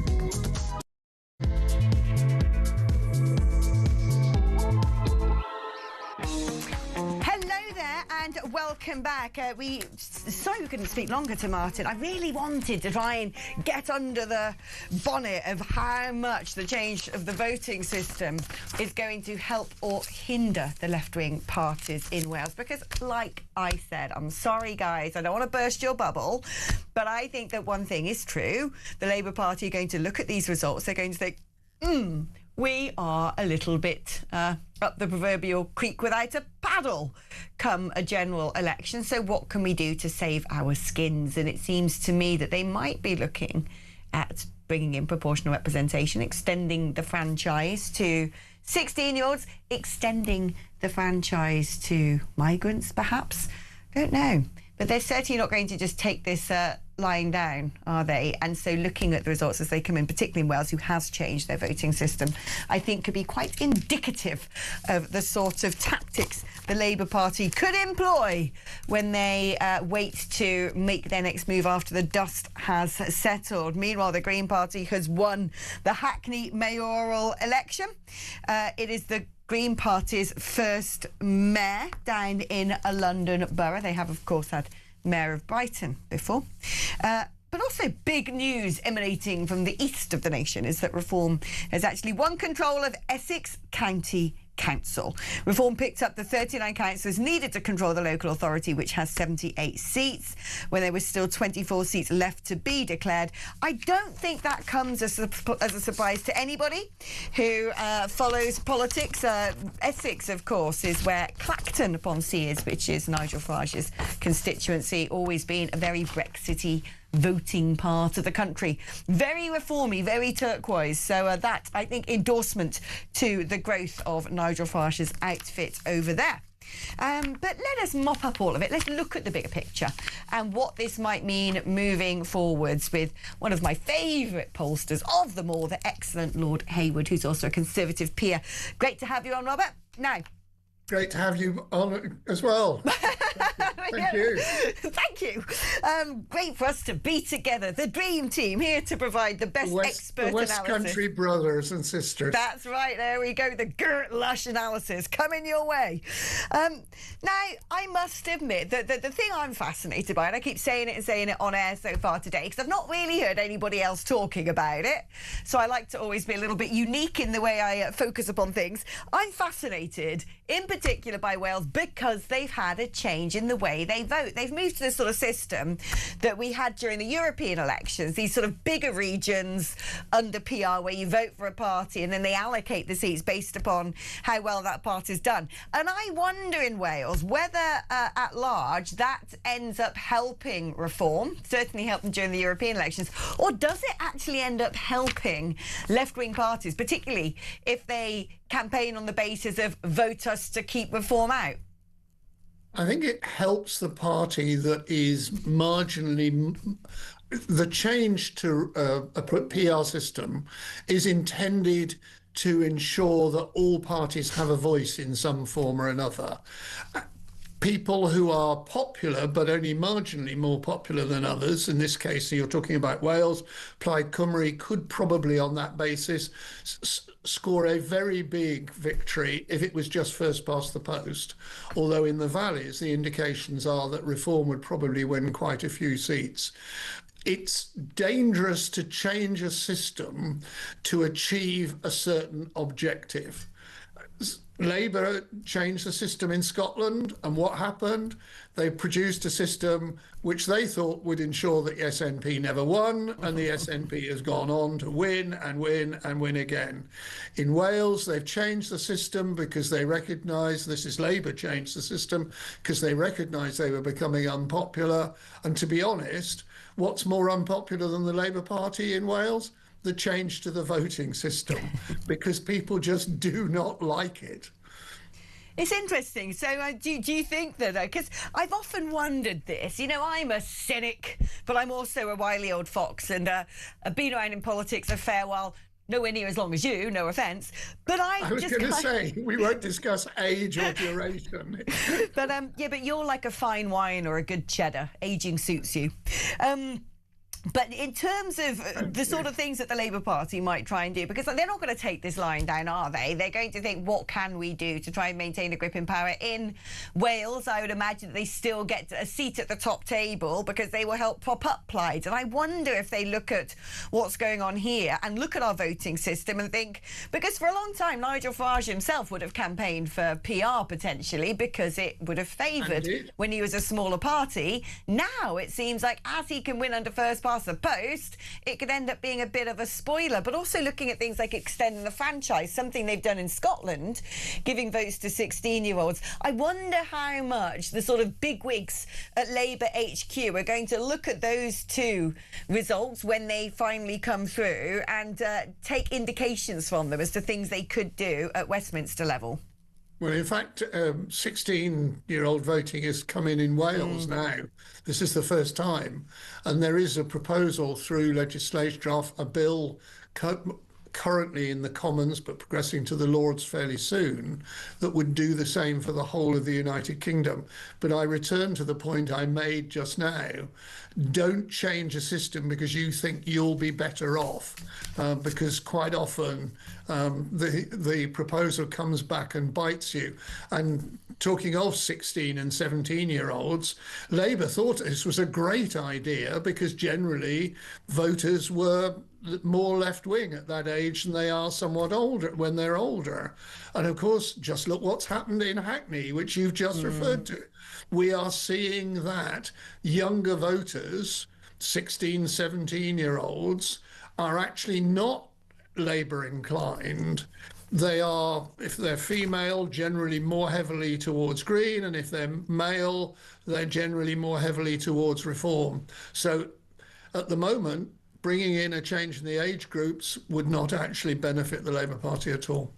Welcome back. Sorry we couldn't speak longer to Martin. I really wanted to try and get under the bonnet of how much the change of the voting system is going to help or hinder the left-wing parties in Wales. Because, like I said, I'm sorry, guys, I don't want to burst your bubble, but I think that one thing is true. The Labour Party are going to look at these results. They're going to think, we are a little bit up the proverbial creek without a paddle come a general election. So what can we do to save our skins? And it seems to me that they might be looking at bringing in proportional representation, extending the franchise to 16-year-olds, extending the franchise to migrants, perhaps. Don't know. But they're certainly not going to just take this lying down, are they? And so looking at the results as they come in, particularly in Wales, who has changed their voting system, I think could be quite indicative of the sort of tactics the Labour Party could employ when they wait to make their next move after the dust has settled. Meanwhile, the Green Party has won the Hackney mayoral election. It is the Green Party's first mayor down in a London borough. They have, of course, had Mayor of Brighton before. But also big news emanating from the east of the nation is that Reform has actually won control of Essex County Council. Reform picked up the 39 councillors needed to control the local authority, which has 78 seats, when there was still 24 seats left to be declared. I don't think that comes as a surprise to anybody who follows politics. Essex, of course, is where Clacton upon Sea is, which is Nigel Farage's constituency, always been a very Brexity voting part of the country. Very reformy, very turquoise. So that, I think, endorsement to the growth of Nigel Farage's outfit over there. But let us mop up all of it. Let's look at the bigger picture and what this might mean moving forwards with one of my favourite pollsters of them all, the excellent Lord Hayward, who's also a Conservative peer. Great to have you on, Robert. Now, great to have you on as well. Thank you. Thank you. Great for us to be together, the dream team, here to provide the best expert analysis. The West Country brothers and sisters. That's right, there we go, the Gert Lush analysis coming your way. Now, I must admit that the thing I'm fascinated by, and I keep saying it on air so far today, because I've not really heard anybody else talking about it, so I like to always be a little bit unique in the way I focus upon things. I'm fascinated, in particular by Wales, because they've had a change in the way they vote. They've moved to this sort of system that we had during the European elections, these sort of bigger regions under PR where you vote for a party and then they allocate the seats based upon how well that party's done. And I wonder in Wales whether at large that ends up helping reform, certainly helped them during the European elections, or does it actually end up helping left-wing parties, particularly if they campaign on the basis of vote us to keep reform out? I think it helps the party that is marginally... The change to a PR system is intended to ensure that all parties have a voice in some form or another. People who are popular, but only marginally more popular than others, in this case, you're talking about Wales, Plaid Cymru could probably on that basis score a very big victory if it was just first past the post. Although in the valleys, the indications are that Reform would probably win quite a few seats. It's dangerous to change a system to achieve a certain objective. Labour changed the system in Scotland, and what happened? They produced a system which they thought would ensure that the SNP never won, and the SNP has gone on to win and win and win again. In Wales, they've changed the system because they recognise, this is Labour changed the system, because they recognised they were becoming unpopular. And to be honest, what's more unpopular than the Labour Party in Wales? The change to the voting system, because people just do not like it. It's interesting. So do you think that, because I've often wondered this, you know, I'm a cynic, but I'm also a wily old fox, and I've been around in politics a fair while, nowhere near as long as you, no offence. But I was going to say, we won't discuss age or duration. But yeah, but you're like a fine wine or a good cheddar. Aging suits you. But in terms of the sort of things that the Labour Party might try and do, because they're not going to take this line down, are they? They're going to think, what can we do to try and maintain a grip in power? In Wales, I would imagine that they still get a seat at the top table because they will help prop up Plaid. And I wonder if they look at what's going on here and look at our voting system and think, because for a long time, Nigel Farage himself would have campaigned for PR potentially because it would have favoured when he was a smaller party. Now it seems like as he can win under first past the post, it could end up being a bit of a spoiler. But also looking at things like extending the franchise, something they've done in Scotland, giving votes to 16-year-olds. I wonder how much the sort of bigwigs at Labour HQ are going to look at those two results when they finally come through and take indications from them as to things they could do at Westminster level. Well, in fact, 16-year-old voting has come in Wales now. This is the first time. And there is a proposal through legislation draft, a bill currently in the Commons, but progressing to the Lords fairly soon, that would do the same for the whole of the United Kingdom. But I return to the point I made just now. Don't change a system because you think you'll be better off, because quite often the proposal comes back and bites you. And talking of 16 and 17-year-olds, Labour thought this was a great idea because generally voters were more left-wing at that age than they are somewhat older when they're older. And of course, just look what's happened in Hackney, which you've just referred to. We are seeing that younger voters, 16, 17-year-olds, are actually not Labour inclined. They are, if they're female, generally more heavily towards Green, and if they're male, they're generally more heavily towards Reform. So at the moment, bringing in a change in the age groups would not actually benefit the Labour Party at all.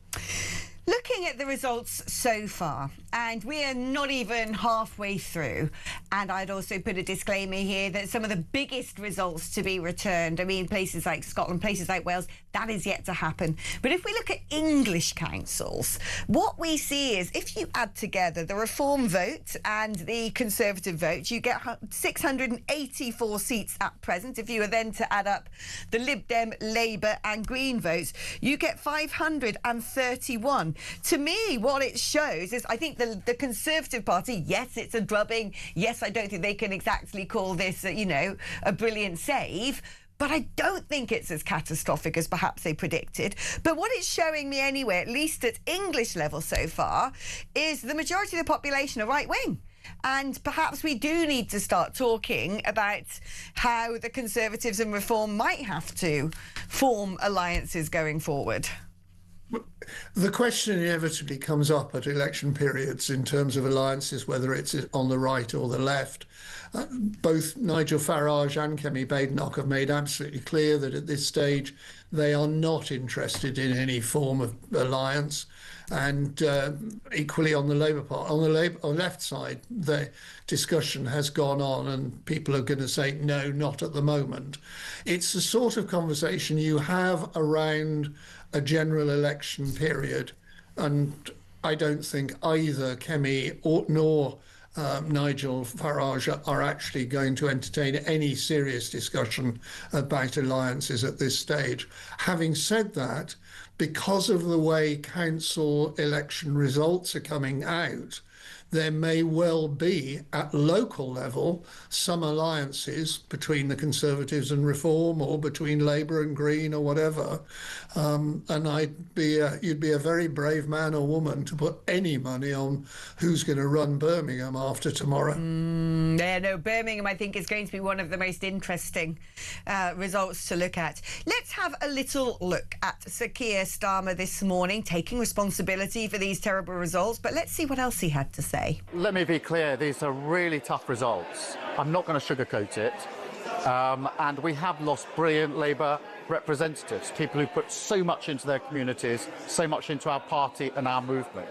Looking at the results so far, and we are not even halfway through, and I'd also put a disclaimer here that some of the biggest results to be returned, I mean, places like Scotland, places like Wales, that is yet to happen. But if we look at English councils, what we see is if you add together the Reform vote and the Conservative vote, you get 684 seats at present. If you were then to add up the Lib Dem, Labour and Green votes, you get 531. To me, what it shows is I think the Conservative Party, yes, it's a drubbing. Yes, I don't think they can exactly call this, a brilliant save. But I don't think it's as catastrophic as perhaps they predicted. But what it's showing me anyway, at least at English level so far, is the majority of the population are right-wing. And perhaps we do need to start talking about how the Conservatives and Reform might have to form alliances going forward. The question inevitably comes up at election periods in terms of alliances, whether it's on the right or the left. Both Nigel Farage and Kemi Badenoch have made absolutely clear that at this stage they are not interested in any form of alliance. And equally on the Labour Party, on the left side, the discussion has gone on and people are going to say, no, not at the moment. It's the sort of conversation you have around a general election period. And I don't think either Kemi nor Nigel Farage are actually going to entertain any serious discussion about alliances at this stage. Having said that, because of the way council election results are coming out, there may well be, at local level, some alliances between the Conservatives and Reform or between Labour and Green or whatever. And you'd be a very brave man or woman to put any money on who's going to run Birmingham after tomorrow. Birmingham, I think, is going to be one of the most interesting results to look at. Let's have a little look at Sir Keir Starmer this morning, taking responsibility for these terrible results. But let's see what else he had to say. Let me be clear, these are really tough results. I'm not going to sugarcoat it. And we have lost brilliant Labour representatives, people who put so much into their communities, so much into our party and our movement.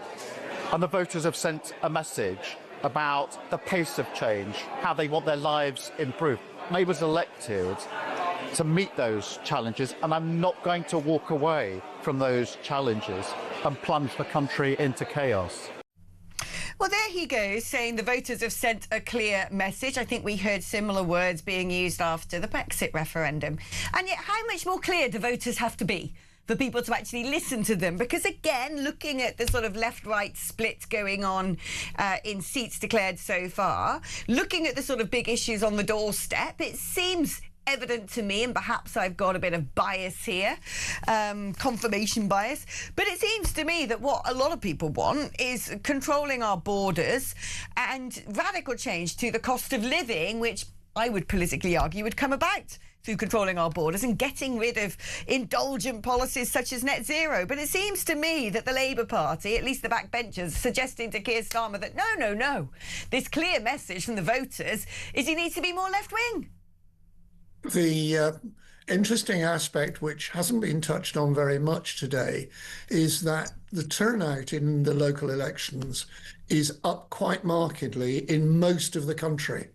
And the voters have sent a message about the pace of change, how they want their lives improved. Labour's elected to meet those challenges, and I'm not going to walk away from those challenges and plunge the country into chaos. Well, there he goes, saying the voters have sent a clear message. I think we heard similar words being used after the Brexit referendum. And yet, how much more clear do voters have to be for people to actually listen to them? Because, again, looking at the sort of left-right split going on in seats declared so far, looking at the sort of big issues on the doorstep, it seems evident to me, and perhaps I've got a bit of bias here, confirmation bias, but it seems to me that what a lot of people want is controlling our borders and radical change to the cost of living, which I would politically argue would come about through controlling our borders and getting rid of indulgent policies such as net zero. But it seems to me that the Labour Party, at least the backbenchers, suggesting to Keir Starmer that no, this clear message from the voters is he needs to be more left-wing. The interesting aspect, which hasn't been touched on very much today, is that the turnout in the local elections is up quite markedly in most of the country,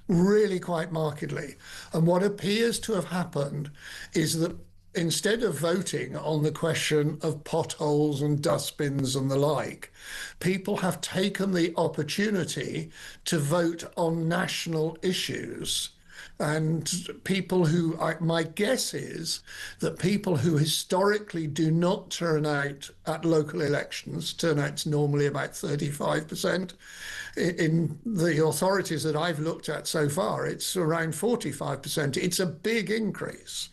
really quite markedly. And what appears to have happened is that instead of voting on the question of potholes and dustbins and the like, people have taken the opportunity to vote on national issues. And people who, my guess is that people who historically do not turn out at local elections. Turnout's normally about 35%. In the authorities that I've looked at so far, it's around 45%. It's a big increase.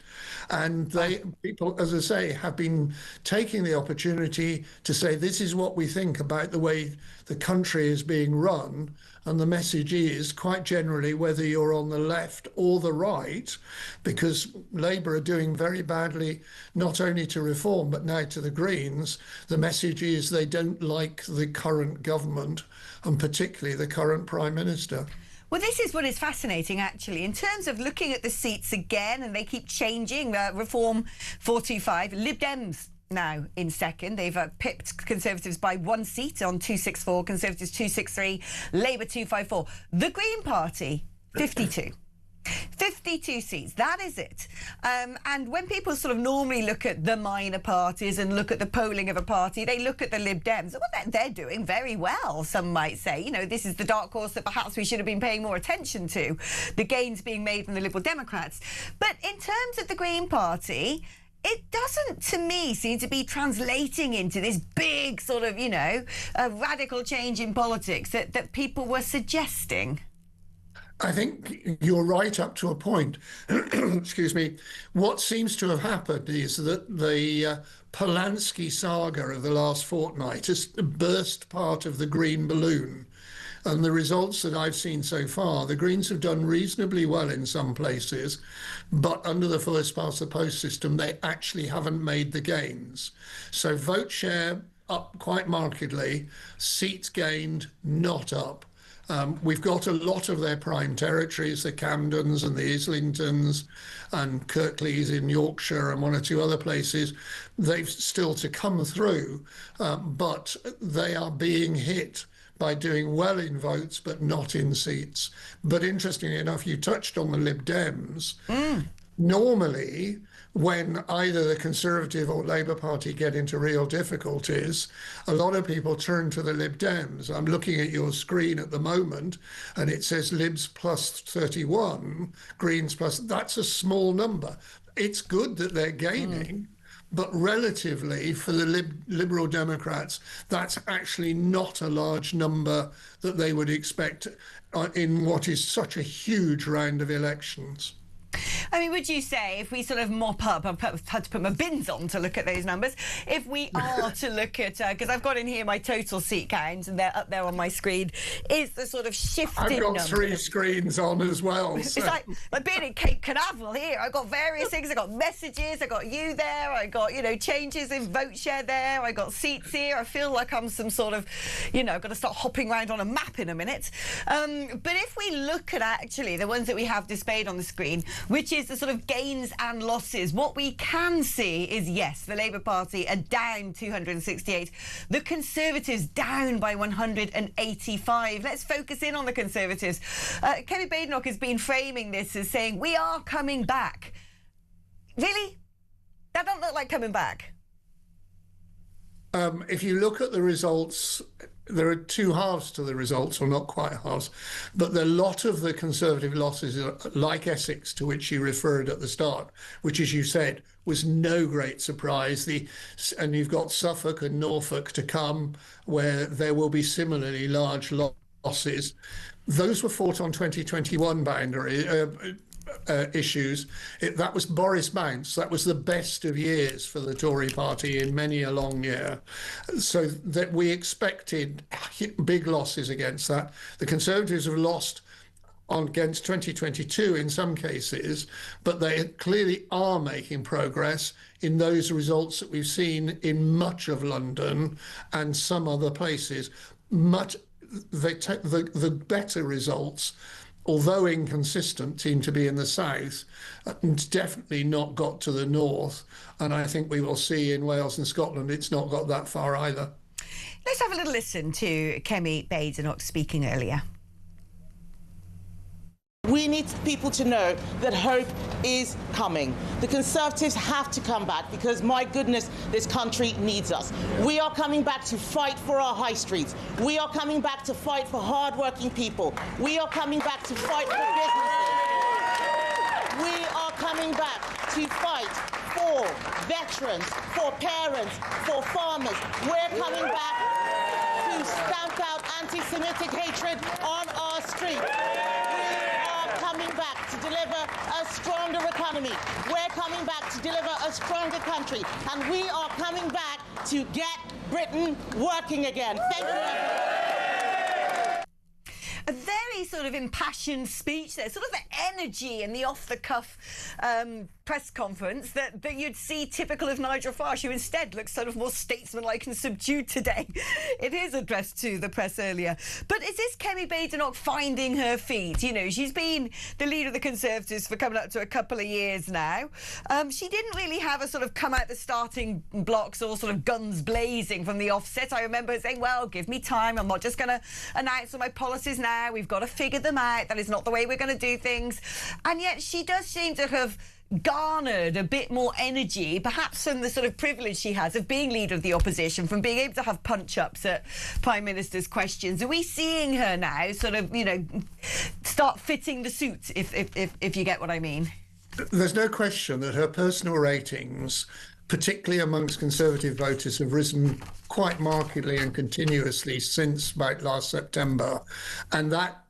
And people, as I say, have been taking the opportunity to say, this is what we think about the way the country is being run. And the message is, quite generally, whether you're on the left or the right, because Labour are doing very badly, not only to reform, but now to the Greens, the message is they don't like the current government, and particularly the current Prime Minister. Well, this is what is fascinating, actually, in terms of looking at the seats again, and they keep changing. Reform 425, Lib Dems now in second. They've pipped Conservatives by 1 seat on 264, Conservatives 263, Labour 254. The Green Party, 52. 52 seats, that is it. And when people sort of normally look at the minor parties and look at the polling of a party, they look at the Lib Dems. Well, they're doing very well, some might say. You know, this is the dark horse that perhaps we should have been paying more attention to, the gains being made from the Liberal Democrats. But in terms of the Green Party, it doesn't, to me, seem to be translating into this big sort of, you know, radical change in politics that people were suggesting. I think you're right up to a point. Excuse me. What seems to have happened is that the Polanski saga of the last fortnight has burst part of the green balloon. And the results that I've seen so far, the Greens have done reasonably well in some places, but under the first past the post system, they actually haven't made the gains. So vote share up quite markedly, seats gained not up. We've got a lot of their prime territories, the Camdens and the Islingtons and Kirklees in Yorkshire and 1 or 2 other places. They've still to come through, but they are being hit by doing well in votes, but not in seats. But interestingly enough, you touched on the Lib Dems. Normally, when either the Conservative or Labour Party get into real difficulties, a lot of people turn to the Lib Dems. I'm looking at your screen at the moment, and it says Libs plus 31, Greens plus. That's a small number. It's good that they're gaining, but relatively for the Liberal Democrats, that's actually not a large number that they would expect in what is such a huge round of elections. I mean, would you say, if we sort of mop up, I've had to put my bins on to look at those numbers, if we are to look at, because I've got in here my total seat count and they're up there on my screen, is the sort of shifted I've got number. 3 screens on as well. So. It's like being in Cape Canaveral here. I've got various things. I've got messages. I got you there. I got, you know, changes in vote share there. I got seats here. I feel like I'm some sort of, you know, I've got to start hopping around on a map in a minute. But if we look at actually the ones that we have displayed on the screen, which is the sort of gains and losses, what we can see is, yes, the Labour Party are down 268. The Conservatives down by 185. Let's focus in on the Conservatives. Kemi Badenoch has been framing this as saying, we are coming back. Really? That doesn't look like coming back. If you look at the results, there are 2 halves to the results, or not quite halves, but a lot of the Conservative losses are like Essex, to which you referred at the start, which, as you said, was no great surprise. And you've got Suffolk and Norfolk to come, where there will be similarly large losses. Those were fought on 2021 boundary issues. That was Boris Bounce. That was the best of years for the Tory party in many a long year. So that we expected big losses against that. The Conservatives have lost against 2022 in some cases, but they clearly are making progress in those results that we've seen in much of London and some other places. The better results, although inconsistent, seem to be in the south, and definitely not got to the north. And I think we will see in Wales and Scotland it's not got that far either. Let's have a little listen to Kemi Badenoch speaking earlier. We need people to know that hope is coming. The Conservatives have to come back because, my goodness, this country needs us. We are coming back to fight for our high streets. We are coming back to fight for hard-working people. We are coming back to fight for businesses. We are coming back to fight for veterans, for parents, for farmers. We're coming back to stamp out anti-Semitic hatred on our streets. We are coming back to deliver a stronger economy. We're coming back to deliver a stronger country. And we are coming back to get Britain working again. Thank you, everyone. A very sort of impassioned speech there, sort of the energy and the off-the-cuff press conference that you'd see typical of Nigel Farage, who instead looks sort of more statesmanlike and subdued today in his address to the press earlier. But is this Kemi Badenoch finding her feet? You know, she's been the leader of the Conservatives for coming up to a couple of years now. She didn't really have a sort of come out the starting blocks or sort of guns blazing from the offset. I remember saying, well, give me time. I'm not just going to announce all my policies now. We've got to figure them out. That is not the way we're going to do things. And yet she does seem to have garnered a bit more energy, perhaps from the sort of privilege she has of being leader of the opposition, from being able to have punch-ups at Prime Minister's questions. Are we seeing her now sort of, you know, start fitting the suits, if you get what I mean? There's no question that her personal ratings, particularly amongst Conservative voters, have risen quite markedly and continuously since about last September. And that,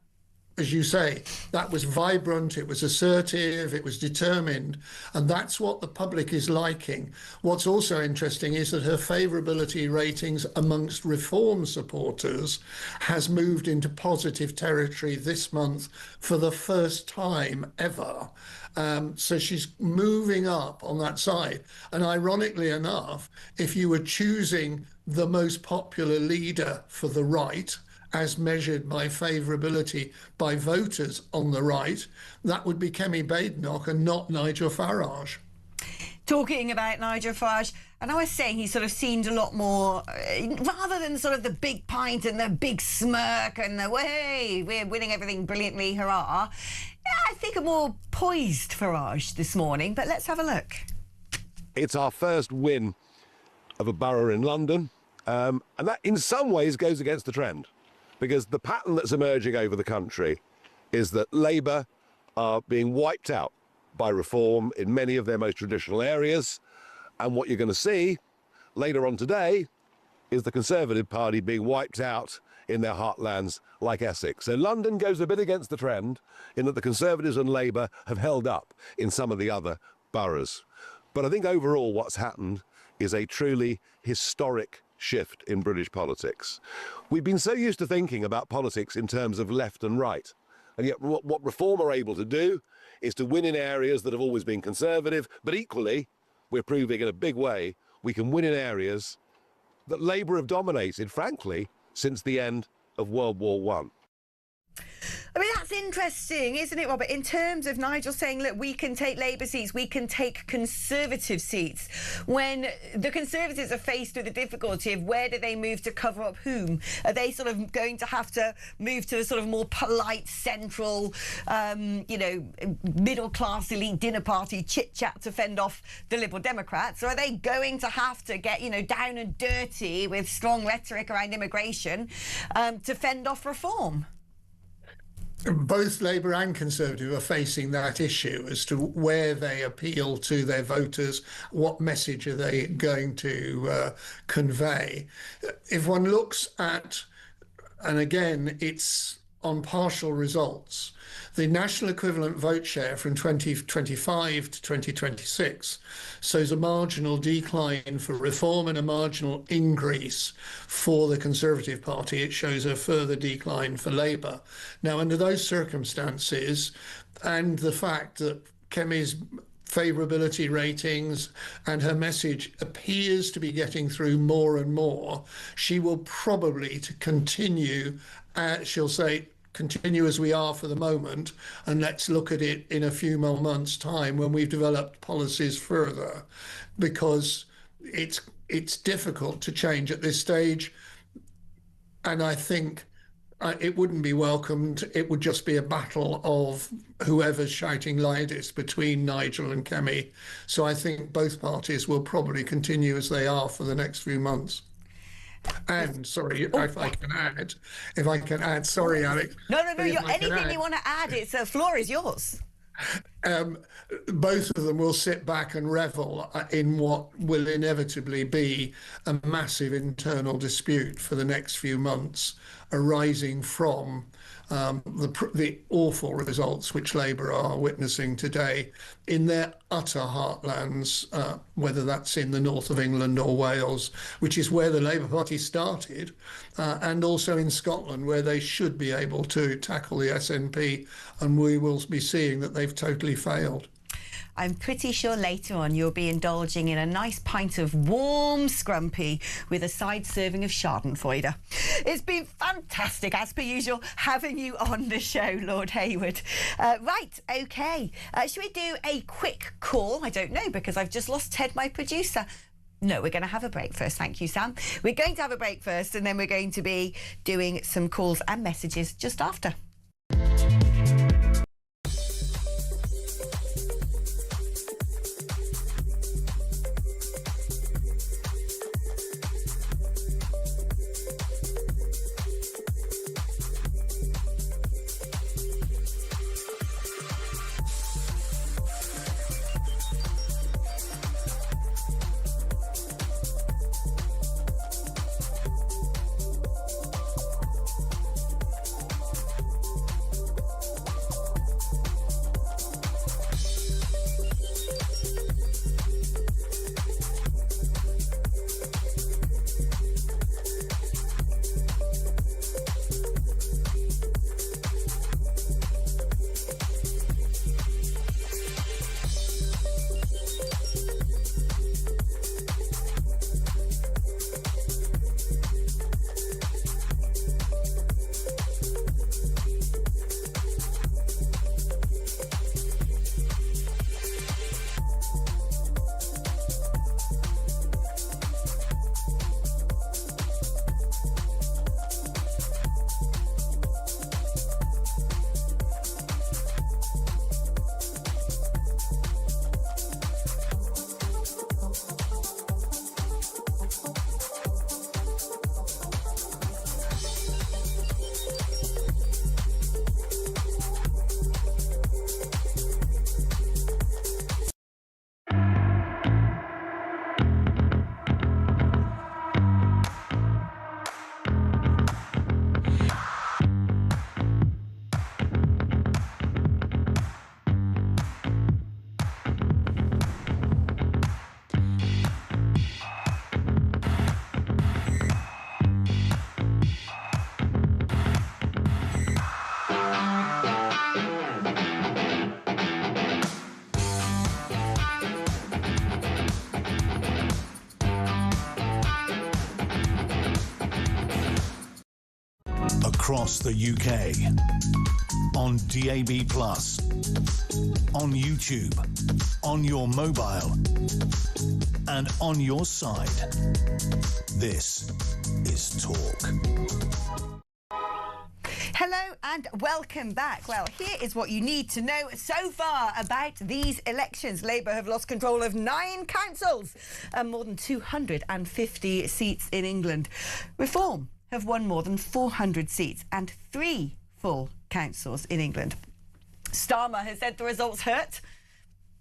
as you say, that was vibrant, it was assertive, it was determined, and that's what the public is liking. What's also interesting is that her favourability ratings amongst reform supporters has moved into positive territory this month for the first time ever. So she's moving up on that side. And ironically enough, if you were choosing the most popular leader for the right, as measured by favourability by voters on the right, that would be Kemi Badenoch and not Nigel Farage. Talking about Nigel Farage, and I was saying he sort of seemed a lot more, rather than sort of the big pint and the big smirk and the, way we're winning everything brilliantly, hurrah. Yeah, I think a more poised Farage this morning, but let's have a look. It's our first win of a borough in London, and that in some ways goes against the trend, because the pattern that's emerging over the country is that Labour are being wiped out by reform in many of their most traditional areas. And what you're going to see later on today is the Conservative Party being wiped out in their heartlands like Essex. So London goes a bit against the trend in that the Conservatives and Labour have held up in some of the other boroughs. But I think overall what's happened is a truly historic shift in British politics. We've been so used to thinking about politics in terms of left and right. And yet what Reform are able to do is to win in areas that have always been Conservative, but equally, we're proving in a big way, we can win in areas that Labour have dominated, frankly, since the end of World War I. I mean, that's interesting, isn't it, Robert? In terms of Nigel saying, look, we can take Labour seats, we can take Conservative seats. When the Conservatives are faced with the difficulty of where do they move to cover up whom? Are they sort of going to have to move to a sort of more polite, central, you know, middle-class elite dinner party chit-chat to fend off the Liberal Democrats? Or are they going to have to get, you know, down and dirty with strong rhetoric around immigration to fend off reform? Both Labour and Conservative are facing that issue as to where they appeal to their voters, what message are they going to convey. If one looks at, and again, it's on partial results, the national equivalent vote share from 2025 to 2026 shows a marginal decline for Reform and a marginal increase for the Conservative Party. It shows a further decline for Labour. Now, under those circumstances, and the fact that Kemi's favourability ratings and her message appears to be getting through more and more, she will probably continue, she'll say, continue as we are for the moment, and let's look at it in a few more months' time when we've developed policies further, because it's difficult to change at this stage. And I think it wouldn't be welcomed. It would just be a battle of whoever's shouting loudest between Nigel and Kemi. So I think both parties will probably continue as they are for the next few months. And sorry, if I can add, sorry, Alex. No, anything you want to add, it's the floor is yours. both of them will sit back and revel in what will inevitably be a massive internal dispute for the next few months, arising from the awful results which Labour are witnessing today in their utter heartlands, whether that's in the north of England or Wales, which is where the Labour Party started, and also in Scotland, where they should be able to tackle the SNP, and we will be seeing that they've totally failed. I'm pretty sure later on you'll be indulging in a nice pint of warm scrumpy with a side serving of Schadenfreude. It's been fantastic, as per usual, having you on the show, Lord Hayward. Right, OK. Should we do a quick call? I don't know, because I've just lost Ted, my producer. No, we're going to have a break first. Thank you, Sam. We're going to have a break first, and then we're going to be doing some calls and messages just after. Across the UK, on DAB+, on YouTube, on your mobile, and on your side. This is Talk. Hello and welcome back. Well, here is what you need to know so far about these elections. Labour have lost control of 9 councils and more than 250 seats in England. Reform have won more than 400 seats and 3 full councils in England. Starmer has said the results hurt.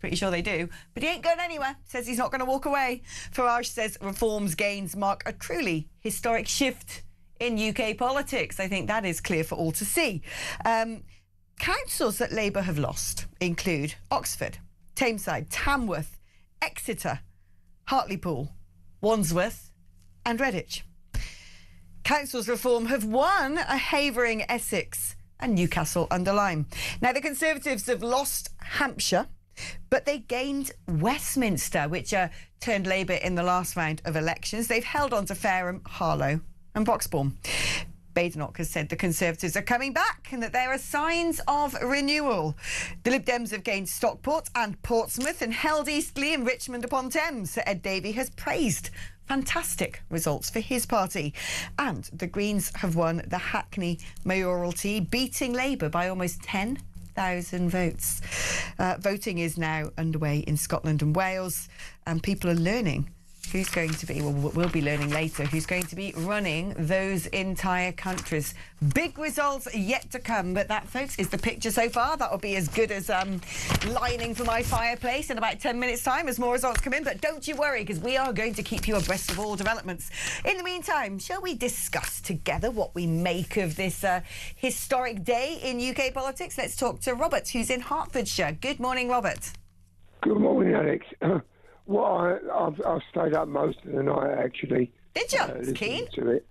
Pretty sure they do. But he ain't going anywhere. Says he's not going to walk away. Farage says Reform's gains mark a truly historic shift in UK politics. I think that is clear for all to see. Councils that Labour have lost include Oxford, Tameside, Tamworth, Exeter, Hartlepool, Wandsworth and Redditch. Councils Reform have won a Havering, Essex and Newcastle under Lyme. Now, the Conservatives have lost Hampshire, but they gained Westminster, which turned Labour in the last round of elections. They've held on to Fareham, Harlow and Broxbourne. Badenoch has said the Conservatives are coming back and that there are signs of renewal. The Lib Dems have gained Stockport and Portsmouth and held Eastleigh and Richmond upon Thames. Sir Ed Davey has praised fantastic results for his party. And the Greens have won the Hackney mayoralty, beating Labour by almost 10,000 votes. Voting is now underway in Scotland and Wales, and people are learning who's going to be, well, we'll be learning later, who's going to be running those entire countries. Big results yet to come, but that, folks, is the picture so far. That will be as good as lining for my fireplace in about 10 minutes' time as more results come in. But don't you worry, because we are going to keep you abreast of all developments. In the meantime, shall we discuss together what we make of this historic day in UK politics? Let's talk to Robert, who's in Hertfordshire. Good morning, Robert. Good morning, Alex. Well, I've stayed up most of the night, actually. Did you? Keen? To it.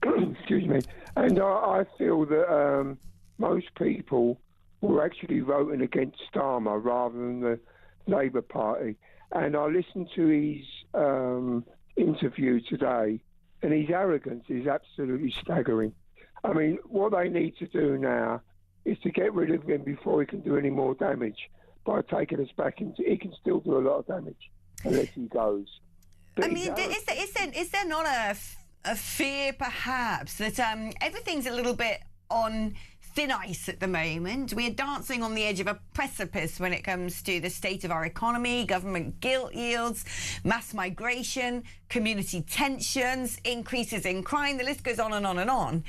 Excuse me. And I feel that most people were actually voting against Starmer rather than the Labour Party. And I listened to his interview today, and his arrogance is absolutely staggering. I mean, what they need to do now is to get rid of him before he can do any more damage. By taking us back into, he can still do a lot of damage unless he goes. But I mean, is there not a fear, perhaps, that everything's a little bit on thin ice at the moment? We're dancing on the edge of a precipice when it comes to the state of our economy, government gilt yields, mass migration, community tensions, increases in crime. The list goes on and on and on.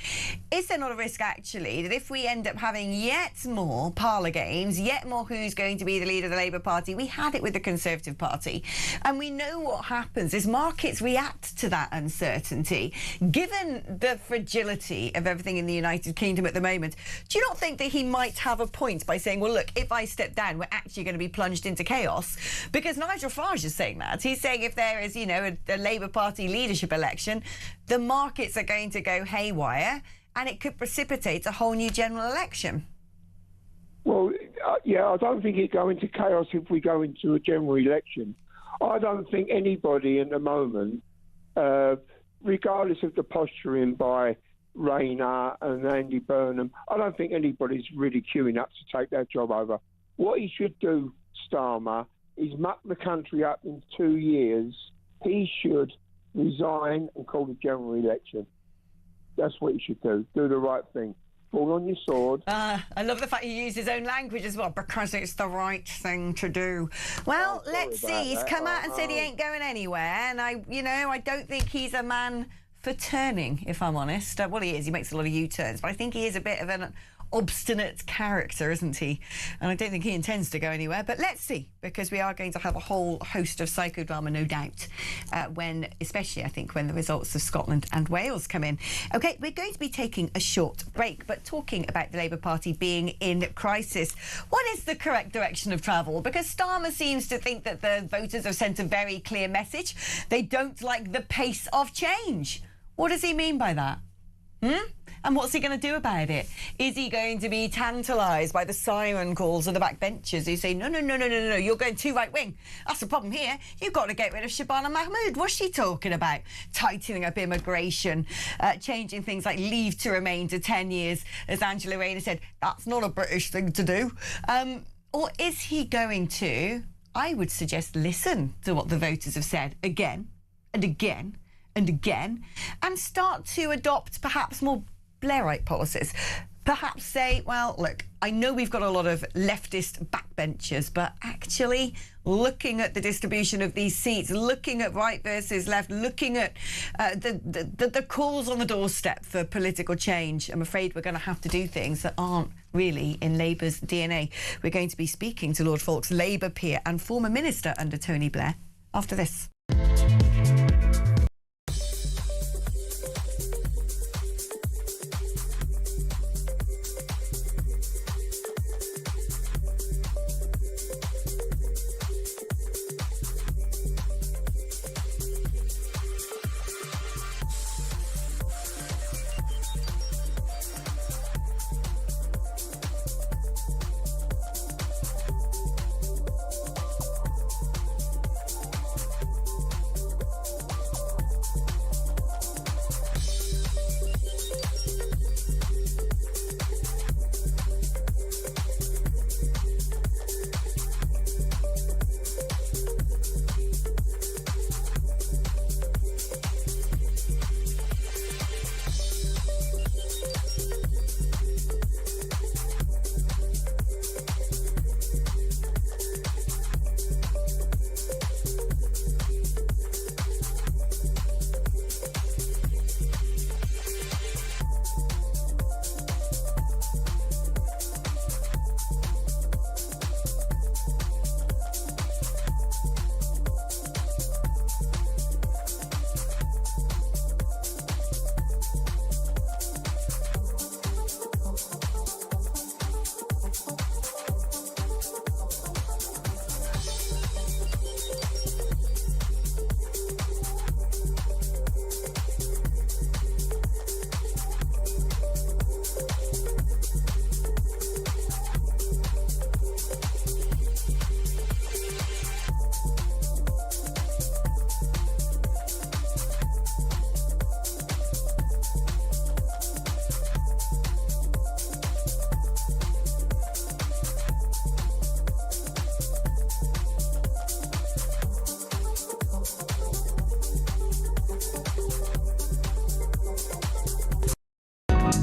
Is there not a risk, actually, that if we end up having yet more parlour games, yet more who's going to be the leader of the Labour Party? We had it with the Conservative Party, and we know what happens is markets react to that uncertainty. Given the fragility of everything in the United Kingdom at the moment, do you not think that he might have a point by saying, well, look, if I step down, we're actually going to be plunged into chaos? Because Nigel Farage is saying that. He's saying if there is, you know, a Labour Party leadership election, the markets are going to go haywire and it could precipitate a whole new general election. Well, yeah, I don't think it'd go into chaos if we go into a general election. I don't think anybody at the moment, regardless of the posturing by Rayner and Andy Burnham, I don't think anybody's really queuing up to take that job over. What he should do, Starmer, is muck the country up in 2 years. He should resign and call the general election. That's what he should do. Do the right thing. Fall on your sword. I love the fact he used his own language as well, because it's the right thing to do. Well, let's see. He's come out and said he ain't going anywhere, and I don't think he's a man for turning, if I'm honest. Well, he is. He makes a lot of U-turns, but I think he is a bit of an obstinate character, isn't he? And I don't think he intends to go anywhere. But let's see, because we are going to have a whole host of psychodrama, no doubt, especially, I think, when the results of Scotland and Wales come in. OK, we're going to be taking a short break, but talking about the Labour Party being in crisis. What is the correct direction of travel? Because Starmer seems to think that the voters have sent a very clear message. They don't like the pace of change. What does he mean by that? And what's he going to do about it? Is he going to be tantalised by the siren calls of the backbenchers who say, no, you're going too right-wing. That's the problem here. You've got to get rid of Shabana Mahmood. What's she talking about? Tightening up immigration, changing things like leave to remain to 10 years. As Angela Rayner said, that's not a British thing to do. Or is he going to, I would suggest, listen to what the voters have said again and again and again, and start to adopt perhaps more Blairite policies? Perhaps say, well, look, I know we've got a lot of leftist backbenchers, but actually looking at the distribution of these seats, looking at right versus left, looking at the calls on the doorstep for political change, I'm afraid we're going to have to do things that aren't really in Labour's DNA. We're going to be speaking to Lord Falk's Labour peer and former minister under Tony Blair after this.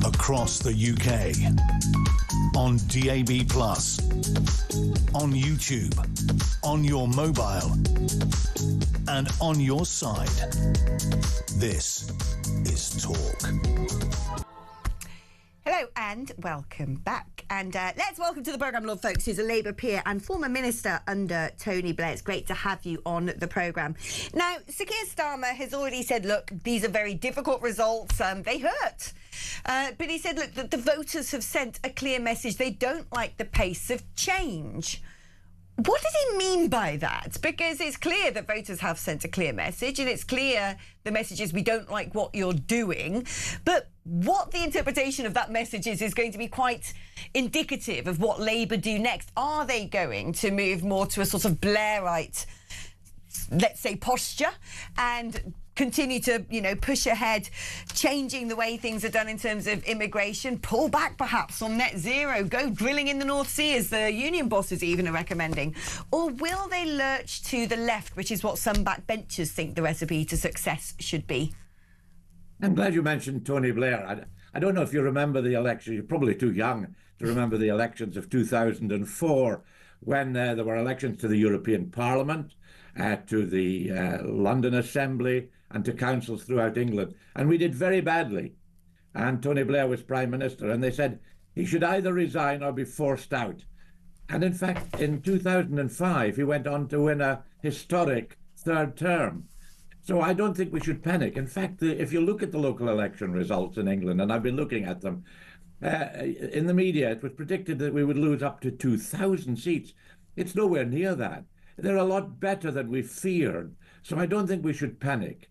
across the UK, on DAB+, on YouTube, on your mobile, and on your side. This is Talk. Hello and welcome back. And let's welcome to the programme, Lord Folks, who's a Labour peer and former minister under Tony Blair. It's great to have you on the programme. Now, Sir Keir Starmer has already said, look, these are very difficult results. They hurt. But he said, look, the voters have sent a clear message. They don't like the pace of change. What does he mean by that? Because it's clear that voters have sent a clear message, and it's clear the message is we don't like what you're doing. But what the interpretation of that message is going to be quite indicative of what Labour do next. Are they going to move more to a sort of Blairite, let's say, posture and continue to, you know, push ahead, changing the way things are done in terms of immigration, pull back perhaps on net zero, go drilling in the North Sea, as the union bosses even are recommending? Or will they lurch to the left, which is what some backbenchers think the recipe to success should be? I'm glad you mentioned Tony Blair. I don't know if you remember the election. You're probably too young to remember the elections of 2004, when there were elections to the European Parliament, to the London Assembly, and to councils throughout England. And we did very badly. And Tony Blair was Prime Minister, and they said he should either resign or be forced out. And in fact, in 2005, he went on to win a historic third term. So I don't think we should panic. In fact, if you look at the local election results in England, and I've been looking at them, in the media, it was predicted that we would lose up to 2,000 seats. It's nowhere near that. They're a lot better than we feared. So I don't think we should panic.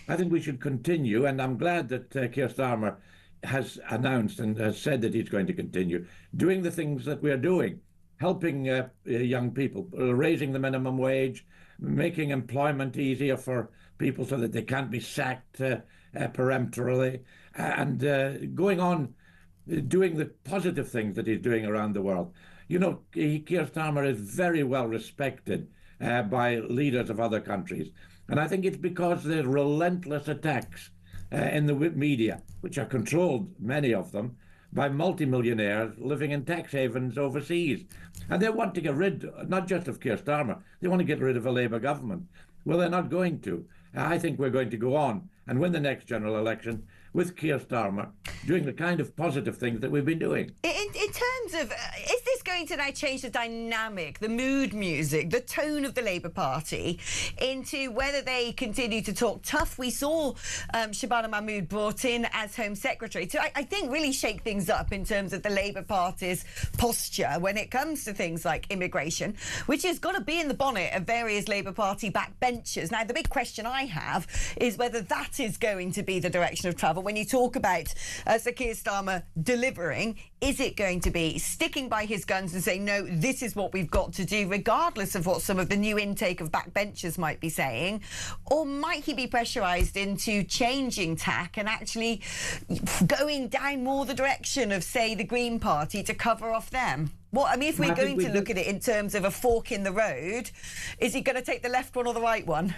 I think we should continue, and I'm glad that Keir Starmer has announced and has said that he's going to continue doing the things that we're doing, helping young people, raising the minimum wage, making employment easier for people so that they can't be sacked peremptorily, and going on doing the positive things that he's doing around the world. You know, Keir Starmer is very well respected by leaders of other countries. And I think it's because there's relentless attacks in the media, which are controlled, many of them, by multimillionaires living in tax havens overseas. And they want to get rid, not just of Keir Starmer, they want to get rid of a Labour government. Well, they're not going to. I think we're going to go on and win the next general election with Keir Starmer doing the kind of positive things that we've been doing. In terms of, is this going to now change the dynamic, the mood music, the tone of the Labour Party into whether they continue to talk tough? We saw Shabana Mahmood brought in as Home Secretary to, I think, really shake things up in terms of the Labour Party's posture when it comes to things like immigration, which has got to be in the bonnet of various Labour Party backbenchers. Now, the big question I have is whether that is going to be the direction of travel. When you talk about Sir Keir Starmer delivering, is it going to be sticking by his guns and saying, no, this is what we've got to do, regardless of what some of the new intake of backbenchers might be saying? Or might he be pressurised into changing tack and actually going down more the direction of, say, the Green Party to cover off them? Well, I mean, if we're going to look at it in terms of a fork in the road, is he going to take the left one or the right one?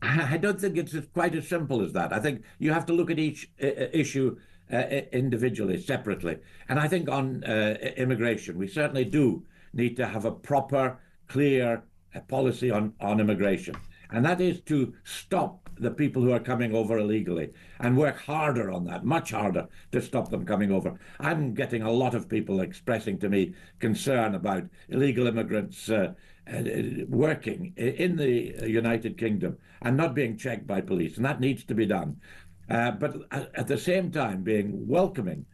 I don't think it's quite as simple as that. I think you have to look at each issue individually, separately. And I think on immigration, we certainly do need to have a proper, clear policy on immigration. And that is to stop the people who are coming over illegally and work harder on that, much harder, to stop them coming over. I'm getting a lot of people expressing to me concern about illegal immigrants working in the United Kingdom and not being checked by police, and that needs to be done. But at the same time, being welcoming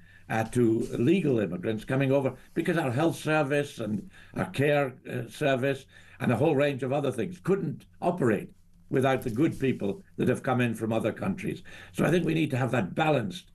to legal immigrants coming over, because our health service and our care service and a whole range of other things couldn't operate without the good people that have come in from other countries. So I think we need to have that balanced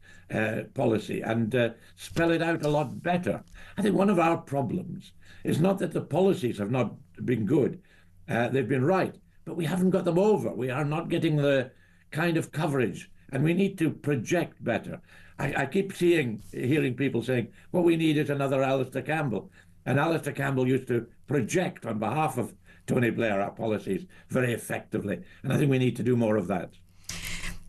policy and spell it out a lot better. I think one of our problems is not that the policies have not been good. They've been right, but we haven't got them over. We are not getting the kind of coverage, and we need to project better. I keep hearing people saying, what we need is another Alistair Campbell. And Alistair Campbell used to project on behalf of Tony Blair our policies very effectively. And I think we need to do more of that.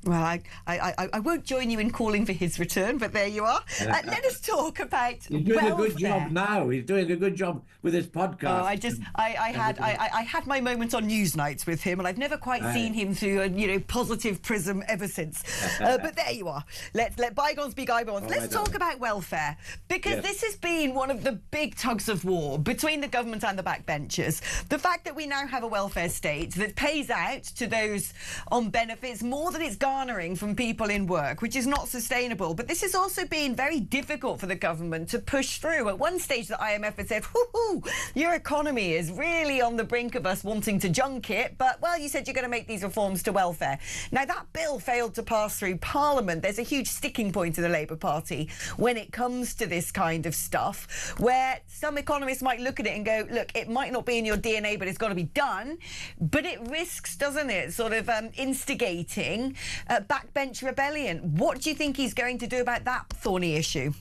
Well, I won't join you in calling for his return, but there you are. Let us talk about He's doing welfare. a good job now. He's doing a good job with his podcast. I had my moment on Newsnights with him, and I've never quite seen him through a positive prism ever since. But there you are. Let bygones be bygones. Let's talk about welfare, because this has been one of the big tugs of war between the government and the backbenchers. The fact that we now have a welfare state that pays out to those on benefits more than it's garnering from people in work, which is not sustainable. But this has also been very difficult for the government to push through. At one stage, the IMF had said, "Whoo, your economy is really on the brink of us wanting to junk it, but, well, you said you're going to make these reforms to welfare." Now, that bill failed to pass through Parliament. There's a huge sticking point in the Labour Party when it comes to this kind of stuff, where some economists might look at it and go, look, it might not be in your DNA, but it's got to be done. But it risks, doesn't it, sort of instigating backbench rebellion. What do you think he's going to do about that thorny issue?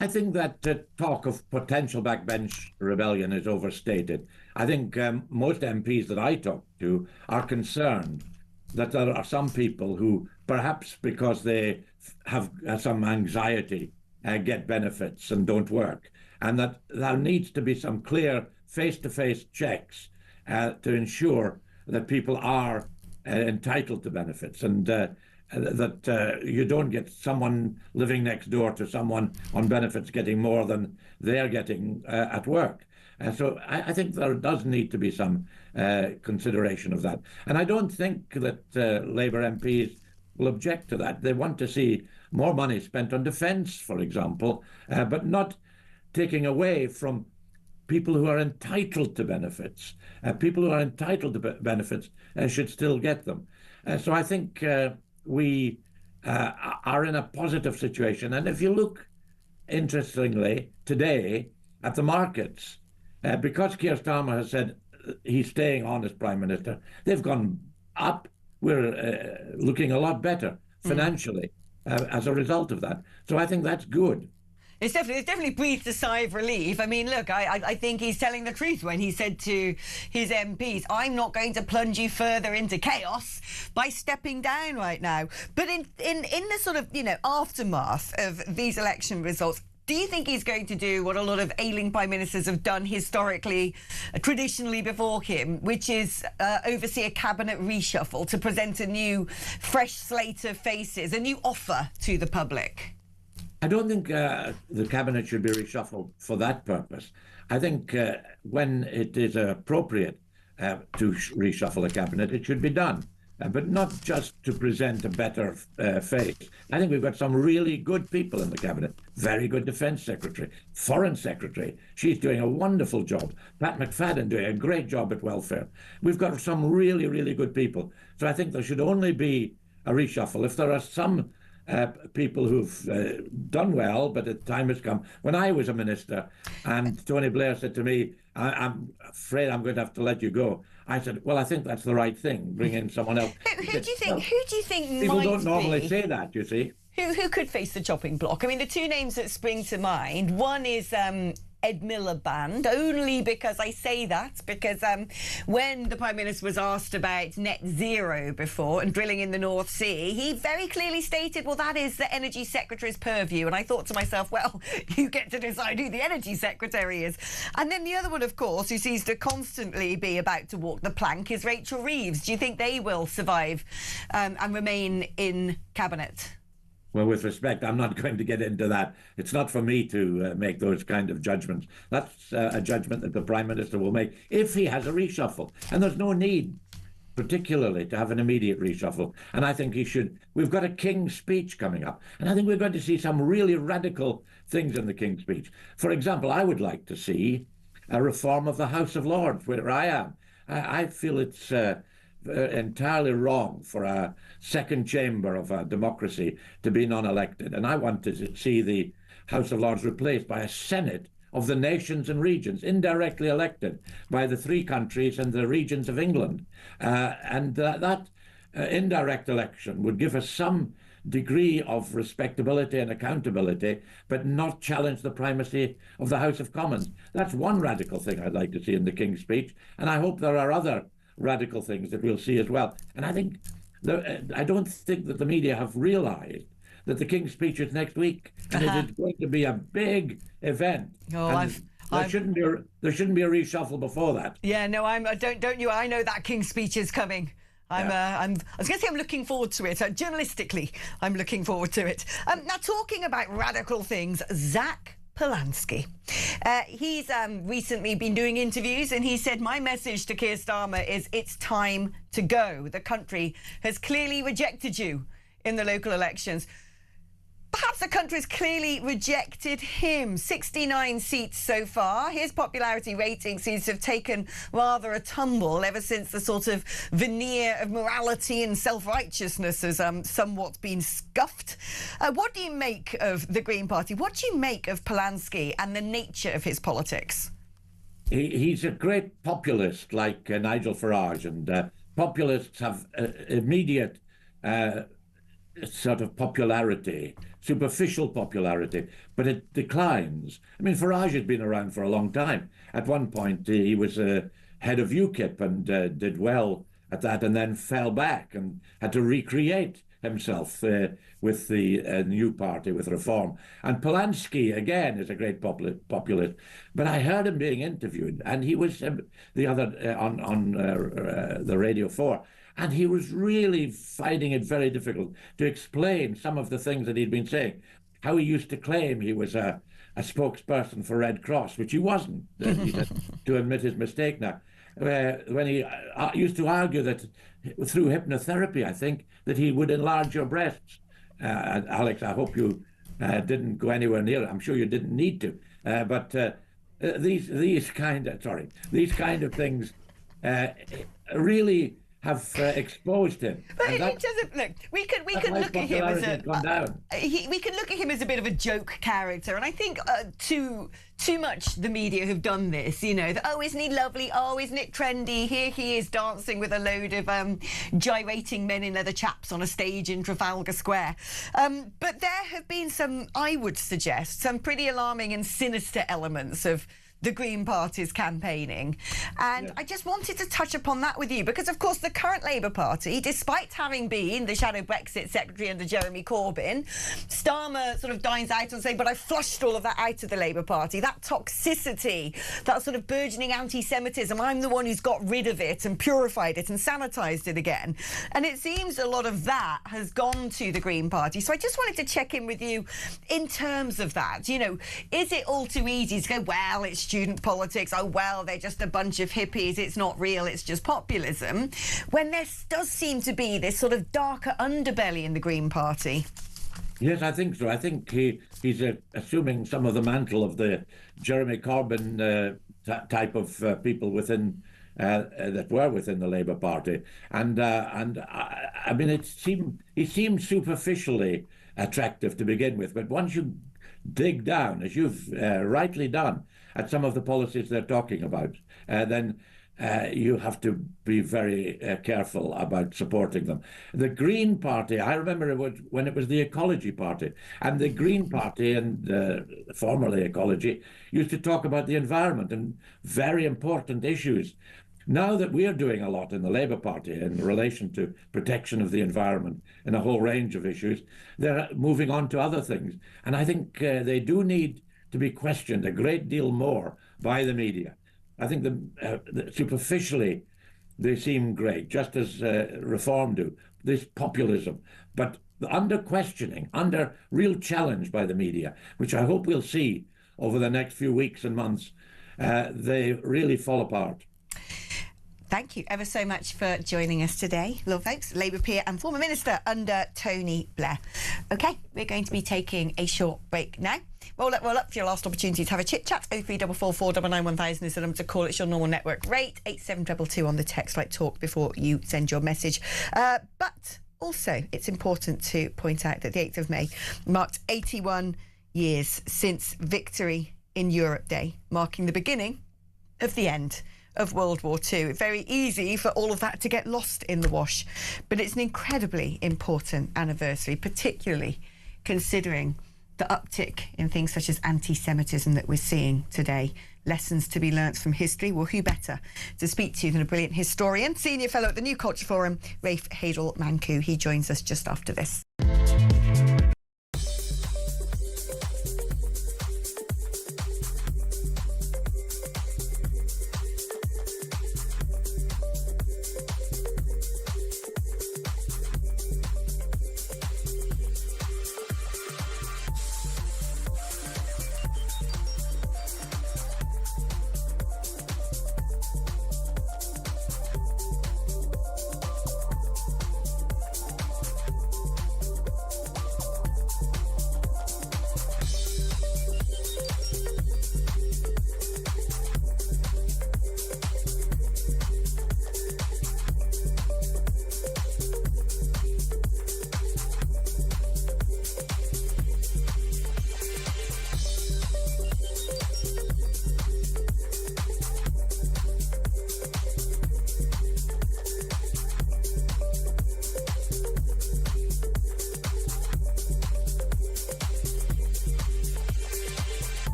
I think that talk of potential backbench rebellion is overstated. I think most MPs that I talk to are concerned that there are some people who, perhaps because they have some anxiety, get benefits and don't work, and that there needs to be some clear face-to-face checks to ensure that people are entitled to benefits, and that you don't get someone living next door to someone on benefits getting more than they're getting at work. So I think there does need to be some consideration of that. And I don't think that Labour MPs will object to that. They want to see more money spent on defence, for example, but not taking away from people who are entitled to benefits. People who are entitled to benefits should still get them. So I think we are in a positive situation. And if you look, interestingly, today at the markets, because Keir Starmer has said he's staying on as Prime Minister, they've gone up. We're looking a lot better financially as a result of that. So I think that's good. It's definitely breathed a sigh of relief. I mean, look, I think he's telling the truth when he said to his MPs, I'm not going to plunge you further into chaos by stepping down right now. But in the sort of, aftermath of these election results, do you think he's going to do what a lot of ailing prime ministers have done historically, traditionally before him, which is oversee a cabinet reshuffle to present a new, fresh slate of faces, a new offer to the public? I don't think the cabinet should be reshuffled for that purpose. I think when it is appropriate to reshuffle a cabinet, it should be done, but not just to present a better face. I think we've got some really good people in the cabinet. Very good Defence Secretary, Foreign Secretary. She's doing a wonderful job. Pat McFadden doing a great job at welfare. We've got some really, really good people. So I think there should only be a reshuffle if there are some people who've done well, but the time has come. When I was a minister and Tony Blair said to me, I'm afraid I'm going to have to let you go, I said, well, I think that's the right thing. Bring in someone else. Who do you think people might don't normally be? say that, you see. Who could face the chopping block? I mean, the two names that spring to mind, one is Ed Miliband, only because I say that because when the Prime Minister was asked about net zero before and drilling in the North Sea, he very clearly stated, well, that is the Energy Secretary's purview. And I thought to myself, well, you get to decide who the Energy Secretary is. And then the other one, of course, who seems to constantly be about to walk the plank is Rachel Reeves. Do you think they will survive and remain in Cabinet? Well, with respect, I'm not going to get into that. It's not for me to make those kind of judgments. That's a judgment that the Prime Minister will make if he has a reshuffle. And there's no need, particularly, to have an immediate reshuffle. And I think he should. We've got a King's speech coming up. And I think we're going to see some really radical things in the King's speech. For example, I would like to see a reform of the House of Lords, where I am. I feel it's entirely wrong for a second chamber of a democracy to be non-elected. And I want to see the House of Lords replaced by a Senate of the nations and regions, indirectly elected by the three countries and the regions of England. That indirect election would give us some degree of respectability and accountability, but not challenge the primacy of the House of Commons. That's one radical thing I'd like to see in the King's speech. And I hope there are other radical things that we'll see as well. And I think I don't think that the media have realised that the King's speech is next week, and it is going to be a big event. Oh, there shouldn't be a reshuffle before that. Yeah, no, don't you? I know that King's speech is coming. I was going to say I'm looking forward to it. Journalistically, I'm looking forward to it. Now, talking about radical things, Zach Polanski. He's recently been doing interviews, and he said, my message to Keir Starmer is it's time to go. The country has clearly rejected you in the local elections. Perhaps the country's clearly rejected him. 69 seats so far. His popularity rating seems to have taken rather a tumble ever since the sort of veneer of morality and self-righteousness has somewhat been scuffed. What do you make of the Green Party? What do you make of Polanski and the nature of his politics? He's a great populist like Nigel Farage, and populists have immediate sort of popularity, superficial popularity, but it declines. I mean, Farage has been around for a long time. At one point, he was head of UKIP and did well at that, and then fell back and had to recreate himself with the new party, with Reform. And Polanski, again, is a great populist. But I heard him being interviewed, and he was the other on the Radio 4, and he was really finding it very difficult to explain some of the things that he'd been saying. How he used to claim he was a spokesperson for Red Cross, which he wasn't. He had to admit his mistake now. When he used to argue that through hypnotherapy, I think, that he would enlarge your breasts. Alex, I hope you didn't go anywhere near it. I'm sure you didn't need to. But these kind of things really have exposed him. But it doesn't look. We can look at him as we can look at him as a bit of a joke character, and I think too much the media have done this. You know, that, oh, isn't he lovely? Oh, isn't it trendy? Here he is dancing with a load of gyrating men in leather chaps on a stage in Trafalgar Square. But there have been some, I would suggest, some pretty alarming and sinister elements of the Green Party's campaigning. And I just wanted to touch upon that with you because, of course, the current Labour Party, despite having been the shadow Brexit secretary under Jeremy Corbyn, Starmer sort of dines out and saying, but I flushed all of that out of the Labour Party, that toxicity, that sort of burgeoning anti-Semitism, I'm the one who's got rid of it and purified it and sanitised it again. And it seems a lot of that has gone to the Green Party. So I just wanted to check in with you in terms of that. You know, is it all too easy to go, well, it's student politics, oh, well, they're just a bunch of hippies, it's not real, it's just populism, when there does seem to be this sort of darker underbelly in the Green Party? Yes, I think so. I think he's assuming some of the mantle of the Jeremy Corbyn type of people within that were within the Labour Party, and I mean, he seemed superficially attractive to begin with, but once you dig down, as you've rightly done, at some of the policies they're talking about, then you have to be very careful about supporting them. The Green Party, I remember when it was the Ecology Party, and the Green Party, and formerly Ecology, used to talk about the environment and very important issues. Now that we are doing a lot in the Labour Party in relation to protection of the environment and a whole range of issues, they're moving on to other things. And I think they do need to be questioned a great deal more by the media. I think superficially they seem great, just as Reform do, this populism. But under questioning, under real challenge by the media, which I hope we'll see over the next few weeks and months, they really fall apart. Thank you ever so much for joining us today, Lord folks. Labour peer and former minister under Tony Blair. OK, we're going to be taking a short break now. Roll up for your last opportunity to have a chit-chat. 03444 999 1000 is the number to call. It's your normal network rate. 8722 on the text like talk before you send your message. But also, it's important to point out that the 8th of May marked 81 years since Victory in Europe Day, marking the beginning of the end of World War II. Very easy for all of that to get lost in the wash, but it's an incredibly important anniversary, particularly considering the uptick in things such as anti-Semitism that we're seeing today. lessons to be learnt from history. Well, who better to speak to than a brilliant historian, senior fellow at the New Culture Forum, Rafe Hadel-Manku. He joins us just after this.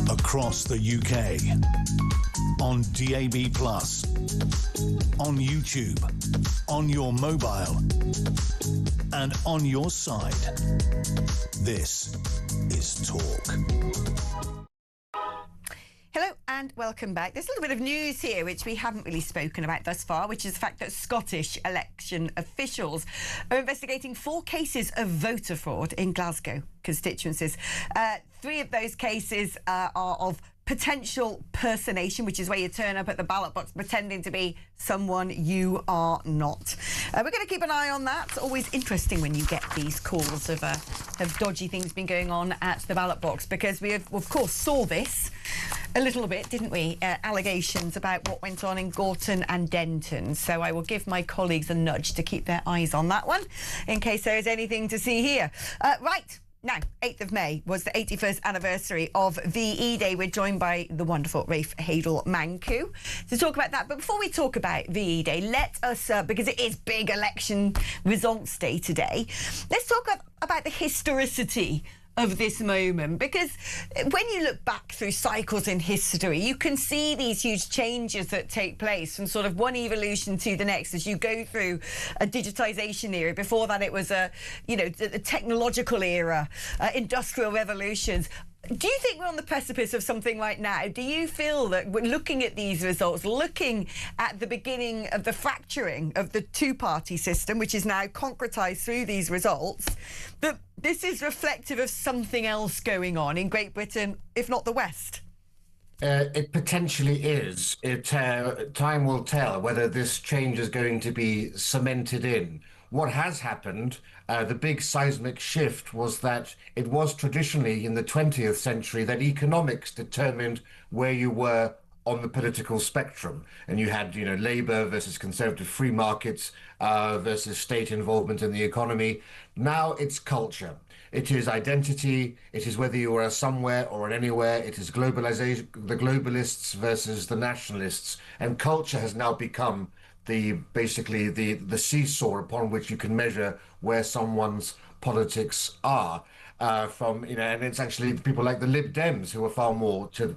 Across the UK, on DAB+, on YouTube, on your mobile, and on your side. This is Talk. Hello and welcome back. There's a little bit of news here which we haven't really spoken about thus far, which is the fact that Scottish election officials are investigating 4 cases of voter fraud in Glasgow constituencies. 3 of those cases are of potential personation, which is where you turn up at the ballot box pretending to be someone you are not. We're going to keep an eye on that. It's always interesting when you get these calls of dodgy things been going on at the ballot box, because we of course saw this a little bit, didn't we? Allegations about what went on in Gorton and Denton. So I will give my colleagues a nudge to keep their eyes on that one in case there is anything to see here. Right. Now, 8th of May was the 81st anniversary of VE Day. We're joined by the wonderful Rafe Hadel-Manku to talk about that. But before we talk about VE Day, let us, because it is big election results day today, let's talk about the historicity of this moment, because when you look back through cycles in history, you can see these huge changes that take place from sort of one evolution to the next as you go through a digitization era. Before that, it was a technological era, industrial revolutions. Do you think we're on the precipice of something right now? Do you feel that we're looking at these results, looking at the beginning of the fracturing of the two-party system, which is now concretised through these results, that this is reflective of something else going on in Great Britain, if not the West? It potentially is. Time will tell whether this change is going to be cemented in. What has happened, the big seismic shift, was that it was traditionally in the 20th century that economics determined where you were on the political spectrum. And you had, Labour versus Conservative free markets versus state involvement in the economy. Now it's culture. It is identity. It is whether you are somewhere or anywhere. It is globalization, the globalists versus the nationalists. And culture has now become basically the seesaw upon which you can measure where someone's politics are. And it's actually people like the Lib Dems who are far more to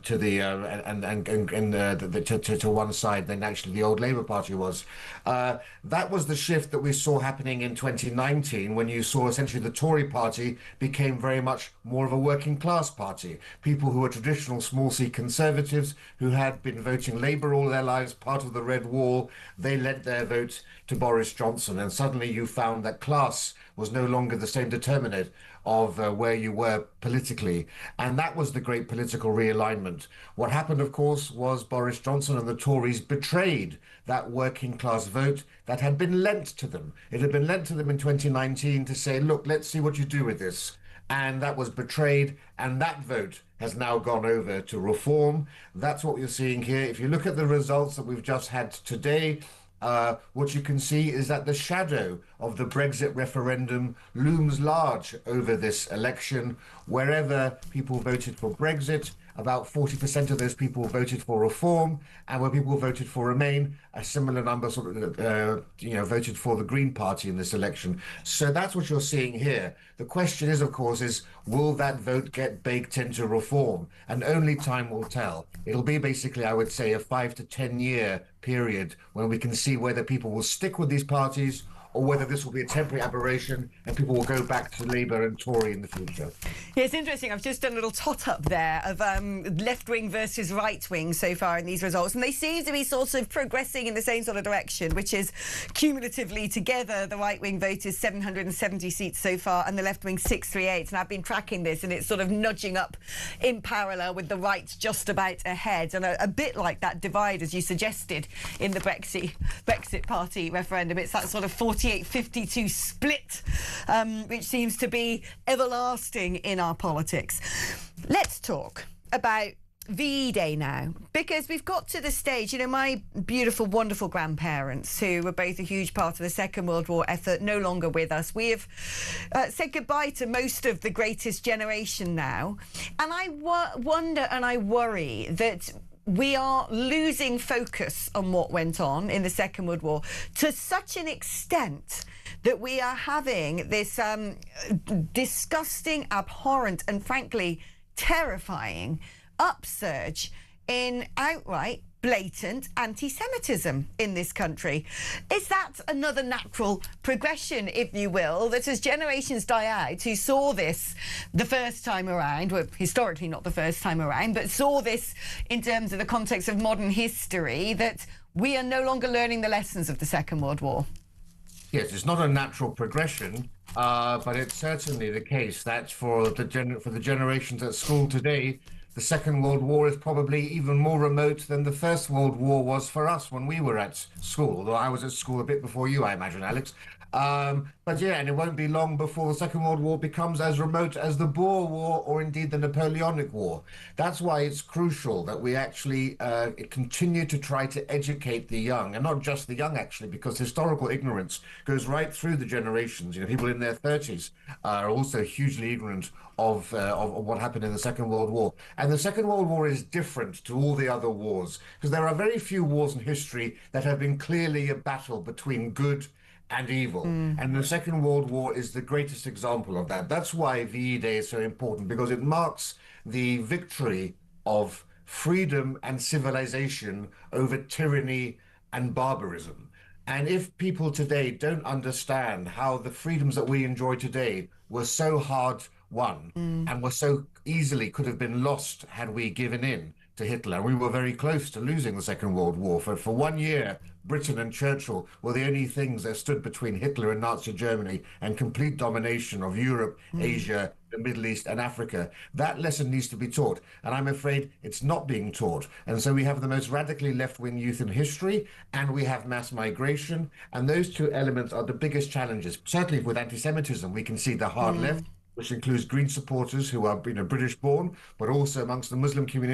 one side than actually the old Labour Party was. That was the shift that we saw happening in 2019 when you saw essentially the Tory party became very much more of a working class party. People who were traditional small C conservatives who had been voting Labour all their lives, part of the Red Wall, they lent their vote to Boris Johnson, and suddenly you found that class was no longer the same determinant of where you were politically. And that was the great political realignment. What happened, of course, was Boris Johnson and the Tories betrayed that working class vote that had been lent to them. It had been lent to them in 2019 to say, look, let's see what you do with this. And that was betrayed, and that vote has now gone over to reform. That's what you're seeing here. If you look at the results that we've just had today, what you can see is that the shadow of the Brexit referendum looms large over this election. Wherever people voted for Brexit, about 40% of those people voted for reform, and where people voted for Remain, a similar number voted for the Green Party in this election. So that's what you're seeing here. The question is, of course, will that vote get baked into reform? And only time will tell. It'll be basically, I would say, a 5 to 10 year period when we can see whether people will stick with these parties or whether this will be a temporary aberration and people will go back to Labour and Tory in the future. Yeah, it's interesting. I've just done a little tot-up there of left-wing versus right-wing so far in these results, and they seem to be sort of progressing in the same sort of direction, which is cumulatively together the right-wing vote is 770 seats so far and the left-wing 638, and I've been tracking this and it's sort of nudging up in parallel with the right just about ahead, and a bit like that divide, as you suggested, in the Brexit Party referendum. It's that sort of 48-52 split, which seems to be everlasting in our politics. Let's talk about VE Day now, because we've got to the stage, my beautiful, wonderful grandparents, who were both a huge part of the Second World War effort, no longer with us. We have said goodbye to most of the greatest generation now. And I wonder and I worry that we are losing focus on what went on in the Second World War to such an extent that we are having this disgusting, abhorrent and frankly terrifying upsurge in outright blatant anti-Semitism in this country. Is that another natural progression, if you will, that as generations die out who saw this the first time around, well, historically not the first time around, but saw this in terms of the context of modern history, that we are no longer learning the lessons of the Second World War? Yes, it's not a natural progression, but it's certainly the case that for the generations at school today, the Second World War is probably even more remote than the First World War was for us when we were at school, although I was at school a bit before you, I imagine, Alex. But yeah, and it won't be long before the Second World War becomes as remote as the Boer War or indeed the Napoleonic War. That's why it's crucial that we actually continue to try to educate the young, and not just the young, actually, because historical ignorance goes right through the generations. People in their 30s are also hugely ignorant of what happened in the Second World War. And the Second World War is different to all the other wars, because there are very few wars in history that have been clearly a battle between good and evil. And the Second World War is the greatest example of that. That's why VE Day is so important, because it marks the victory of freedom and civilization over tyranny and barbarism. And if people today don't understand how the freedoms that we enjoy today were so hard won and were so easily could have been lost had we given in to Hitler. We were very close to losing the Second World War. For 1 year, Britain and Churchill were the only things that stood between Hitler and Nazi Germany and complete domination of Europe, Asia, the Middle East and Africa. That lesson needs to be taught, and I'm afraid it's not being taught. And so we have the most radically left-wing youth in history, and we have mass migration, and those two elements are the biggest challenges. Certainly with anti-Semitism, we can see the hard left, which includes Green supporters who are British-born, but also amongst the Muslim community.